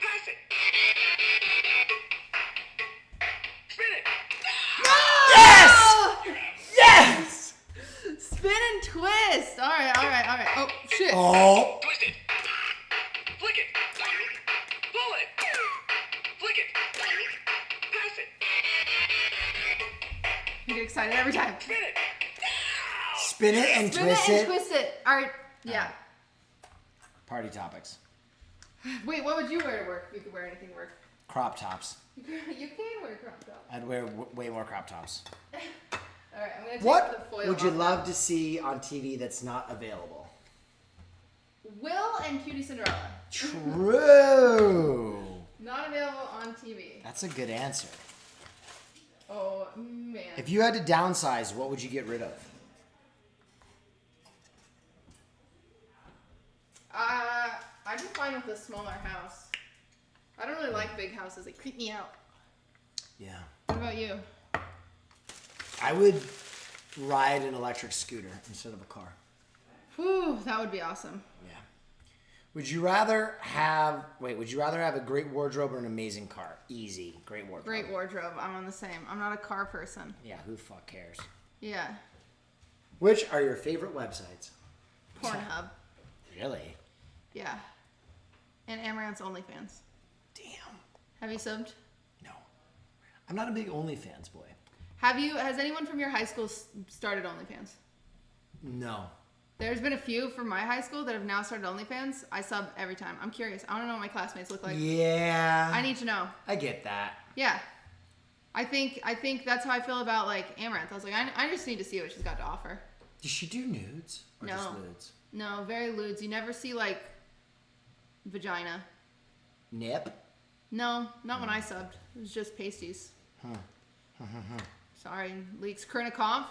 Pass it. Spin it. Yes! Yes! Spin and twist. All right. Oh shit. Oh. Twist it. Flick it. Pull it. Flick it. Pass it. You get excited every time. Spin it. Spin it and Spin twist it and it. twist it. All right. Yeah. Party topics. Wait, what would you wear to work if you could wear anything to work? Crop tops. You can wear crop top. I'd wear way more crop tops. All right, I'm gonna take the What foil would you off. love to see on TV that's not available? Will and QTCinderella. True. Not available on TV. That's a good answer. Oh man. If you had to downsize, what would you get rid of? I'd be fine with a smaller house. I don't really like big houses. They creep me out. Yeah. What about you? I would ride an electric scooter instead of a car. Whew, that would be awesome. Yeah. Would you rather have a great wardrobe or an amazing car? Easy. Great wardrobe. Great wardrobe. I'm on the same. I'm not a car person. Yeah, who the fuck cares? Yeah. Which are your favorite websites? Pornhub. Really? Yeah. And Amaranth's OnlyFans. Damn. Have you subbed? No. I'm not a big OnlyFans boy. Has anyone from your high school started OnlyFans? No. There's been a few from my high school that have now started OnlyFans. I sub every time. I'm curious. I want to know what my classmates look like. Yeah. I need to know. I get that. Yeah. I think that's how I feel about like Amaranth. I was like, I just need to see what she's got to offer. Does she do nudes? Or No. just nudes? No, very lewds. You never see like vagina. Nip? No, not when I subbed. It was just pasties. Sorry, leaks. Kurnikov,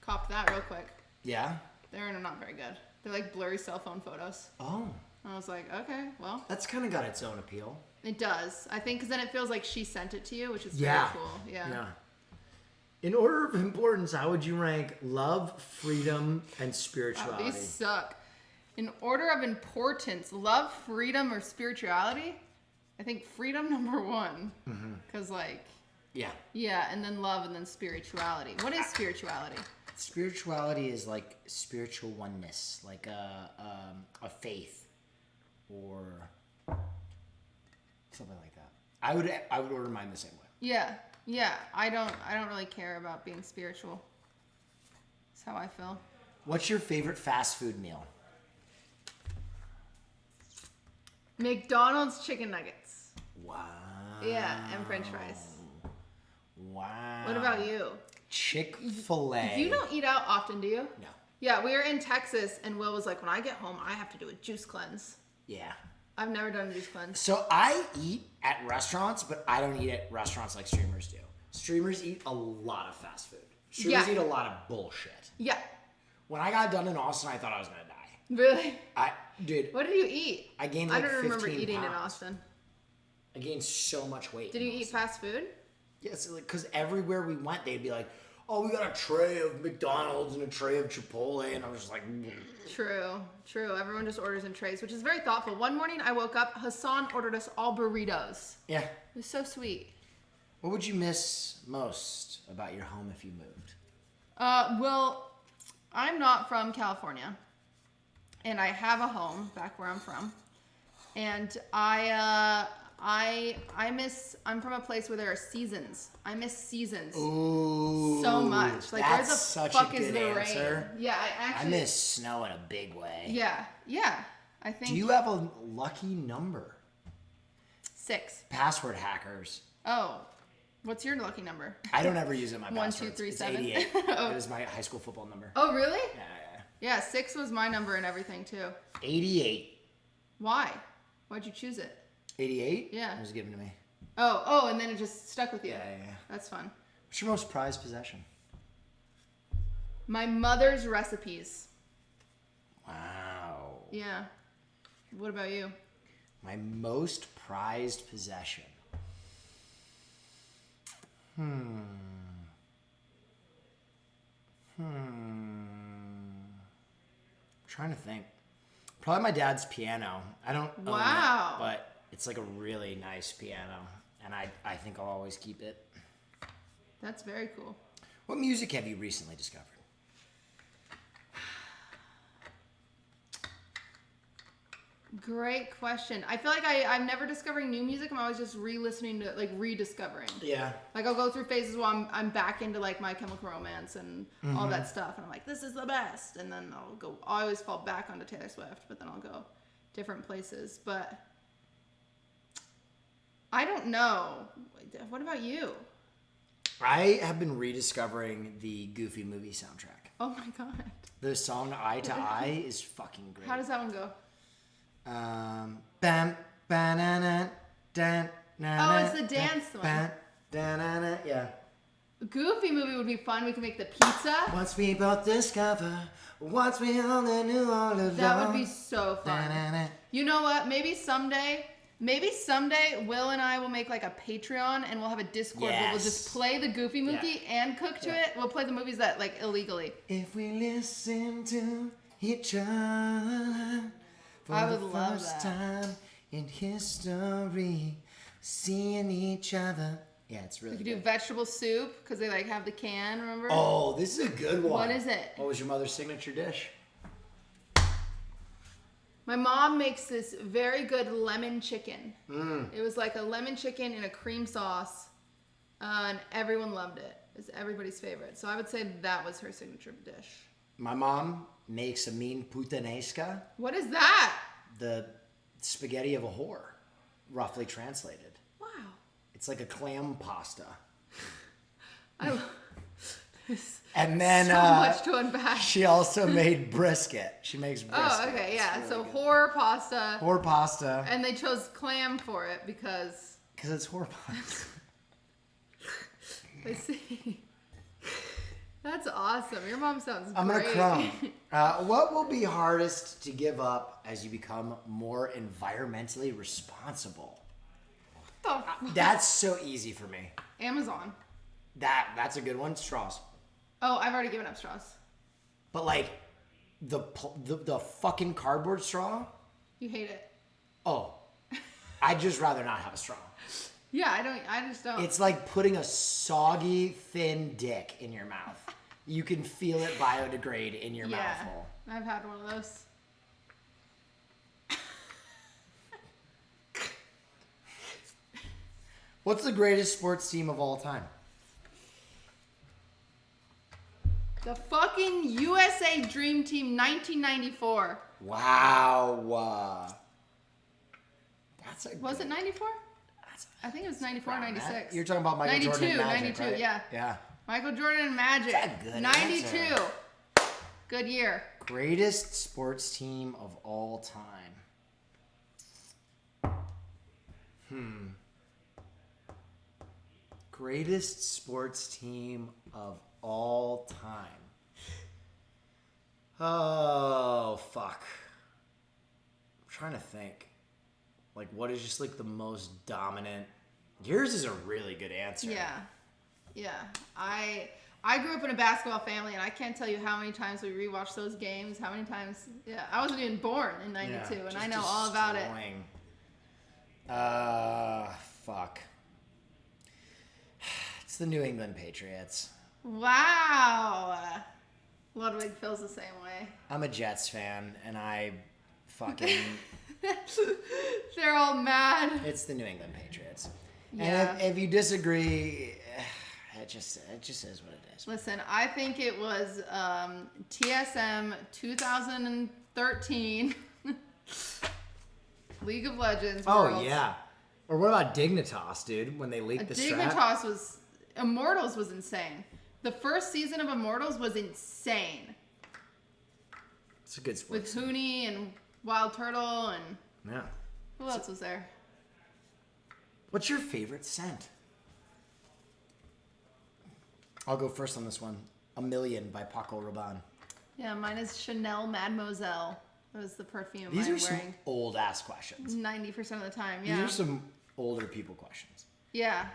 copped that real quick. Yeah? They're not very good. They're like blurry cell phone photos. Oh. I was like, okay, well. That's kind of got its own appeal. It does. I think because then it feels like she sent it to you, which is Yeah. very cool. Yeah. In order of importance, how would you rank love, freedom, and Wow, spirituality? these suck. In order of importance, love, freedom, or spirituality? I think freedom number one. Because like, Yeah. yeah, and then love, and then spirituality. What is spirituality? Spirituality is like spiritual oneness, like a faith, or something like that. I would order mine the same way. Yeah. I don't really care about being spiritual. That's how I feel. What's your favorite fast food meal? McDonald's chicken nuggets. Wow. Yeah, and French fries. Wow. What about you? Chick-fil-A. You don't eat out often, do you? No. Yeah, we were in Texas, and Will was like, when I get home, I have to do a juice cleanse. Yeah. I've never done a juice cleanse. So I eat at restaurants, but I don't eat at restaurants like streamers do. Streamers eat a lot of fast food. Streamers eat a lot of bullshit. Yeah. When I got done in Austin, I thought I was gonna die. Really? Dude, What did you eat? I gained I like don't 15 remember eating in pounds. Austin. I gained so much weight. Did in you eat Austin. fast food? Yes, because everywhere we went, they'd be like, "Oh, we got a tray of McDonald's and a tray of Chipotle," and I was just like, True. Everyone just orders in trays, which is very thoughtful. One morning I woke up, Hassan ordered us all burritos. "Yeah." It was so sweet. What would you miss most about your home if you moved? Well, I'm not from California, and I have a home back where I'm from, and I miss. I'm from a place where there are seasons. I miss seasons so much. Like, where the that's such fuck a is good the answer. rain? Yeah, I I miss snow in a big way. Yeah. I think Do you have a lucky number? 6. Password hackers. Oh, what's your lucky number? I don't ever use it in my 1, passwords. 2, 3, It's 7. 88. It was my high school football number. Oh, really? Yeah. Yeah, 6 was my number and everything too. 88. Why? Why'd you choose it? 88? Yeah. It was given to me. Oh, and then it just stuck with you. Yeah. That's fun. What's your most prized possession? My mother's recipes. Wow. Yeah. What about you? My most prized possession. Trying to think. Probably my dad's piano. I don't own Wow. it, but it's like a really nice piano, and I think I'll always keep it. That's very cool. What music have you recently discovered? Great question. I feel like I'm never discovering new music. I'm always just re-listening to, like, rediscovering. Yeah. Like, I'll go through phases where I'm back into, like, My Chemical Romance and all that stuff. And I'm like, this is the best. And then I always fall back onto Taylor Swift, but then I'll go different places. But I don't know. What about you? I have been rediscovering the Goofy movie soundtrack. Oh, my God. The song Eye to Eye is fucking great. How does that one go? Bam, banana, dan, Oh, it's the dance one. Yeah. Goofy movie would be fun. We could make the pizza. Once we both discover, once we only knew all along. That would be so fun. You know what? Maybe someday, Will and I will make like a Patreon and we'll have a Discord where we'll just play the Goofy movie and cook to it. We'll play the movies that like illegally. If we listen to each other for I would the love first that. time in history, seeing each other Yeah, it's You really could do good. vegetable soup because they like have the can. Remember? Oh, this is a good one. What is it? What was your mother's signature dish? My mom makes this very good lemon chicken. It was like a lemon chicken in a cream sauce, and everyone loved it. It's everybody's favorite. So I would say that was her signature dish. My mom makes a mean putanesca, What is that? the spaghetti of a whore, roughly translated. Wow. It's like a clam pasta. I love this. And then So much to unpack. she also made brisket. She makes brisket. Oh, okay, yeah. It's So really good. horror pasta. Whore pasta. And they chose clam for it because Because it's whore pasta. I see. That's awesome. Your mom sounds I'm great. gonna crumb. What will be hardest to give up as you become more environmentally responsible? What the f- That's so easy for me. Amazon. That's a good one. Straws. Oh, I've already given up straws. But like the fucking cardboard straw. You hate it. Oh, I'd just rather not have a straw. Yeah, I just don't. It's like putting a soggy, thin dick in your mouth. You can feel it biodegrade in your mouth hole. I've had one of those. What's the greatest sports team of all time? The fucking USA Dream Team 1994. Wow. That's a Was good, it 94? that's I think it was 94 around that. 96. You're talking about Michael Jordan and Magic, 92, right? yeah. Yeah. Michael Jordan and Magic. That's a good 92. answer. Good year. Greatest sports team of all time. Greatest sports team of all time. Oh, fuck. I'm trying to think. Like, what is just like the most dominant? Yours is a really good answer. Yeah. I grew up in a basketball family, and I can't tell you how many times we rewatched those games. How many times? Yeah, I wasn't even born in '92, and I just know all about it. destroying. Fuck. It's the New England Patriots. Wow. Ludwig feels the same way. I'm a Jets fan, and I fucking. They're all mad. It's the New England Patriots. Yeah. And if you disagree, it just is what it is. Listen, I think it was TSM 2013 League of Legends. Oh Worlds. yeah. Or what about Dignitas, dude? When they leaked the strap. Dignitas was Immortals was insane. The first season of Immortals was insane. It's a good sports. With Hooney and Wild Turtle and Yeah. who else was there? What's your favorite scent? I'll go first on this one. A Million by Paco Rabanne. Yeah, mine is Chanel Mademoiselle. That was the perfume These I'm are some wearing old ass questions. 90% of the time. Yeah. These are some older people questions. Yeah.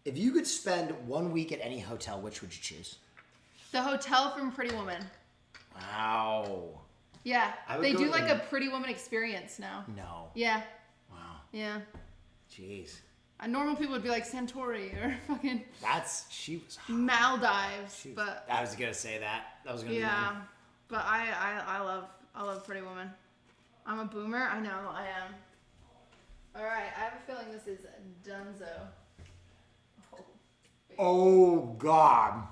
If you could spend 1 week at any hotel, which would you choose? The hotel from Pretty Woman. Wow. Yeah. I would They go do to like the- a Pretty Woman experience now. No. Yeah. Wow. Yeah. Jeez. Normal people would be like Santori or fucking She was hot. Maldives, She was- but I was gonna say that. That was gonna be yeah. mine. But I love Pretty Woman. I'm a boomer. I know I am. All right. I have a feeling this is Dunzo. Oh God.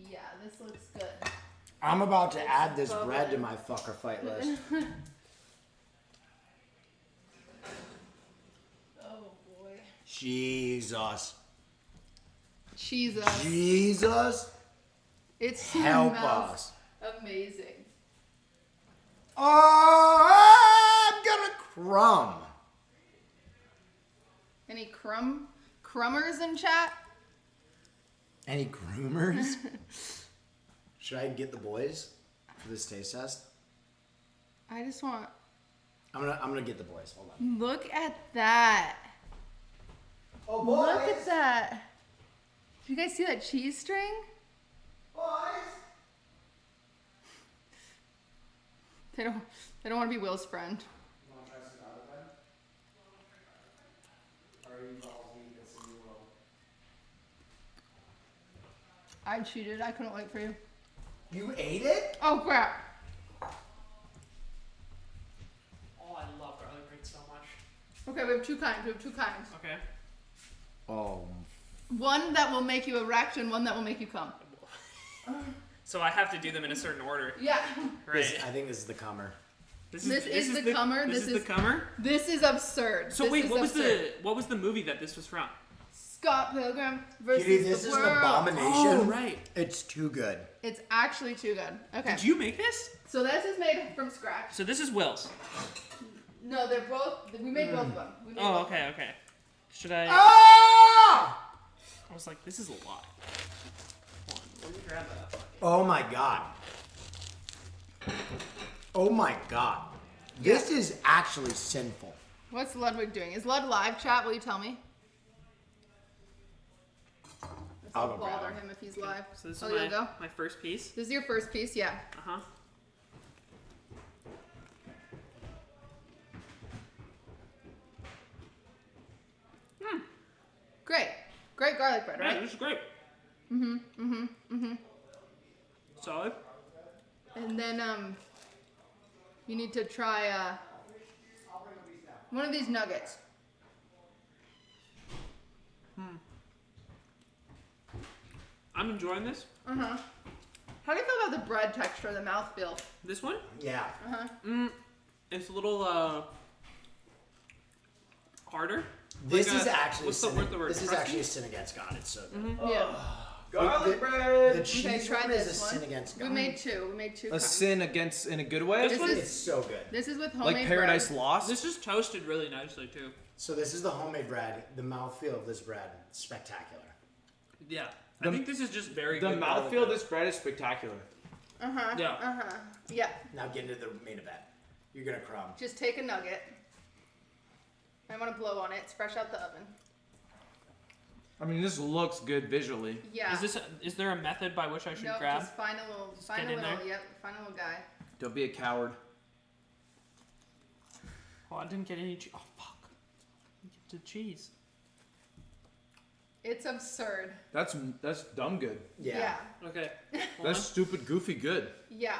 Yeah, this looks good. I'm about to add this bubbling. bread to my fucker fight list. Oh boy. Jesus. Jesus. Jesus. It Help smells us. amazing. Oh, I'm gonna crumb. Any crummers in chat? Any groomers? Should I get the boys for this taste test? I just want. I'm gonna get the boys. Hold on. Look at that. Oh Look at that. Did you guys see that cheese string? Boys. They don't want to be Will's friend. You wanna try some garlic bread? Or are you balls I cheated. I couldn't wait for you. You ate it? Oh crap. Oh, I love garlic bread so much. Okay, we have two kinds. Okay. Oh. One that will make you erect and one that will make you come. So I have to do them in a certain order. Yeah. Right. I think this is the comer. This is the comer. This is the comer. This is absurd. So This wait, is what absurd. was the movie that this was from? Scott Pilgrim versus Kitty, this the is an world. abomination. Oh, right. It's too good. It's actually too good. Okay. Did you make this? So this is made from scratch. So this is Will's. No, they're both. We made both of them. We made Oh, both of okay, them. okay. Should I? Ah! I was like, this is a lot. Hold on, let me grab that. Oh my god. Oh my god. This is actually sinful. What's Ludwig doing? Is Lud live chat? Will you tell me? I'll go bother grab him if he's live. So this Oh, is you'll go? my first piece. This is your first piece, yeah. Uh-huh. Great. Great garlic bread, Right, right? this is great. Solid. And then you need to try one of these nuggets. I'm enjoying this. How do you feel about the bread texture, the mouthfeel? This one, Yeah. it's a little harder. This Like is actually what's the sin, word? The word this is crusty? actually a sin against God. It's so good. Yeah. Garlic The bread. cheese try one is a this one. sin against God. We made two. We made two. A kinds. sin against in a good way. This one is- It's so good. This is with homemade Like Paradise bread. Lost. This is toasted really nicely too. So this is the homemade bread. The mouthfeel of this bread, spectacular. Yeah. I think this is just very The good. mouthfeel of this bread is spectacular. Yeah. Yeah. Now get into the main event. You're gonna crumb. Just take a nugget. I want to blow on it. It's fresh out the oven. I mean, this looks good visually. Yeah. Is there a method by which I should No, grab? just find a little, get in there? yep, find a little guy. Don't be a coward. Oh, I didn't get any cheese. Oh, fuck. Get the cheese. It's absurd. That's dumb good. Yeah. Okay. That's stupid goofy good. Yeah.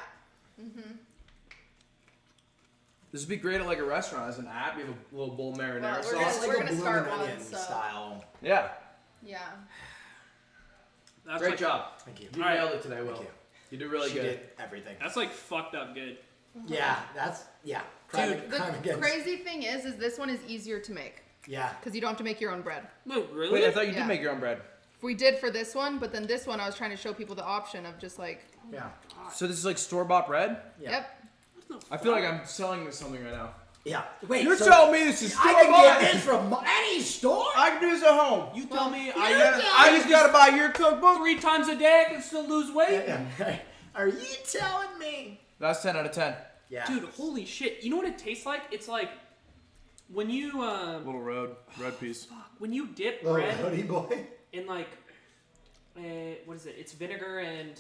This would be great at like a restaurant as an app. You have a little bowl marinara Well, So We're it's sauce. like gonna a bloomin' start one, onion so- style. Yeah. Yeah. That's Great like, job. Thank you. You All right. nailed it today, Will. Thank you. You did really She good. did everything. That's like fucked up good. Yeah, that's crime, The crime against. crazy thing is this one is easier to make Yeah. because you don't have to make your own bread. Wait, really? Wait, I thought you Yeah. did make your own bread. We did for this one, but then this one I was trying to show people the option of just like, Yeah. So this is like store-bought bread? Yeah. yep. I feel like I'm selling this something right now. Yeah. Wait. You're so telling me this is I can store-bought? get this from any store? I can do this at home. You tell me I just gotta buy your cookbook. 3 times a day I can still lose weight? Yeah. Are you telling me? That's 10 out of 10. Yeah. Dude, holy shit. You know what it tastes like? It's like when you Little road piece. when you dip Little bread hoodie boy. in like what is it? It's vinegar and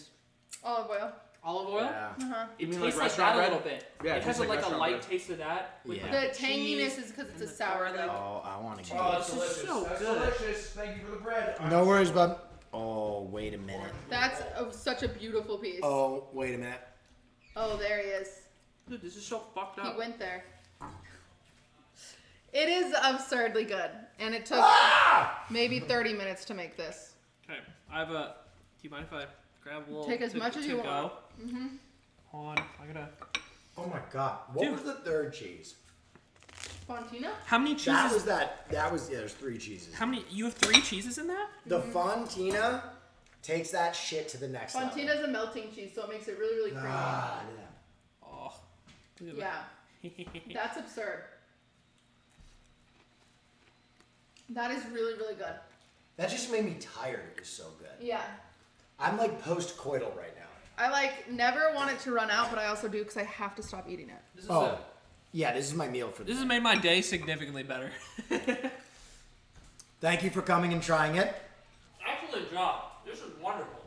Olive oil. olive oil. Yeah. It mean tastes like like that restaurant a bread? little bit. Yeah, it has tastes like like a restaurant light bread. taste of that. With Yeah. like The cheese tanginess is because it's and a the sour garlic. though. Oh, I want to get Oh, it. that's This is delicious. so That's good. delicious. Thank you for the bread. No worries, bud. Oh, wait a minute. That's such a beautiful piece. Oh, wait a minute. Oh, there he is. Dude, this is so fucked He up. went there. It is absurdly good, and it took maybe 30 minutes to make this. Okay, I have a. Do you mind if I grab a little? Take as much as you go? want. Hold on, I gotta. Oh my god. What Dude. was the third cheese? Fontina? How many cheeses? That was, yeah, there's 3 cheeses. How many? You have 3 cheeses in that? The Fontina takes that shit to the next level. Fontina's a melting cheese, so it makes it really, really creamy. Ah, yeah. Oh. Look at Yeah, that. that's absurd. That is really, really good. That just made me tired. It was so good. Yeah. I'm like post-coital right now. I like never want it to run out, but I also do because I have to stop eating it. This is Oh, yeah, this is my meal for the This has day. made my day significantly better. Thank you for coming and trying it. Excellent job. This is wonderful.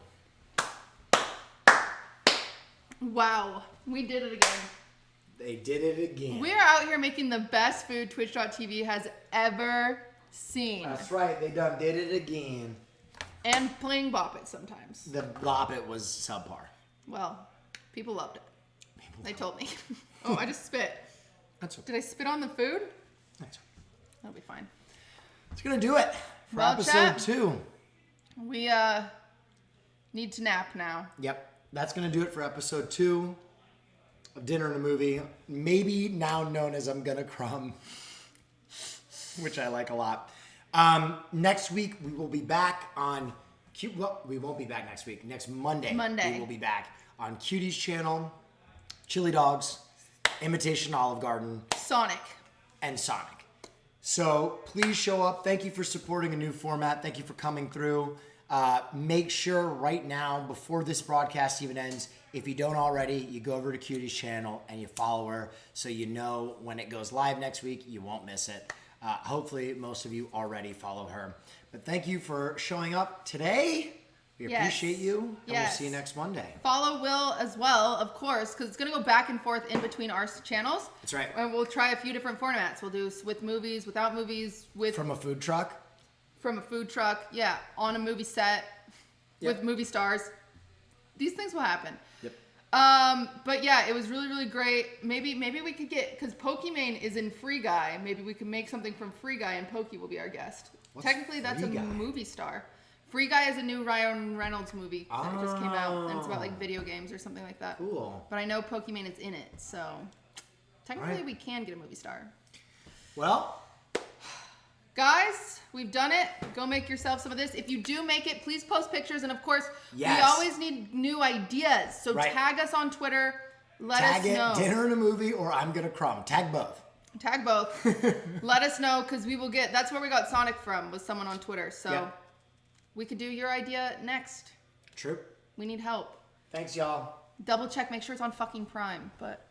Wow, we did it again. They did it again. We are out here making the best food Twitch.tv has ever seen. That's right. They done did it again. And playing Bop It sometimes. The Bop It was subpar. Well, people loved it. They told me. Oh, I just spit. That's okay. Did I spit on the food? That's okay. That'll be fine. It's gonna do it for Well, episode chat. 2. We need to nap now. Yep, that's gonna do it for episode 2 of Dinner and a Movie. Maybe now known as I'm Gonna Crumb, which I like a lot. Next week we will be back on well, we won't be back next week. Next Monday. We will be back on Cutie's channel, Chili Dogs, Imitation Olive Garden, Sonic. and Sonic. So please show up. Thank you for supporting a new format. Thank you for coming through. Make sure right now, before this broadcast even ends, if you don't already, you go over to Cutie's channel and you follow her so you know when it goes live next week. You won't miss it. Hopefully most of you already follow her. But thank you for showing up today. We appreciate you, and we'll see you next Monday. Follow Will as well, of course, because it's going to go back and forth in between our channels. That's right. And we'll try a few different formats. We'll do with movies, without movies, with From a food truck. From a food truck, yeah, on a movie set, with movie stars. These things will happen. Yep. But yeah, it was really, really great. Maybe we could get, because Pokimane is in Free Guy, maybe we could make something from Free Guy and Pokey will be our guest. What's Technically, that's a Free Guy? movie star. Free Guy is a new Ryan Reynolds movie that just came out, and it's about like video games or something like that. Cool. But I know Pokimane is in it, so technically Right. we can get a movie star. Well, Guys, we've done it. Go make yourself some of this. If you do make it, please post pictures. And of course, Yes. we always need new ideas. So Right. tag us on Twitter. Let tag us it, know. Dinner and a Movie, or I'm Gonna Crumb. Tag both. Tag both. Let us know, because we will get, that's where we got Sonic from, was someone on Twitter. So Yep. we could do your idea next. True. We need help. Thanks, y'all. Double check, make sure it's on fucking Prime. But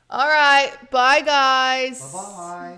all right. Bye, guys. Bye-bye.